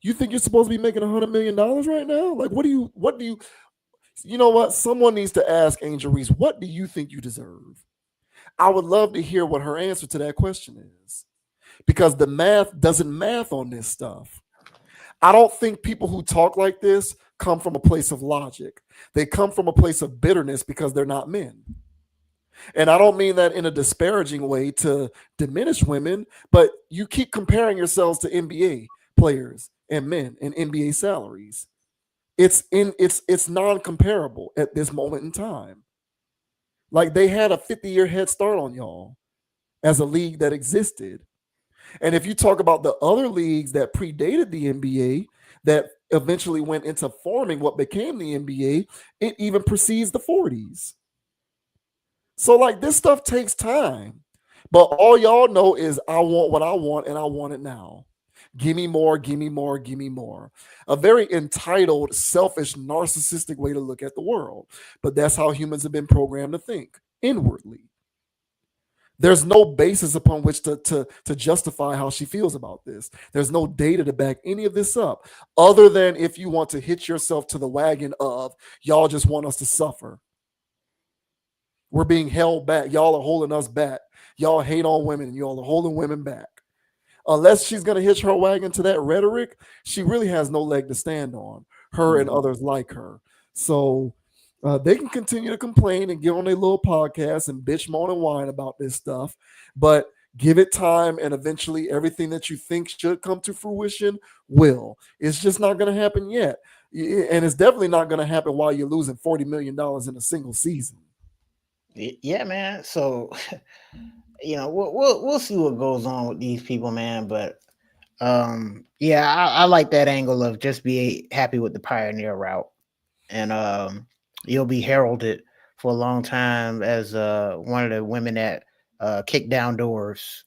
You think you're supposed to be making $100 million right now? Like, you know what? Someone needs to ask Angel Reese, what do you think you deserve? I would love to hear what her answer to that question is, because the math doesn't math on this stuff. I don't think people who talk like this come from a place of logic. They come from a place of bitterness because they're not men. And I don't mean that in a disparaging way to diminish women, but you keep comparing yourselves to NBA players and men and NBA salaries. It's non-comparable at this moment in time. Like, they had a 50-year head start on y'all as a league that existed. And if you talk about the other leagues that predated the NBA that eventually went into forming what became the NBA, it even precedes the 40s. So, like, this stuff takes time. But all y'all know is, I want what I want, and I want it now. Give me more, give me more, give me more. A very entitled, selfish, narcissistic way to look at the world. But that's how humans have been programmed to think, inwardly. There's no basis upon which to justify how she feels about this. There's no data to back any of this up, other than if you want to hitch yourself to the wagon of, y'all just want us to suffer. We're being held back. Y'all are holding us back. Y'all hate on women, and y'all are holding women back. Unless she's going to hitch her wagon to that rhetoric, she really has no leg to stand on, her and others like her. So they can continue to complain and get on their little podcast and bitch, moan, and whine about this stuff. But give it time, and eventually everything that you think should come to fruition will. It's just not going to happen yet. And it's definitely not going to happen while you're losing $40 million in a single season. Yeah, man. So... we'll see what goes on with these people, man. But Yeah, I like that angle of just be happy with the pioneer route, and you'll be heralded for a long time as one of the women that kicked down doors.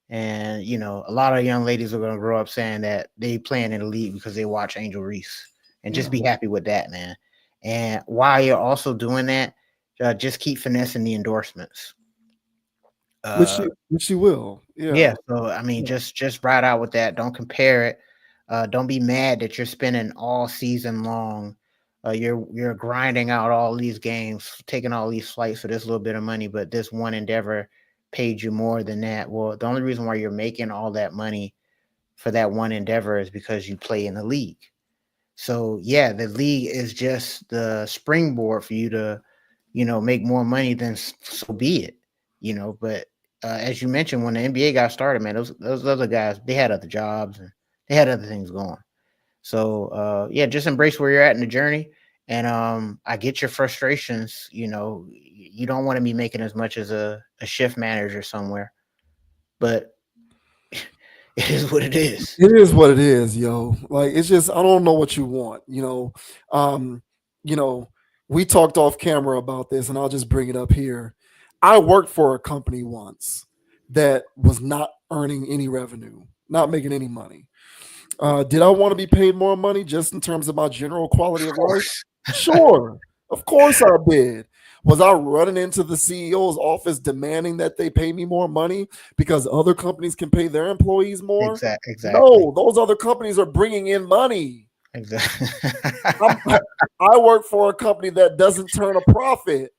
And a lot of young ladies are going to grow up saying that they playing in the league because they watch Angel Reese, and just be happy with that, man. And while you're also doing that, just keep finessing the endorsements. Which she will. Yeah. So I mean, just ride out with that. Don't compare it. Don't be mad that you're spending all season long. You're grinding out all these games, taking all these flights for this little bit of money, but this one endeavor paid you more than that. Well, the only reason why you're making all that money for that one endeavor is because you play in the league. So yeah, the league is just the springboard for you to, make more money. Then so be it. But as you mentioned, when the NBA got started, man, those other guys, they had other jobs and they had other things going. So yeah, just embrace where you're at in the journey. And I get your frustrations. You don't want to be making as much as a shift manager somewhere, but it is what it is. It is what it is, yo. Like, it's just, I don't know what you want. Um, you know, we talked off camera about this, and I'll just bring it up here. I worked for a company once that was not earning any revenue, not making any money. Did I want to be paid more money just in terms of my general quality of life? Sure. Of course I did. Was I running into the CEO's office demanding that they pay me more money because other companies can pay their employees more? Exactly. No, those other companies are bringing in money. Exactly. I work for a company that doesn't turn a profit.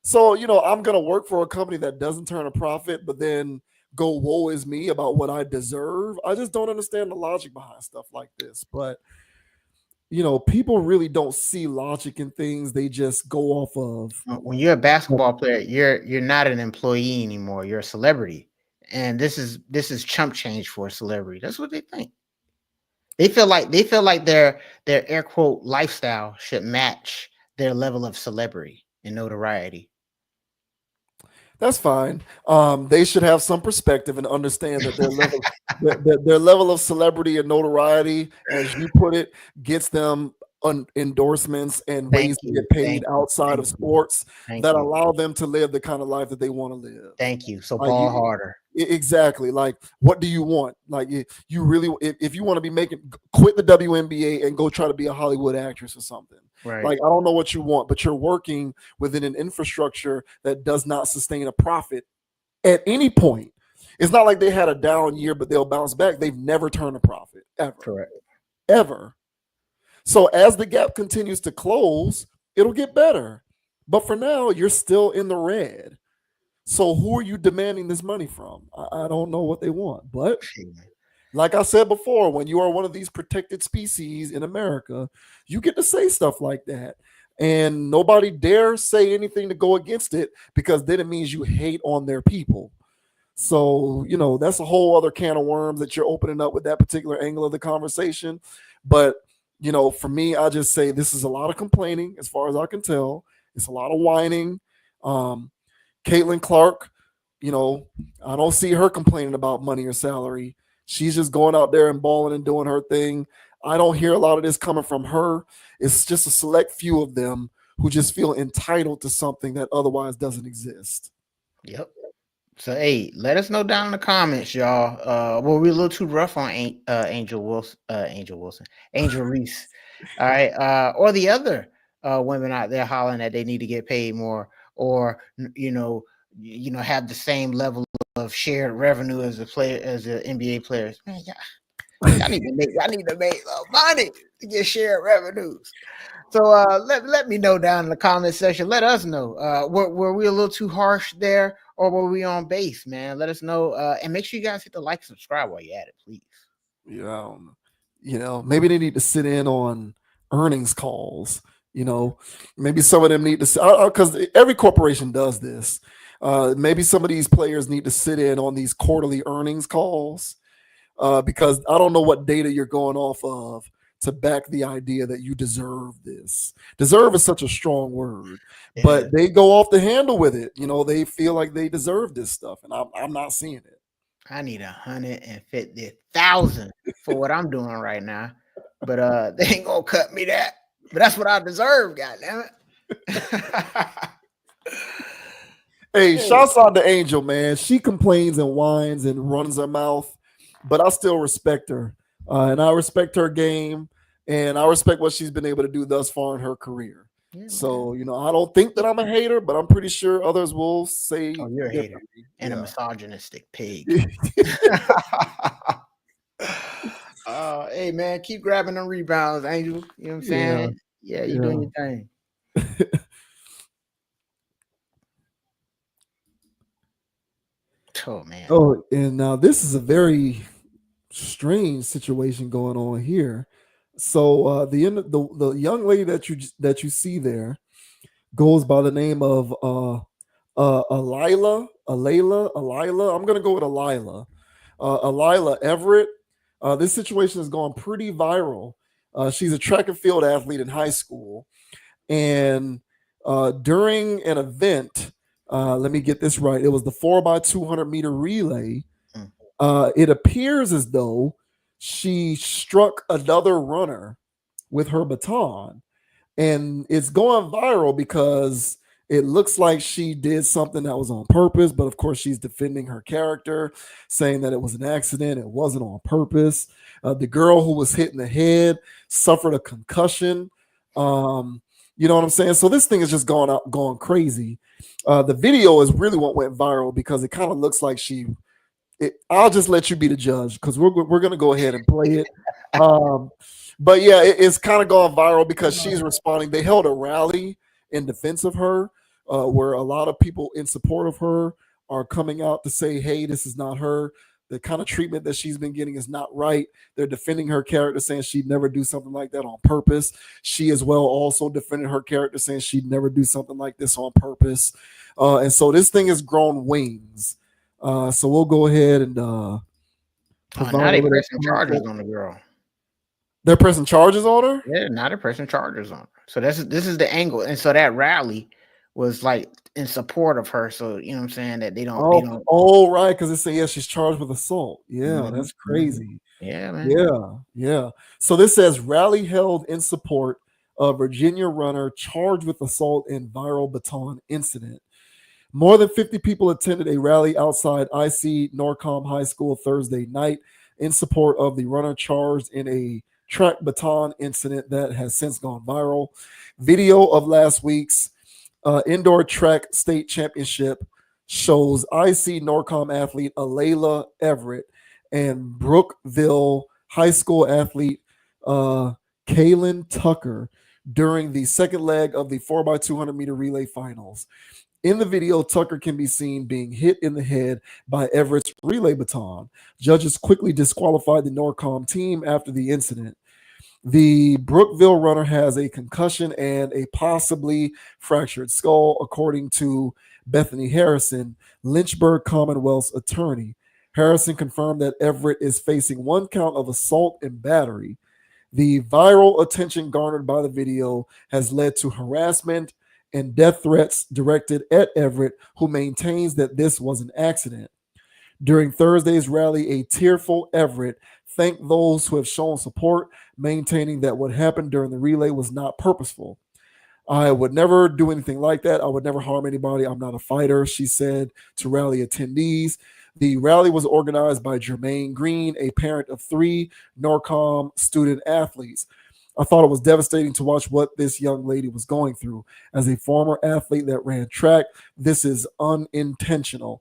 So, I'm going to work for a company that doesn't turn a profit, but then go, woe is me about what I deserve. I just don't understand the logic behind stuff like this. But, people really don't see logic in things. They just go off of. When you're a basketball player, you're not an employee anymore. You're a celebrity. And this is chump change for a celebrity. That's what they think. They feel like their air quote lifestyle should match their level of celebrity and notoriety. That's fine. They should have some perspective and understand that their level of celebrity and notoriety, as you put it, gets them endorsements and ways to get paid outside of sports that allow them to live the kind of life that they want to live. Thank you. So ball harder. Exactly. Like, what do you want? Like, you really, if you want to be quit the WNBA and go try to be a Hollywood actress or something. Right. Like, I don't know what you want, but you're working within an infrastructure that does not sustain a profit at any point. It's not like they had a down year, but they'll bounce back. They've never turned a profit, ever. Correct. Ever. So as the gap continues to close, it'll get better. But for now, you're still in the red. So who are you demanding this money from? I don't know what they want. But like I said before, when you are one of these protected species in America, you get to say stuff like that. And nobody dare say anything to go against it, because then it means you hate on their people. So, that's a whole other can of worms that you're opening up with that particular angle of the conversation. But, for me, I just say this is a lot of complaining as far as I can tell. It's a lot of whining. Caitlin Clark, I don't see her complaining about money or salary. She's just going out there and balling and doing her thing. I don't hear a lot of this coming from her. It's just a select few of them who just feel entitled to something that otherwise doesn't exist. Yep. So, hey, let us know down in the comments, y'all. Were we a little too rough on Angel Reese? All right. Or the other women out there hollering that they need to get paid more, or have the same level of shared revenue as the NBA players. Man, y'all need to make money to get shared revenues. So let me know down in the comment section. Let us know. Were we a little too harsh there, or were we on base, man? Let us know. And make sure you guys hit the like and subscribe while you're at it, please. Maybe they need to sit in on earnings calls. Maybe some of them need to, because every corporation does this. Maybe some of these players need to sit in on these quarterly earnings calls, because I don't know what data you're going off of to back the idea that you deserve this. Deserve is such a strong word, but they go off the handle with it. They feel like they deserve this stuff, and I'm not seeing it. I need 150,000 for what I'm doing right now, but they ain't gonna cut me that. But that's what I deserve, goddamn it. Hey, shouts out to Angel, man. She complains and whines and runs her mouth, but I still respect her. And I respect her game, and I respect what she's been able to do thus far in her career. Yeah, So, I don't think that I'm a hater, but I'm pretty sure others will say, oh, you're a hater and a Yeah. misogynistic pig. Hey man, keep grabbing them rebounds, Angel. You know what I'm saying? Yeah, you doing your thing. Oh man. Oh, and now this is a very strange situation going on here. So the young lady that you see there goes by the name of Alila. I'm gonna go with Alila Everett. This situation has gone pretty viral. She's a track and field athlete in high school, and during an event, let me get this right. It was the 4x200 meter relay. It appears as though she struck another runner with her baton, and it's going viral because it looks like she did something that was on purpose, but of course she's defending her character, saying that it was an accident, it wasn't on purpose. The girl who was hit in the head suffered a concussion. You know what I'm saying? So this thing is just going crazy. The video is really what went viral because it kind of looks like I'll just let you be the judge because we're gonna go ahead and play it. But yeah, it's kind of gone viral because she's responding. They held a rally in defense of her, where a lot of people in support of her are coming out to say, "Hey, this is not her. The kind of treatment that she's been getting is not right." They're defending her character, saying she'd never do something like that on purpose. She as well also defended her character, saying she'd never do something like this on purpose. And so this thing has grown wings. So we'll go ahead and now they pressing charges on the girl. They're pressing charges on her? Yeah, now they're pressing charges on her. So this is the angle. And so that rally was like in support of her. So you know what I'm saying? That they don't right, because it says she's charged with assault. Yeah, that's crazy. Yeah, man. Yeah. So this says rally held in support of Virginia runner charged with assault and viral baton incident. More than 50 people attended a rally outside IC Norcom High School Thursday night in support of the runner charged in a track baton incident that has since gone viral. Video of last week's indoor track state championship shows IC Norcom athlete Alayla Everett and Brookville High School athlete Kaylin Tucker during the second leg of the 4x200 meter relay finals. In the video, Tucker can be seen being hit in the head by Everett's relay baton. Judges quickly disqualified the Norcom team after the incident. The Brookville runner has a concussion and a possibly fractured skull, according to Bethany Harrison, Lynchburg Commonwealth's attorney. Harrison confirmed that Everett is facing one count of assault and battery. The viral attention garnered by the video has led to harassment and death threats directed at Everett, who maintains that this was an accident. During Thursday's rally, a tearful Everett thanked those who have shown support, maintaining that what happened during the relay was not purposeful. "I would never do anything like that. I would never harm anybody. I'm not a fighter," she said to rally attendees. The rally was organized by Jermaine Green, a parent of 3 Norcom student athletes. "I thought it was devastating to watch what this young lady was going through. As a former athlete that ran track, this is unintentional,"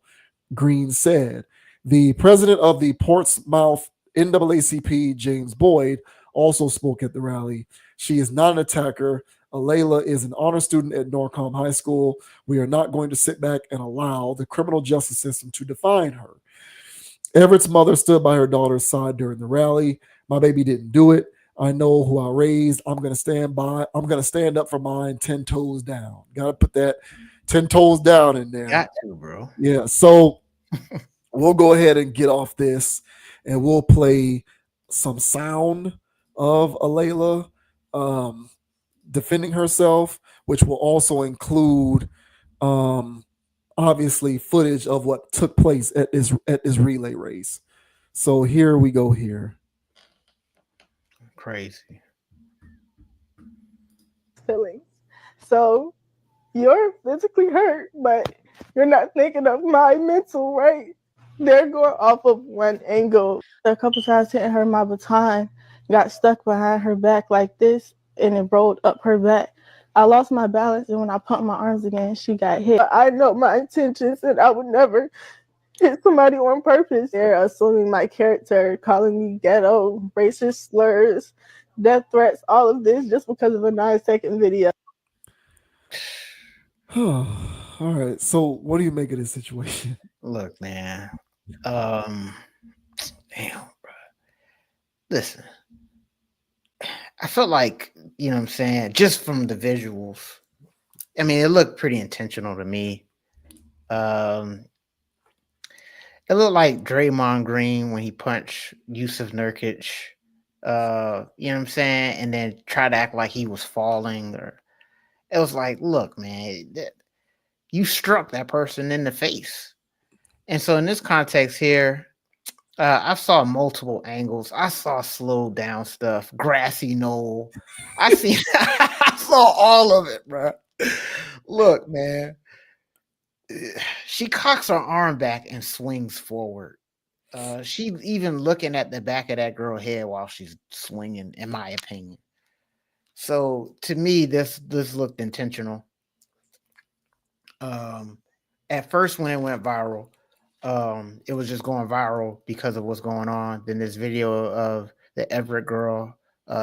Green said. The president of the Portsmouth NAACP, James Boyd, also spoke at the rally. "She is not an attacker. Alayla is an honor student at Norcom High School. We are not going to sit back and allow the criminal justice system to define her." Everett's mother stood by her daughter's side during the rally. "My baby didn't do it. I know who I raised. I'm going to stand up for mine 10 toes down." Got to put that 10 toes down in there. Got to, bro. Yeah. So we'll go ahead and get off this and we'll play some sound of Alayla defending herself, which will also include obviously footage of what took place at this relay race. So here we go here. Crazy. Feelings. So you're physically hurt, but you're not thinking of my mental, right? They're going off of one angle. A couple times hitting her, my baton got stuck behind her back like this, and it rolled up her back. I lost my balance, and when I pumped my arms again, she got hit. I know my intentions, and I would never hit somebody on purpose. They're assuming my character, calling me ghetto, racist slurs, death threats, all of this just because of a 9-second video. All right. So what do you make of this situation? Look, man. Damn, bro. Listen. I felt like, you know what I'm saying, just from the visuals, I mean, it looked pretty intentional to me. It looked like Draymond Green when he punched Yusuf Nurkic, you know what I'm saying, and then try to act like he was falling. Or it was like, look, man, you struck that person in the face. And so in this context here, I saw multiple angles. I saw slowed down stuff, grassy knoll. I saw all of it, bro. Look, man. She cocks her arm back and swings forward. She's even looking at the back of that girl's head while she's swinging, in my opinion. So to me, this looked intentional. At first, when it went viral, it was just going viral because of what's going on. Then this video of the Everett girl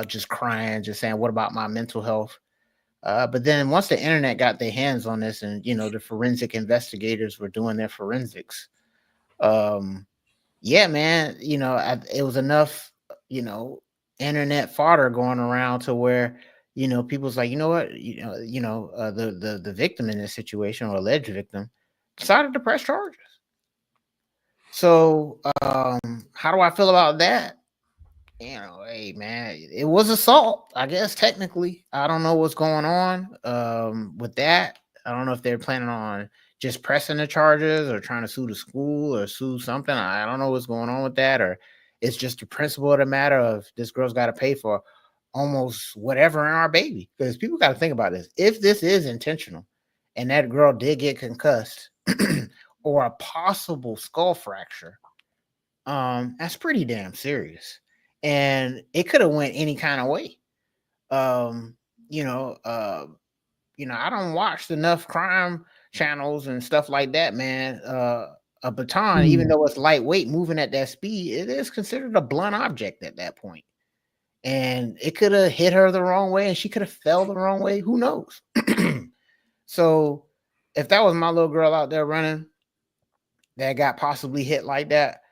just crying, just saying, "What about my mental health?" But then once the internet got their hands on this, and the forensic investigators were doing their forensics, yeah, man, it was enough, internet fodder going around to where people's like, you know what, the victim in this situation, or alleged victim, decided to press charges. So how do I feel about that? Hey, man, it was assault, I guess, technically. I don't know what's going on with that. I don't know if they're planning on just pressing the charges or trying to sue the school or sue something. I don't know what's going on with that, or it's just the principle of the matter of this girl's got to pay for almost whatever in our baby. Because people got to think about this. If this is intentional and that girl did get concussed or a possible skull fracture, that's pretty damn serious. And it could have went any kind of way. I don't watch enough crime channels and stuff like that, man. A baton, even though it's lightweight, moving at that speed, it is considered a blunt object at that point. And it could have hit her the wrong way, and she could have fell the wrong way. Who knows? So if that was my little girl out there running that got possibly hit like that,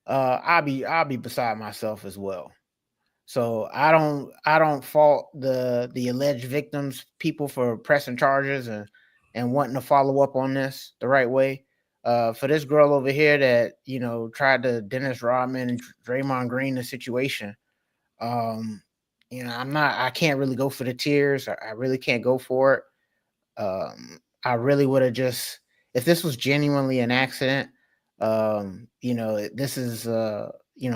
I'll be beside myself as well. So I don't fault the alleged victims, people, for pressing charges and wanting to follow up on this the right way. For this girl over here that tried to Dennis Rodman and Draymond Green the situation, I can't really go for the tears. I really can't go for it. I really would have just, if this was genuinely an accident, this is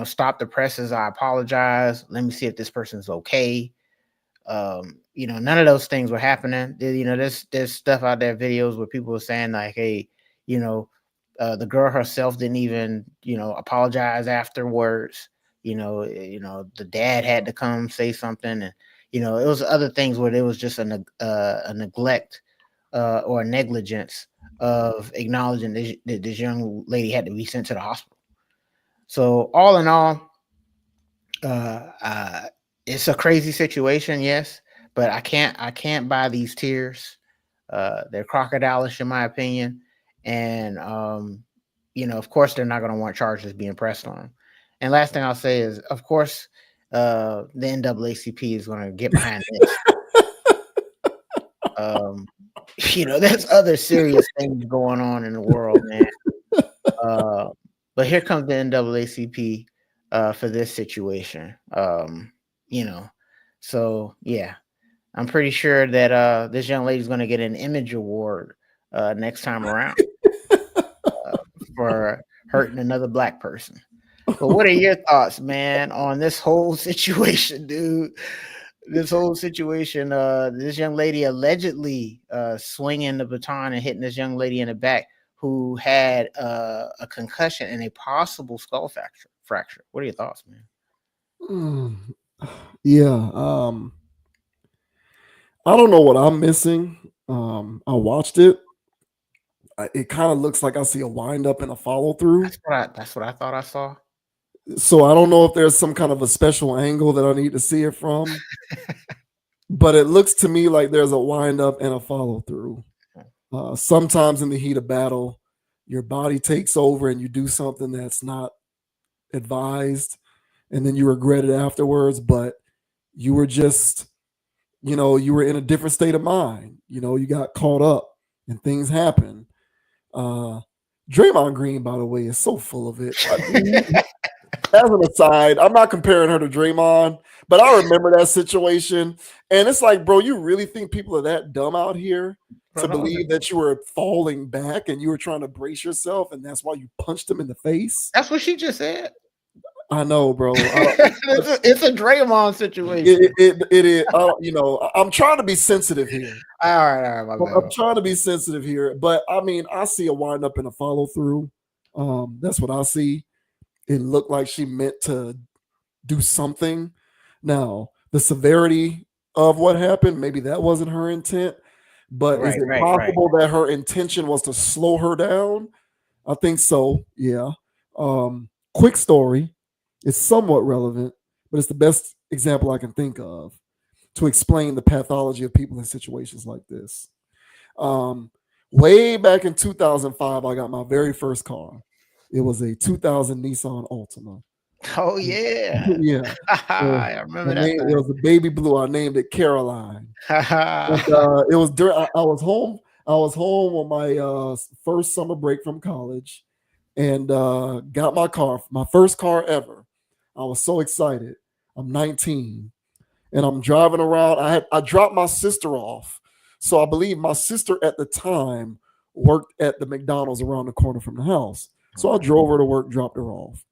stop the presses. I apologize. Let me see if this person's okay. None of those things were happening. There's stuff out there, videos where people were saying like, hey, the girl herself didn't even, apologize afterwards. The dad had to come say something, and it was other things where there was just a neglect or a negligence of acknowledging that this young lady had to be sent to the hospital. So all in all, it's a crazy situation, yes, but I can't buy these tears. They're crocodilish in my opinion, and of course they're not going to want charges being pressed on them. And last thing I'll say is, of course, the NAACP is going to get behind this. There's other serious things going on in the world, man. But here comes the NAACP for this situation. So yeah, I'm pretty sure that this young lady's going to get an image award next time around. for hurting another black person. But what are your thoughts, man, on this whole situation, dude? This whole situation, this young lady allegedly swinging the baton and hitting this young lady in the back who had a concussion and a possible skull fracture. What are your thoughts, man? Yeah. I don't know what I'm missing. I watched it. It kind of looks like I see a wind up and a follow through. That's what I thought I saw. So I don't know if there's some kind of a special angle that I need to see it from. But it looks to me like there's a wind up and a follow through. Sometimes in the heat of battle, your body takes over and you do something that's not advised, and then you regret it afterwards. But you were just, you were in a different state of mind. You got caught up and things happen. Draymond Green, by the way, is so full of it. As an aside, I'm not comparing her to Draymond, but I remember that situation. And it's like, bro, you really think people are that dumb out here to believe that you were falling back and you were trying to brace yourself, and that's why you punched him in the face? That's what she just said. I know, bro. It's a Draymond situation. It is. I'm trying to be sensitive here. All right. My bad. I'm trying to be sensitive here, but I mean, I see a wind up and a follow through. That's what I see. It looked like she meant to do something. Now, the severity of what happened, maybe that wasn't her intent, but is it possible that her intention was to slow her down? I think so. Yeah. Quick story. It's somewhat relevant, but it's the best example I can think of to explain the pathology of people in situations like this. Way back in 2005, I got my very first car. It was a 2000 Nissan Altima. Oh yeah, yeah. I remember that. It was a baby blue. I named it Caroline. And, it was during. I was home. I was home on my first summer break from college, and got my car, my first car ever. I was so excited. I'm 19, and I'm driving around. I dropped my sister off, so I believe my sister at the time worked at the McDonald's around the corner from the house. So I drove her to work, dropped her off.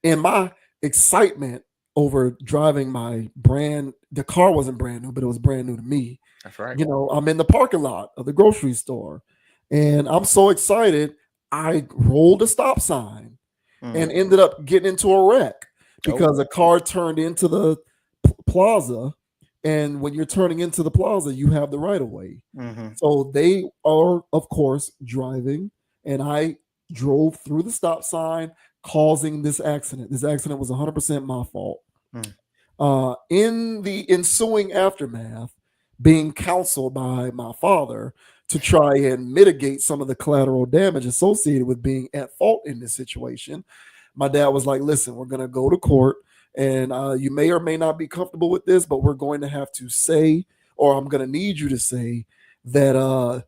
And my excitement over driving the car wasn't brand new, but it was brand new to me. That's right. I'm in the parking lot of the grocery store, and I'm so excited. I rolled a stop sign and ended up getting into a wreck because a car turned into the plaza. And when you're turning into the plaza, you have the right of way. So they are, of course, driving, and I drove through the stop sign, causing this accident. This accident was 100% my fault. In the ensuing aftermath, being counseled by my father to try and mitigate some of the collateral damage associated with being at fault in this situation, my dad was like, listen, we're going to go to court, and you may or may not be comfortable with this, but we're going to have to say, or I'm going to need you to say that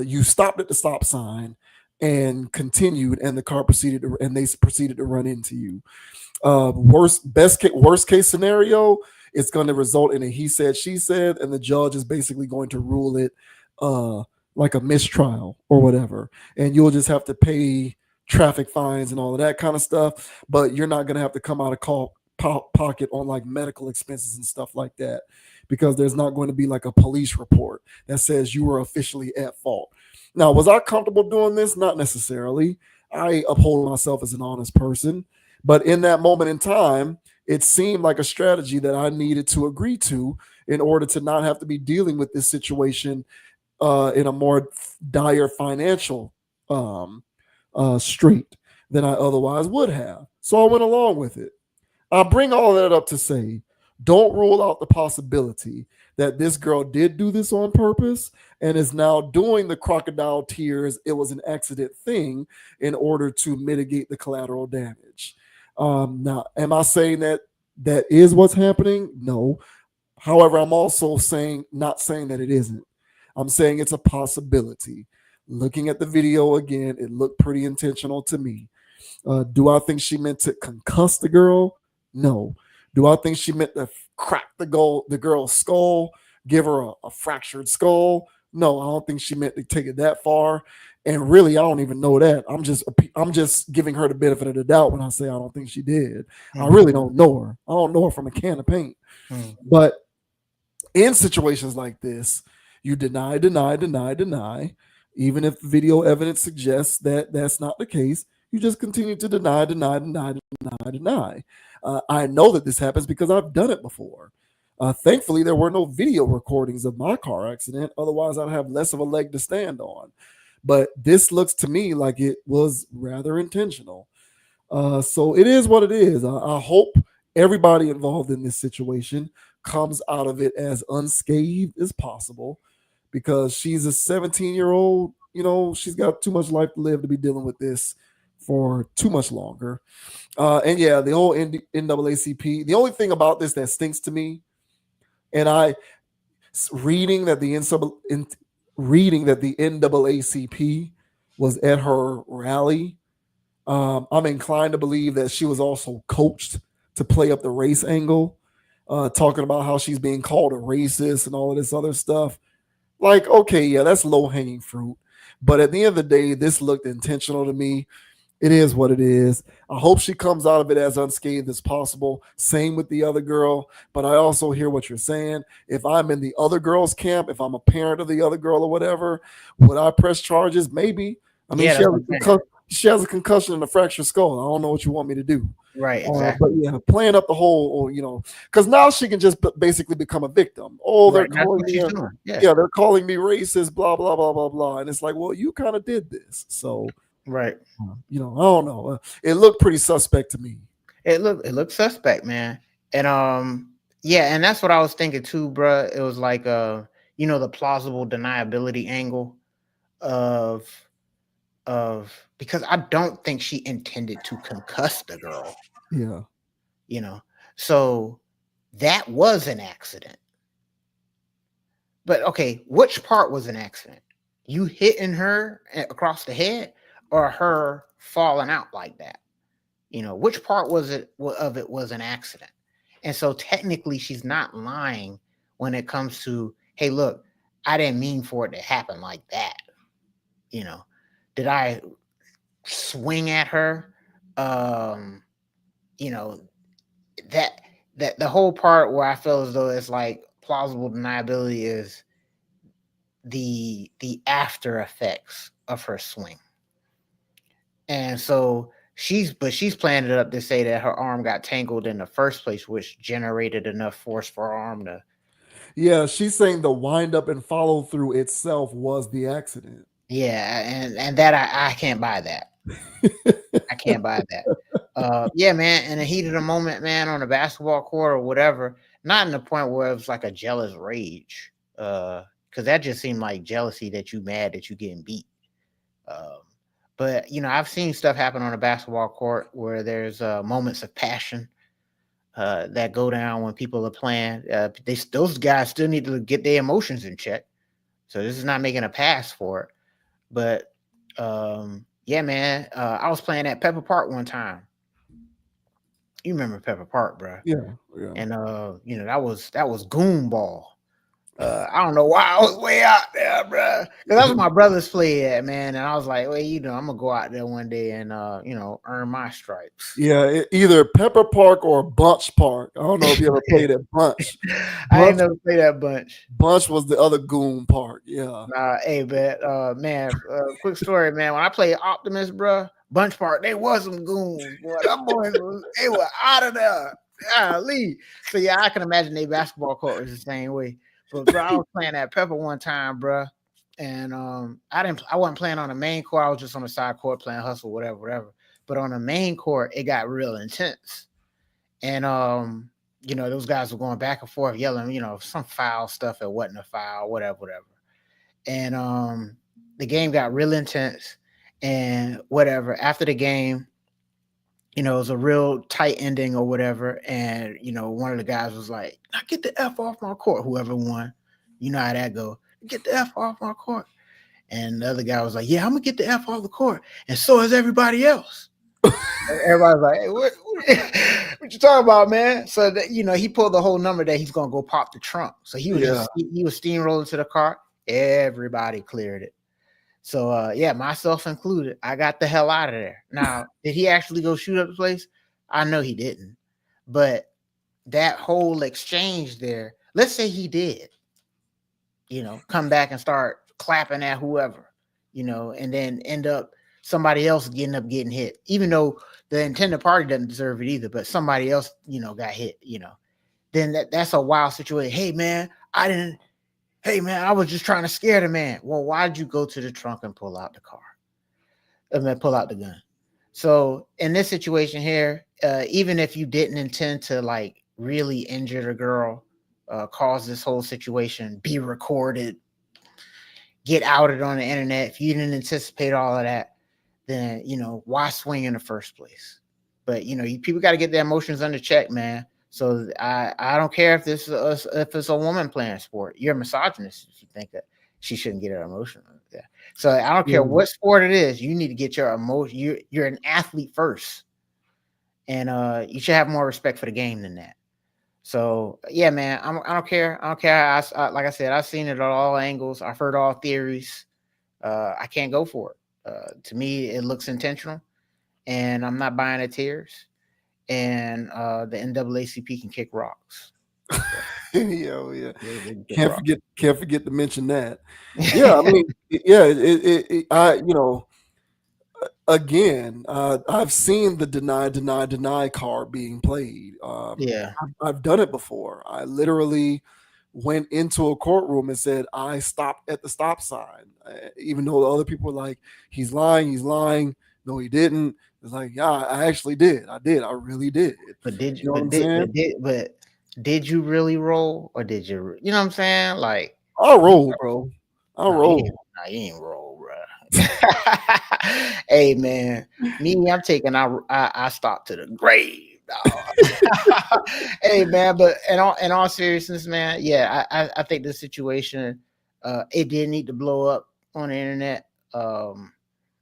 you stopped at the stop sign and continued, and the car proceeded to run into you. Worst case scenario, it's going to result in a he said, she said, and the judge is basically going to rule it like a mistrial or whatever, and you'll just have to pay traffic fines and all of that kind of stuff, but you're not going to have to come out of pocket on like medical expenses and stuff like that, because there's not going to be like a police report that says you were officially at fault. Now, was I comfortable doing this? Not necessarily. I uphold myself as an honest person, but in that moment in time, it seemed like a strategy that I needed to agree to in order to not have to be dealing with this situation in a more dire financial strait than I otherwise would have. So I went along with it. I bring all that up to say, don't rule out the possibility that this girl did do this on purpose and is now doing the crocodile tears, it was an accident thing in order to mitigate the collateral damage. Now, am I saying that is what's happening? No. However, I'm also not saying that it isn't. I'm saying it's a possibility. Looking at the video again, it looked pretty intentional to me. Do I think she meant to concuss the girl? No. Do I think she meant to crack the girl's skull, give her a fractured skull? No, I don't think she meant to take it that far. And really, I don't even know that. I'm just giving her the benefit of the doubt when I say I don't think she did. I really don't know her. I don't know her from a can of paint. But in situations like this, you deny, deny. Even if video evidence suggests that that's not the case, you just continue to deny. I know that this happens because I've done it before. Thankfully, there were no video recordings of my car accident. Otherwise, I'd have less of a leg to stand on. But this looks to me like it was rather intentional. So it is what it is. I hope everybody involved in this situation comes out of it as unscathed as possible, because she's a 17-year-old. She's got too much life to live to be dealing with this for too much longer. And yeah, the whole NAACP. The only thing about this that stinks to me, and reading that the NAACP was at her rally. I'm inclined to believe that she was also coached to play up the race angle, talking about how she's being called a racist and all of this other stuff. Like, okay, yeah, that's low-hanging fruit. But at the end of the day, this looked intentional to me. It is what it is. I hope she comes out of it as unscathed as possible. Same with the other girl. But I also hear what you're saying. If I'm in the other girl's camp, if I'm a parent of the other girl or whatever, would I press charges? Maybe. I mean, she has a concussion and a fractured skull. I don't know what you want me to do. Right, exactly. But yeah, playing up the whole, because now she can just basically become a victim. Oh, they're calling me. Yeah, they're calling me racist, blah, blah, blah, blah, blah. And it's like, well, you kind of did this. So, right. I don't know. It looked pretty suspect to me. It looked suspect, man. And yeah, and that's what I was thinking too, bro. It was like the plausible deniability angle of because I don't think she intended to concuss the girl. Yeah. So that was an accident. But okay, which part was an accident? You hitting her across the head or her falling out like that? Which part was it an accident? And so technically she's not lying when it comes to, hey, look, I didn't mean for it to happen like that. Did I swing at her? That the whole part where I feel as though it's like plausible deniability is the after effects of her swing. And so she's playing it up to say that her arm got tangled in the first place, which generated enough force for her arm to. Yeah, she's saying the wind up and follow through itself was the accident. Yeah, and that I can't buy that. I can't buy that. Yeah, man, in the heat of the moment, man, on a basketball court or whatever, not in the point where it was like a jealous rage, because that just seemed like jealousy that you mad that you getting beat. But I've seen stuff happen on a basketball court where there's moments of passion that go down when people are playing. Those guys still need to get their emotions in check. So this is not making a pass for it. But yeah, man, I was playing at Pepper Park one time. You remember Pepper Park, bro? Yeah. And that was goon ball. I don't know why I was way out there, bro. That's what my brothers played at, man. And I was like, well, I'm gonna go out there one day and earn my stripes. Yeah, either Pepper Park or Bunch Park. I don't know if you ever played at Bunch. I ain't never played that Bunch. Bunch was the other goon park. Yeah. Hey, but man, quick story, man. When I played Optimus, bro, Bunch Park, they was some goons, boy. Them boys they were out of there. Golly. So yeah, I can imagine they basketball court was the same way. But bro, I was playing at Pepper one time, bro, and I wasn't playing on the main court. I was just on the side court playing hustle, whatever. But on the main court, it got real intense, and those guys were going back and forth, yelling, some foul stuff that wasn't a foul, whatever. And the game got real intense, and whatever. After the game, it was a real tight ending or whatever. And, one of the guys was like, now get the F off my court, whoever won. You know how that go. Get the F off my court. And the other guy was like, yeah, I'm going to get the F off the court. And so is everybody else. Everybody's like, hey, what you talking about, man? So, that, he pulled the whole number that he's going to go pop the trunk. So he was he was steamrolling to the car. Everybody cleared it. So yeah, myself included, I got the hell out of there. Now, did he actually go shoot up the place? I know he didn't. But that whole exchange there, let's say he did, come back and start clapping at whoever, and then end up somebody else getting hit, even though the intended party doesn't deserve it either, but somebody else, got hit, then that's a wild situation. Hey man, I was just trying to scare the man. Well, why'd you go to the trunk and pull out the car? I mean, pull out the gun. So in this situation here, even if you didn't intend to like really injure the girl, cause this whole situation, be recorded, get outed on the internet, if you didn't anticipate all of that, then why swing in the first place? But people got to get their emotions under check, man. So I don't care if it's a woman playing sport. You're a misogynist if you think that she shouldn't get her emotion. Yeah. So I don't care what sport it is. You need to get your emotion. You're an athlete first, and you should have more respect for the game than that. So yeah, man, I don't care. I don't care. Like I said, I've seen it at all angles. I've heard all theories. I can't go for it. To me, it looks intentional, and I'm not buying the tears. And the NAACP can kick rocks. Yeah. Can't forget to mention that. Yeah, I mean, yeah, again, I've seen the deny card being played. I've done it before. I literally went into a courtroom and said, I stopped at the stop sign, even though the other people were like, he's lying. No, he didn't. It's like, yeah, I actually did. I really did. But did you? Did you really roll, or did you? You know what I'm saying? Like, I'll roll, bro. I'll roll. You ain't roll, bro. Hey, man, I'm taking. I stopped to the grave, dog. Hey, man, but in all seriousness, man, yeah, I think the situation, it did need to blow up on the internet.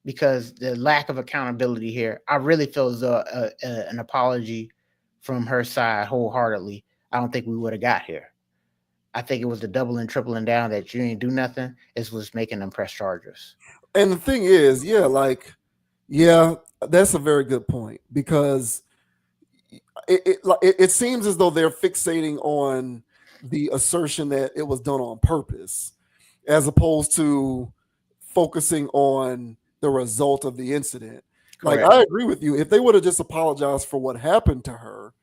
Because the lack of accountability here, I really feel as though an apology from her side wholeheartedly, I don't think we would have got here. I think it was the doubling, tripling down that you didn't do nothing. It was making them press charges. And the thing is, that's a very good point, because it seems as though they're fixating on the assertion that it was done on purpose, as opposed to focusing on the result of the incident. Correct. Like, I agree with you. If they would have just apologized for what happened to her,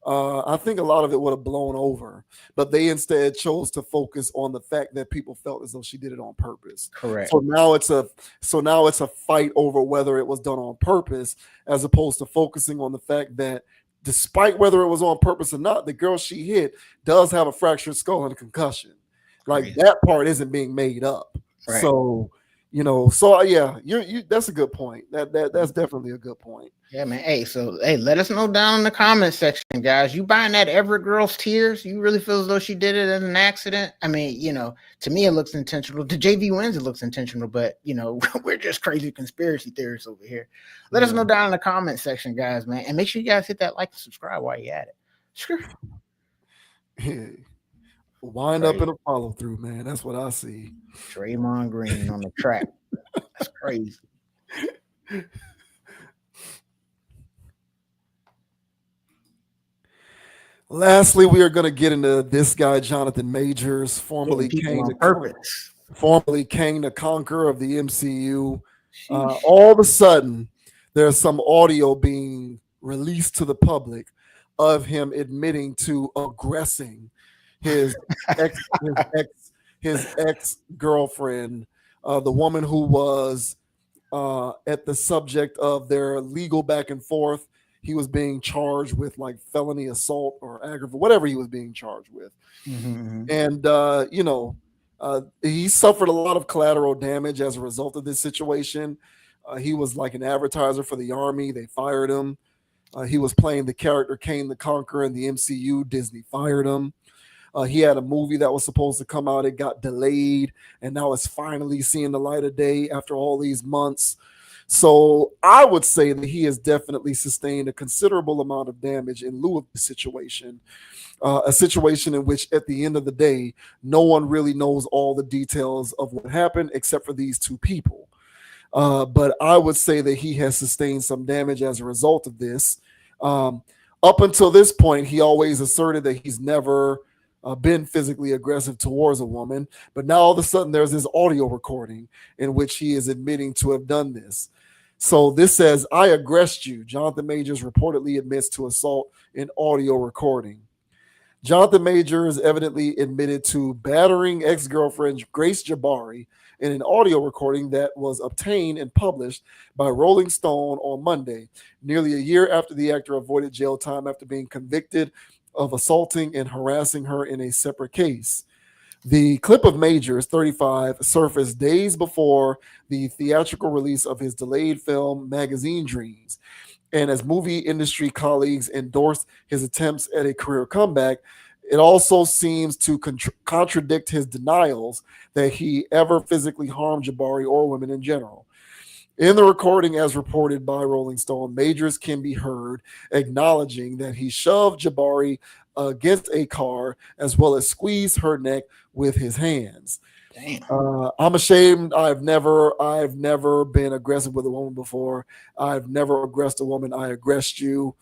I think a lot of it would have blown over. But they instead chose to focus on the fact that people felt as though she did it on purpose. Correct. So now it's a fight over whether it was done on purpose, as opposed to focusing on the fact that despite whether it was on purpose or not, the girl she hit does have a fractured skull and a concussion. Like, that part isn't being made up. Right. So that's a good point. That's definitely a good point. Yeah, man. Hey, let us know down in the comment section, guys. You buying that Everett girl's tears? You really feel as though she did it as an accident? I mean, to me it looks intentional. To JV Wins, it looks intentional, but we're just crazy conspiracy theorists over here. Let us know down in the comment section, guys, man. And make sure you guys hit that like and subscribe while you're at it. Sure. Yeah. Wind up in a follow through, man. That's what I see. Draymond Green on the track. That's crazy. Lastly, we are going to get into this guy, Jonathan Majors, formerly King the Conqueror of the MCU. All of a sudden, there's some audio being released to the public of him admitting to aggressing his ex-girlfriend, the woman who was at the subject of their legal back and forth. He was being charged with like felony assault or aggravated, whatever he was being charged with. Mm-hmm. And, he suffered a lot of collateral damage as a result of this situation. He was like an advertiser for the Army. They fired him. He was playing the character Kane the Conqueror in the MCU. Disney fired him. He had a movie that was supposed to come out. It got delayed, and now it's finally seeing the light of day after all these months. So I would say that he has definitely sustained a considerable amount of damage in lieu of the situation. A situation in which, at the end of the day, no one really knows all the details of what happened except for these two people. But I would say that he has sustained some damage as a result of this. Up until this point, he always asserted that he's never been physically aggressive towards a woman. But now all of a sudden, there's this audio recording in which he is admitting to have done this. So this says, I aggressed you. Jonathan Majors reportedly admits to assault in audio recording. Jonathan Majors evidently admitted to battering ex-girlfriend Grace Jabari in an audio recording that was obtained and published by Rolling Stone on Monday, nearly a year after the actor avoided jail time after being convicted of assaulting and harassing her in a separate case. The clip of Majors, 35, surfaced days before the theatrical release of his delayed film Magazine Dreams. And as movie industry colleagues endorsed his attempts at a career comeback, it also seems to contradict his denials that he ever physically harmed Jabari or women in general. In the recording, as reported by Rolling Stone, Majors can be heard acknowledging that he shoved Jabari against a car as well as squeezed her neck with his hands. Damn. I'm ashamed. I've never been aggressive with a woman before. I've never aggressed a woman. I aggressed you.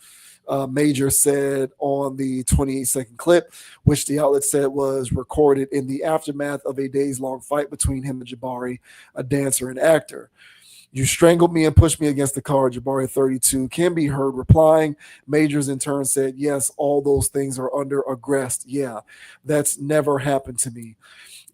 Major said on the 28-second clip, which the outlet said was recorded in the aftermath of a days-long fight between him and Jabari, a dancer and actor. You strangled me and pushed me against the car. Jabari, 32, can be heard replying. Majors in turn said, yes, all those things are under aggressed. Yeah, that's never happened to me.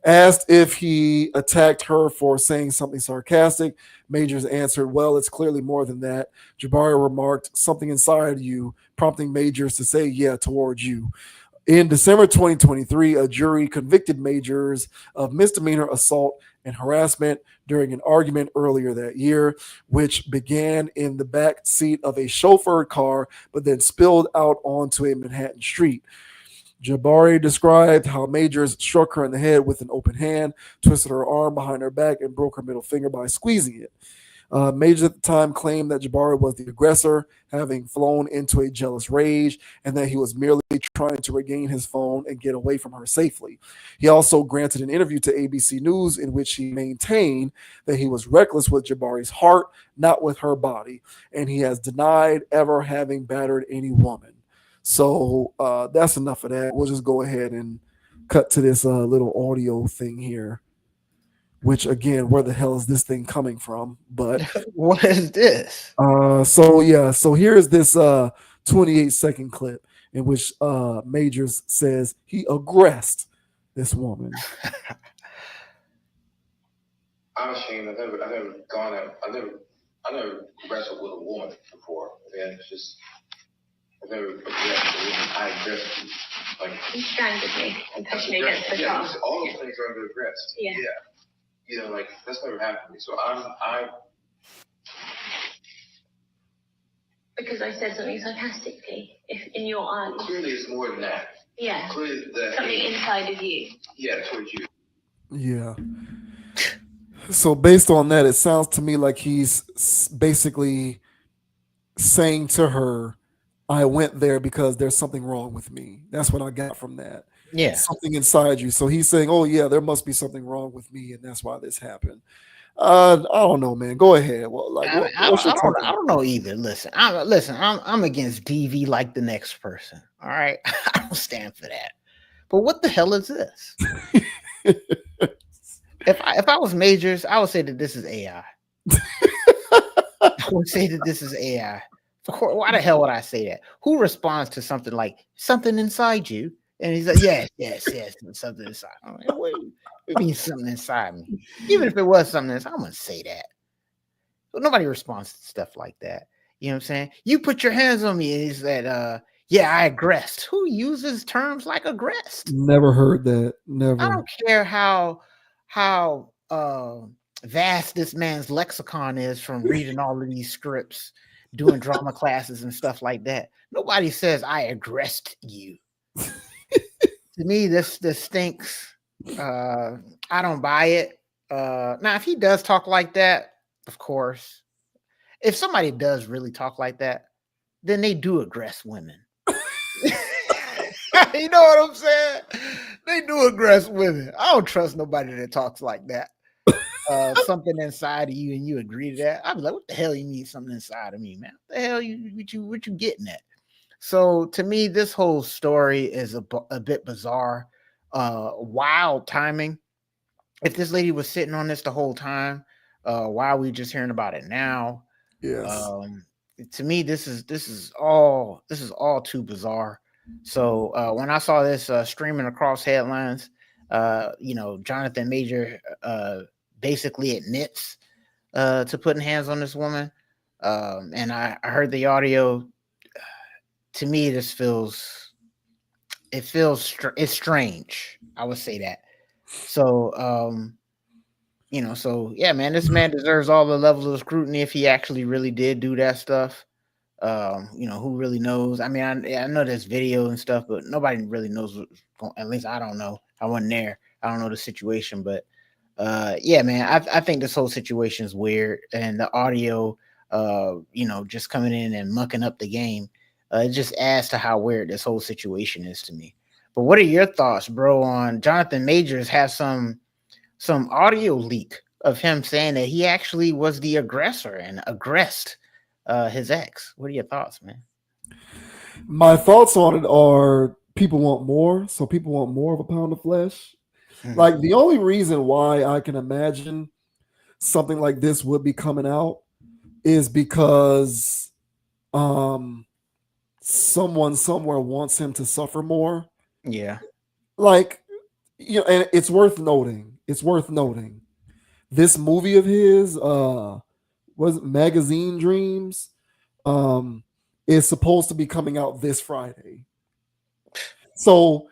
Asked if he attacked her for saying something sarcastic, Majors answered, well, it's clearly more than that. Jabari remarked, something inside you, prompting Majors to say, yeah, towards you. In December 2023, a jury convicted Majors of misdemeanor assault and harassment during an argument earlier that year, which began in the back seat of a chauffeured car, but then spilled out onto a Manhattan street. Jabari described how Majors struck her in the head with an open hand, twisted her arm behind her back, and broke her middle finger by squeezing it. Majors at the time claimed that Jabari was the aggressor, having flown into a jealous rage, and that he was merely trying to regain his phone and get away from her safely. He also granted an interview to ABC News in which he maintained that he was reckless with Jabari's heart, not with her body, and he has denied ever having battered any woman. So that's enough of that. We'll just go ahead and cut to this little audio thing here, which again, where the hell is this thing coming from? But What is this? so here's this 28-second clip in which Majors says he aggressed this woman. I'm ashamed. I've never gone out. I never wrestled with a woman before. And it's just I've never aggressed a woman. I aggressed you. Like You strangled me and pushed me against the car. all those things are under aggressed. Yeah. You know, like that's never happened to me. So I Because I said something sarcastically, if in your eyes. clearly it's more than that. Yeah. Clearly that Something inside of you. yeah, towards you. Yeah. So based on that, it sounds to me like he's basically saying to her, I went there because there's something wrong with me. That's what I got from that. Yeah. Something inside you. So he's saying, oh, yeah, there must be something wrong with me, and that's why this happened. I don't know, man. Go ahead. Well, like, I don't know either. Listen, I'm against DV like the next person. All right. I don't stand for that. But what the hell is this? If I was Majors, I would say that this is AI. I would say that this is AI. Of course, why the hell would I say that? Who responds to something like something inside you? And he's like, yes, something inside. I'm like, what do you mean something inside me? Even if it was something inside, I'm gonna say that. But nobody responds to stuff like that. You know what I'm saying? You put your hands on me, and he said, yeah, I aggressed. Who uses terms like aggressed? Never heard that. Never. I don't care how vast this man's lexicon is from reading all of these scripts, doing drama classes and stuff like that. Nobody says I aggressed you. To me, this stinks. I don't buy it. Now, if he does talk like that, of course, if somebody does really talk like that, then they do aggress women. You know what I'm saying? They do aggress women. I don't trust nobody that talks like that. Something inside of you and you agree to that. I'd be like, what the hell you mean something inside of me, man? What the hell what you getting at? So to me, this whole story is a bit bizarre. Wild timing. If this lady was sitting on this the whole time, why are we just hearing about it now? Yes. To me, this is all too bizarre. So when I saw this streaming across headlines, Jonathan Major basically admits to putting hands on this woman, and I heard the audio. To me, it's strange. I would say that. So so yeah, man, this man deserves all the level of scrutiny if he actually really did do that stuff. Who really knows? I mean, I know there's video and stuff, but nobody really knows what's going. At least I don't know. I wasn't there. I don't know the situation, but yeah, man, I think this whole situation is weird, and the audio, just coming in and mucking up the game, it just adds to how weird this whole situation is to me. But what are your thoughts, bro, on Jonathan Majors have some audio leak of him saying that he actually was the aggressor and aggressed his ex? What are your thoughts, man? My thoughts on it are people want more. So people want more of a pound of flesh. Mm-hmm. Like the only reason why I can imagine something like this would be coming out is because someone somewhere wants him to suffer more. Yeah. Like, and it's worth noting. This movie of his, was it Magazine Dreams, is supposed to be coming out this Friday. So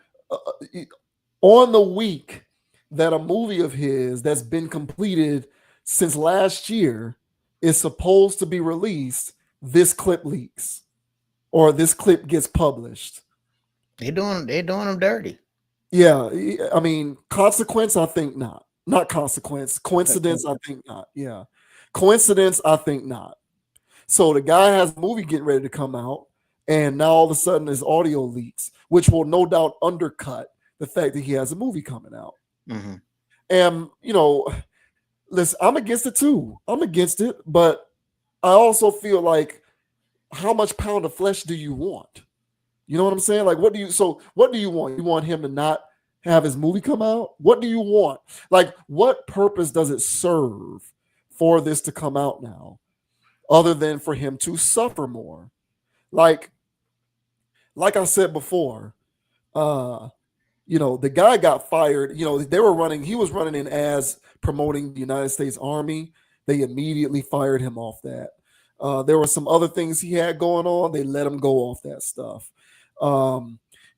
on the week that a movie of his that's been completed since last year is supposed to be released, this clip leaks or this clip gets published. They're doing them dirty. Yeah, I mean, consequence, I think not. Not consequence. Coincidence, I think not. Yeah. Coincidence, I think not. So the guy has a movie getting ready to come out, and now all of a sudden his audio leaks, which will no doubt undercut the fact that he has a movie coming out. Mm-hmm. And, listen, I'm against it too. I'm against it, but I also feel like, how much pound of flesh do you want? You know what I'm saying? Like, what do you want? You want him to not have his movie come out? What do you want? Like, what purpose does it serve for this to come out now, other than for him to suffer more? Like I said before, the guy got fired. He was running in as promoting the United States Army. They immediately fired him off that. There were some other things he had going on. They let him go off that stuff.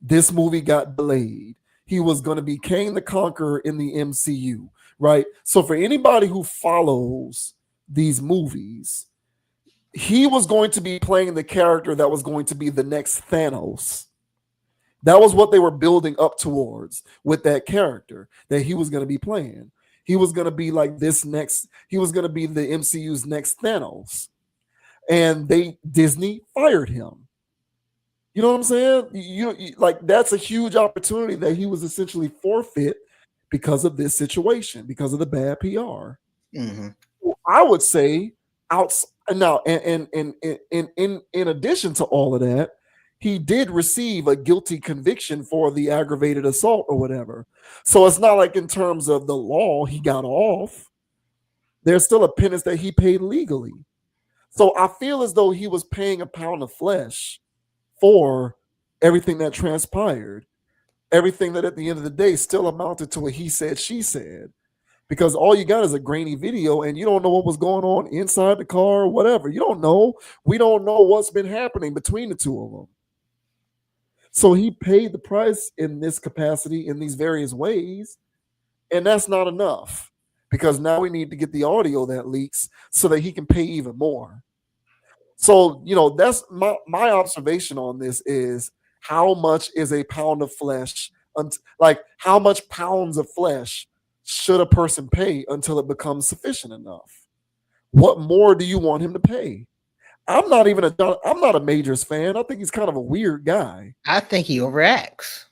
This movie got delayed. He was going to be Kang the Conqueror in the MCU, right? So for anybody who follows these movies, he was going to be playing the character that was going to be the next Thanos. That was what they were building up towards with that character that he was going to be playing. He was going to be like he was going to be the MCU's next Thanos. And Disney fired him. You know what I'm saying? That's a huge opportunity that he was essentially forfeit because of this situation, because of the bad PR. Mm-hmm. I would say now, and in addition to all of that, he did receive a guilty conviction for the aggravated assault or whatever. So it's not like in terms of the law, he got off. There's still a penance that he paid legally. So I feel as though he was paying a pound of flesh for everything that transpired, everything that at the end of the day still amounted to a he said, she said, because all you got is a grainy video and you don't know what was going on inside the car or whatever. You don't know. We don't know what's been happening between the two of them. So he paid the price in this capacity in these various ways, and that's not enough, because now we need to get the audio that leaks so that he can pay even more. So, that's my observation on this is, how much is a pound of flesh? Like, how much pounds of flesh should a person pay until it becomes sufficient enough? What more do you want him to pay? I'm not a Majors fan. I think he's kind of a weird guy. I think he overacts.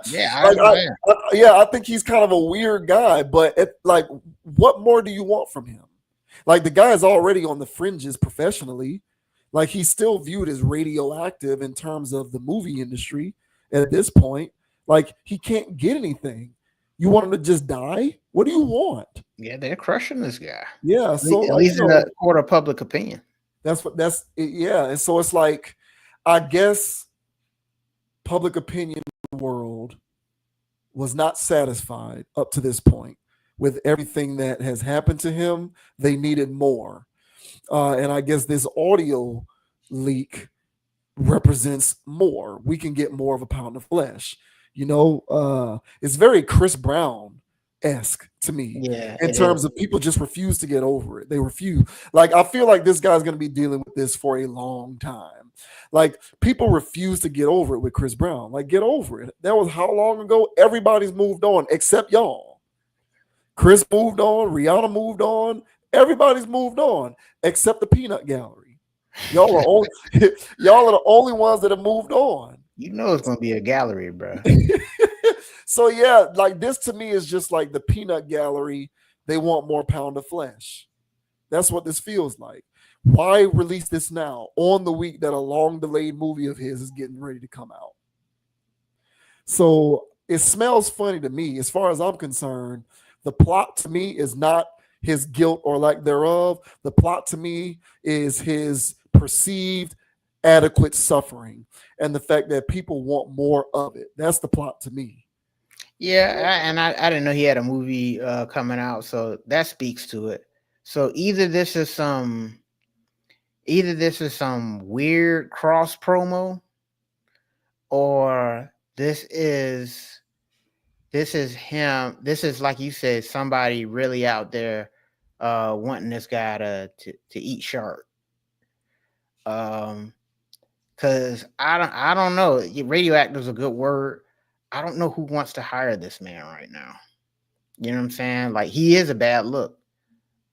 Yeah, I think he's kind of a weird guy. But like, what more do you want from him? Like, the guy is already on the fringes professionally. Like, he's still viewed as radioactive in terms of the movie industry at this point. Like, he can't get anything. You want him to just die? What do you want? Yeah, they're crushing this guy. Yeah, so at least in the court of public opinion. Yeah. And so it's like, I guess public opinion in the world was not satisfied up to this point with everything that has happened to him. They needed more. And I guess this audio leak represents more. We can get more of a pound of flesh. It's very Chris Brown-esque to me, in terms of people just refuse to get over it. They refuse. Like, I feel like this guy's going to be dealing with this for a long time. Like, people refuse to get over it with Chris Brown. Like, get over it. That was how long ago? Everybody's moved on except y'all. Chris moved on. Rihanna moved on. Everybody's moved on except the peanut gallery. Y'all are the only ones that have moved on. You know it's going to be a gallery, bro. So yeah, like, this to me is just like the peanut gallery. They want more pound of flesh. That's what this feels like. Why release this now on the week that a long delayed movie of his is getting ready to come out? So it smells funny to me. As far as I'm concerned, the plot to me is not his guilt or lack thereof. The plot to me is his perceived adequate suffering and the fact that people want more of it. That's the plot to me. Yeah, and I didn't know he had a movie coming out, so that speaks to it. So either this is some weird cross promo, or this is him. This is, like you said, somebody really out there wanting this guy to eat sharp. Because I don't know. Radioactive is a good word. I don't know who wants to hire this man right now. You know what I'm saying? Like, he is a bad look.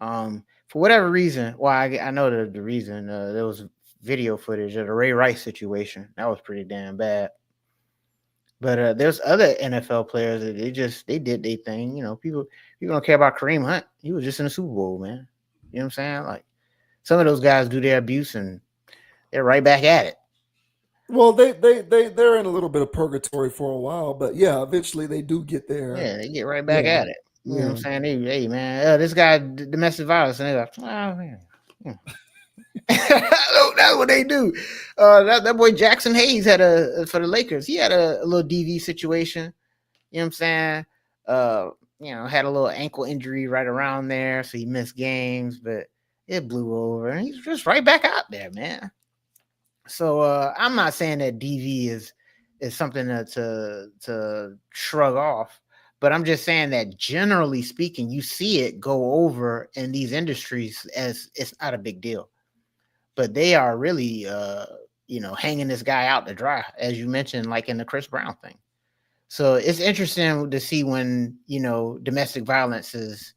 For whatever reason, well, I know the reason. There was video footage of the Ray Rice situation. That was pretty damn bad. But there's other NFL players that they did their thing. You know, people don't care about Kareem Hunt. He was just in the Super Bowl, man. You know what I'm saying? Like, some of those guys do their abuse and they're right back at it. Well, they're in a little bit of purgatory for a while, but yeah, eventually they do get there. Yeah, they get right back at it. You know what I'm saying? Hey man, this guy domestic violence, and they're like, oh man. That's what they do. That boy Jackson Hayes had for the Lakers. He had a little DV situation. You know what I'm saying? Had a little ankle injury right around there, so he missed games, but it blew over, and he's just right back out there, man. So I'm not saying that DV is something to shrug off, but I'm just saying that generally speaking, you see it go over in these industries as it's not a big deal. But they are really, hanging this guy out to dry, as you mentioned, like in the Chris Brown thing. So it's interesting to see when, domestic violence is,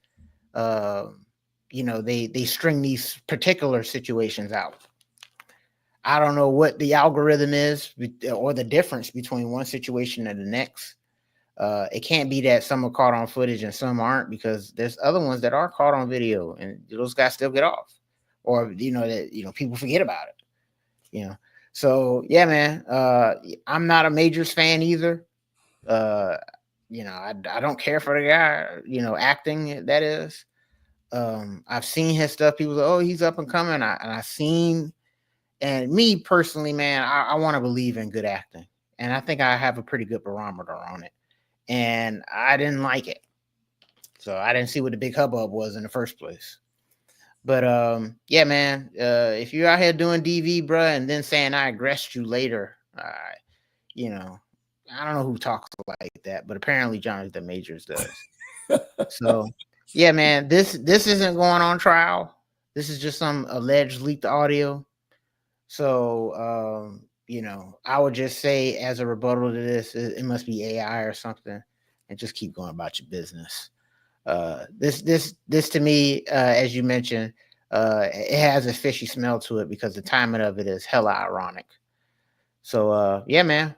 they string these particular situations out. I don't know what the algorithm is or the difference between one situation and the next. It can't be that some are caught on footage and some aren't, because there's other ones that are caught on video and those guys still get off. Or people forget about it. So yeah, man. I'm not a Majors fan either. I don't care for the guy. Acting, that is. I've seen his stuff. People say, "Oh, he's up and coming." I've seen, and me personally, man, I want to believe in good acting, and I think I have a pretty good barometer on it. And I didn't like it, so I didn't see what the big hubbub was in the first place. But yeah, man, if you're out here doing DV, bro, and then saying I aggressed you later, I don't know who talks like that, but apparently Jonathan Majors does. So yeah, man, this isn't going on trial. This is just some alleged leaked audio. So I would just say, as a rebuttal to this, it must be AI or something, and just keep going about your business. This to me, as you mentioned, it has a fishy smell to it because the timing of it is hella ironic. So yeah, man.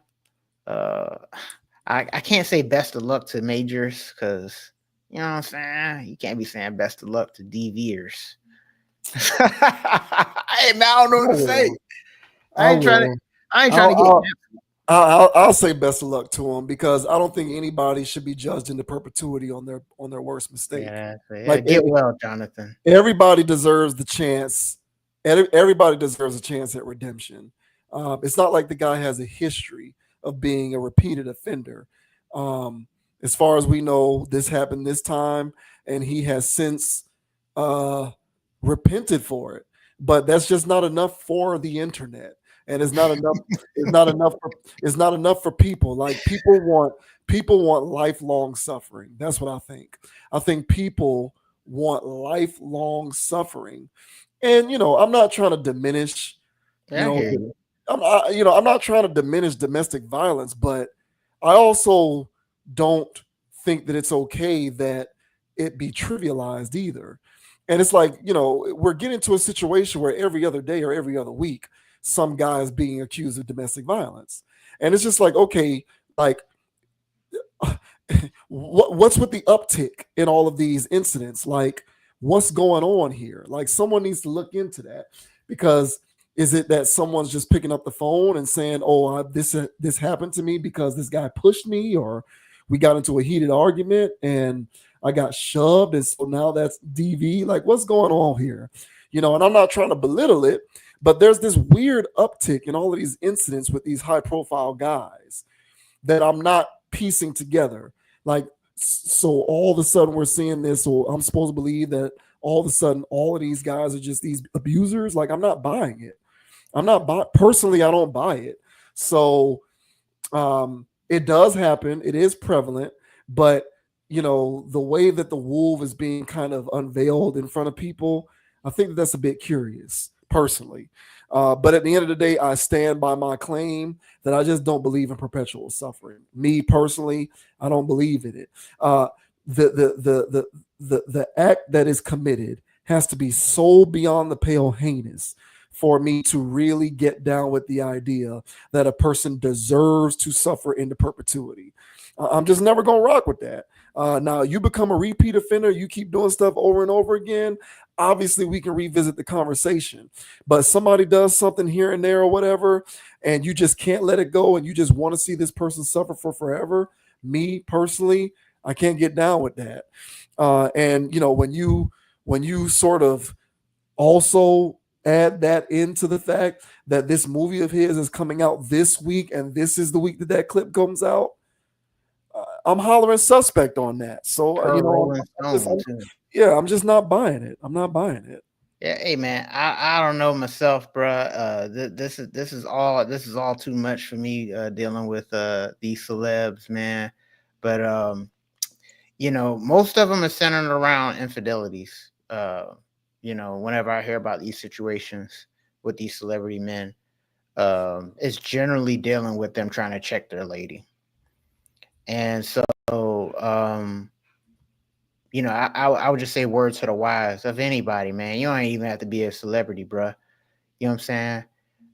I can't say best of luck to majors because you know what I'm saying. You can't be saying best of luck to DVers. Hey man, I don't know what to say. I ain't trying to get. I'll say best of luck to them because I don't think anybody should be judged into perpetuity on their worst mistake. Yeah, get well, Jonathan. Everybody deserves the chance. Everybody deserves a chance at redemption. It's not like the guy has a history of being a repeated offender. As far as we know, this happened this time, and he has since repented for it. But that's just not enough for the internet, and it's not enough. It's not enough. It's not enough for people. Like people want lifelong suffering. That's what I think. I think people want lifelong suffering, and I'm not trying to diminish. I'm not trying to diminish domestic violence, but I also don't think that it's okay that it be trivialized either. And it's like, we're getting to a situation where every other day or every other week, some guy is being accused of domestic violence. And it's just like, okay, like, what's with the uptick in all of these incidents? Like, what's going on here? Like, someone needs to look into that because is it that someone's just picking up the phone and saying, "Oh, this happened to me because this guy pushed me," or we got into a heated argument and I got shoved, and so now that's DV? Like, what's going on here? And I'm not trying to belittle it, but there's this weird uptick in all of these incidents with these high-profile guys that I'm not piecing together. Like, so all of a sudden we're seeing this, so I'm supposed to believe that all of a sudden all of these guys are just these abusers. Like, I'm not buying it. Personally, I don't buy it. So it does happen. It is prevalent, but the way that the wolf is being kind of unveiled in front of people, I think that's a bit curious, personally. But at the end of the day, I stand by my claim that I just don't believe in perpetual suffering. Me personally, I don't believe in it. The act that is committed has to be so beyond the pale heinous for me to really get down with the idea that a person deserves to suffer into perpetuity. I'm just never going to rock with that. Now, you become a repeat offender, you keep doing stuff over and over again, obviously we can revisit the conversation. But somebody does something here and there or whatever, and you just can't let it go, and you just want to see this person suffer for forever. Me, personally, I can't get down with that. And, when you sort of also add that into the fact that this movie of his is coming out this week, and this is the week that clip comes out, I'm hollering suspect on that. So, I'm just not buying it. I'm not buying it. Yeah, hey man, I don't know myself, bro. This is all too much for me dealing with these celebs, man. But most of them are centered around infidelities. Whenever I hear about these situations with these celebrity men, it's generally dealing with them trying to check their lady. And so, I would just say words to the wise of anybody, man. You don't even have to be a celebrity, bruh. You know what I'm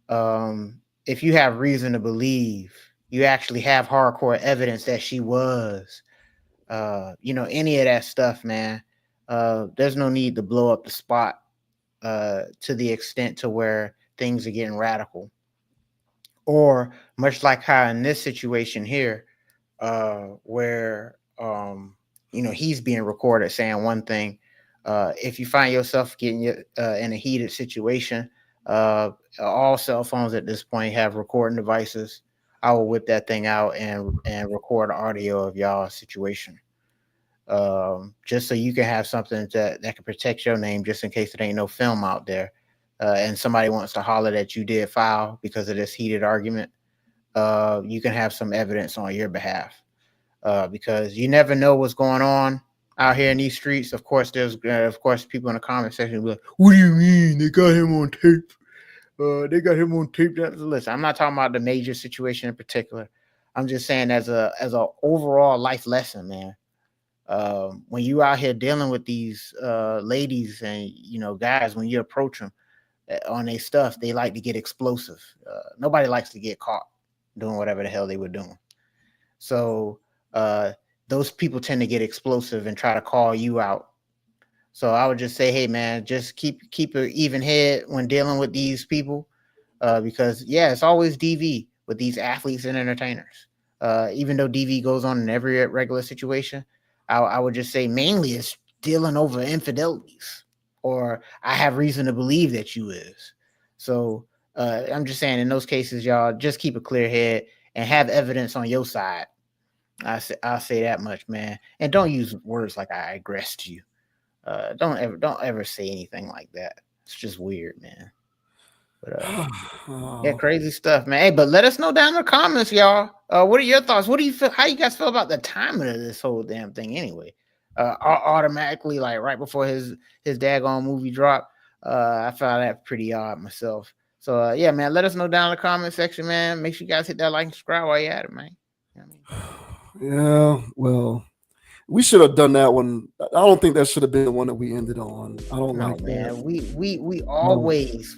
saying? If you have reason to believe, you actually have hardcore evidence that she was, any of that stuff, man. There's no need to blow up the spot to the extent to where things are getting radical. Or much like how in this situation here, where he's being recorded saying one thing. If you find yourself getting in a heated situation, all cell phones at this point have recording devices. I will whip that thing out and record audio of y'all's situation, just so you can have something that can protect your name, just in case there ain't no film out there, and somebody wants to holler that you did foul because of this heated argument. You can have some evidence on your behalf, because you never know what's going on out here in these streets. Of course, there's people in the comment section will be like, "What do you mean they got him on tape? They got him on tape." Listen, I'm not talking about the major situation in particular. I'm just saying as a overall life lesson, man. when you out here dealing with these ladies and guys, when you approach them on their stuff, they like to get explosive. Nobody likes to get caught doing whatever the hell they were doing. So those people tend to get explosive and try to call you out. So I would just say, hey man, just keep an even head when dealing with these people, because it's always DV with these athletes and entertainers. Even though DV goes on in every regular situation, I would just say mainly it's dealing over infidelities, or I have reason to believe that you is. So I'm just saying, in those cases, y'all just keep a clear head and have evidence on your side. I'll say that much, man. And don't use words like I aggressed you. Don't ever say anything like that. It's just weird, man. But crazy stuff, man. Hey, but let us know down in the comments, y'all. What are your thoughts? What do you feel? How you guys feel about the timing of this whole damn thing? Anyway, automatically, like right before his daggone movie drop, I found that pretty odd myself. So yeah, man, let us know down in the comment section, man. Make sure you guys hit that like and subscribe while you're at it, man. You know what I mean? Yeah, well, we should have done that one. I don't think that should have been the one that we ended on. I don't like man. that. We always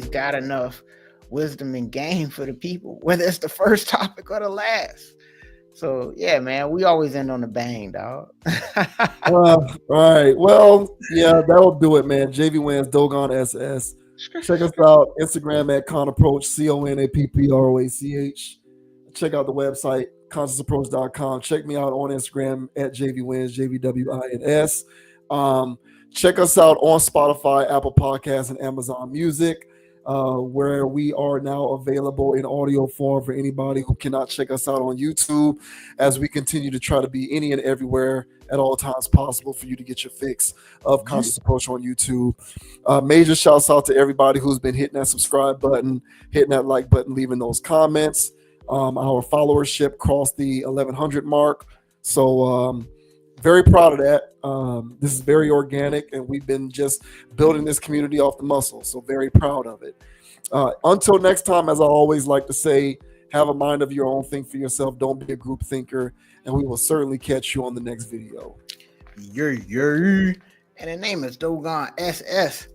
got enough wisdom and game for the people, whether it's the first topic or the last. So yeah, man, we always end on the bang, dog. All right. Well, yeah, that'll do it, man. JV Wans Dogon SS. Check us out. Instagram at ConApproach, CONAPPROACH. Check out the website, consciousapproach.com. Check me out on Instagram at JVWins, JVWINS. Check us out on Spotify, Apple Podcasts, and Amazon Music, where we are now available in audio form for anybody who cannot check us out on YouTube, as we continue to try to be any and everywhere at all times possible for you to get your fix of Conscious Approach on YouTube. Major shouts out to everybody who's been hitting that subscribe button, hitting that like button, leaving those comments. Our followership crossed the 1,100 mark. So very proud of that. This is very organic, and we've been just building this community off the muscle. So very proud of it. Until next time, as I always like to say, have a mind of your own, think for yourself. Don't be a group thinker, and we will certainly catch you on the next video. And the name is Dogon SS.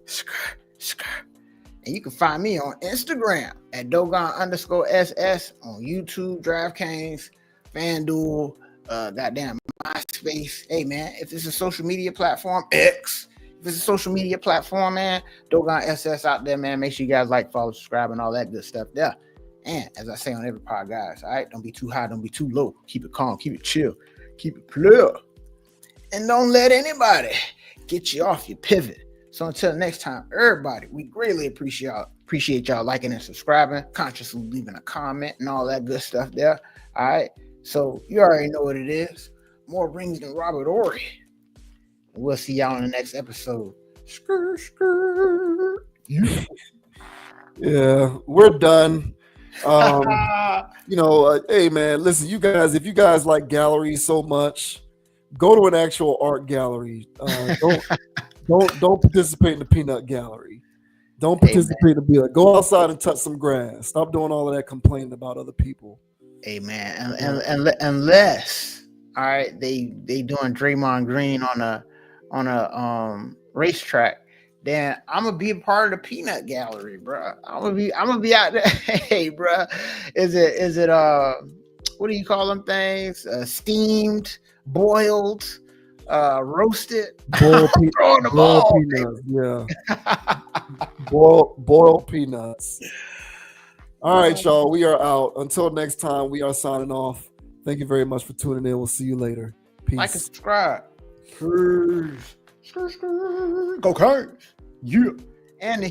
And you can find me on Instagram at Dogon_SS, on YouTube, DraftKings, FanDuel, goddamn MySpace. Hey man, if it's a social media platform, X. If it's a social media platform, man, Dogon SS out there, man. Make sure you guys like, follow, subscribe, and all that good stuff there. And as I say on every pod, guys, all right, don't be too high, don't be too low. Keep it calm, keep it chill, keep it clear, and don't let anybody get you off your pivot. So until next time, everybody, we greatly appreciate y'all liking and subscribing, consciously leaving a comment and all that good stuff there. All right. So you already know what it is. More rings than Robert Ory. We'll see y'all in the next episode. Yeah, we're done. Hey man, listen, you guys, if you guys like galleries so much, go to an actual art gallery. Don't participate in the peanut gallery. Don't participate in the go outside and touch some grass. Stop doing all of that complaining about other people. Amen. And unless, all right, they doing Draymond Green on a racetrack, then I'm gonna be a part of the peanut gallery, bro. I'm gonna be out there. Hey, bro, is it what do you call them things? Steamed, boiled, roasted, boiled peanuts. Yeah, boiled peanuts. All right, y'all. We are out. Until next time, we are signing off. Thank you very much for tuning in. We'll see you later. Peace. Like and subscribe. Peace. Go Cards. Yeah. And the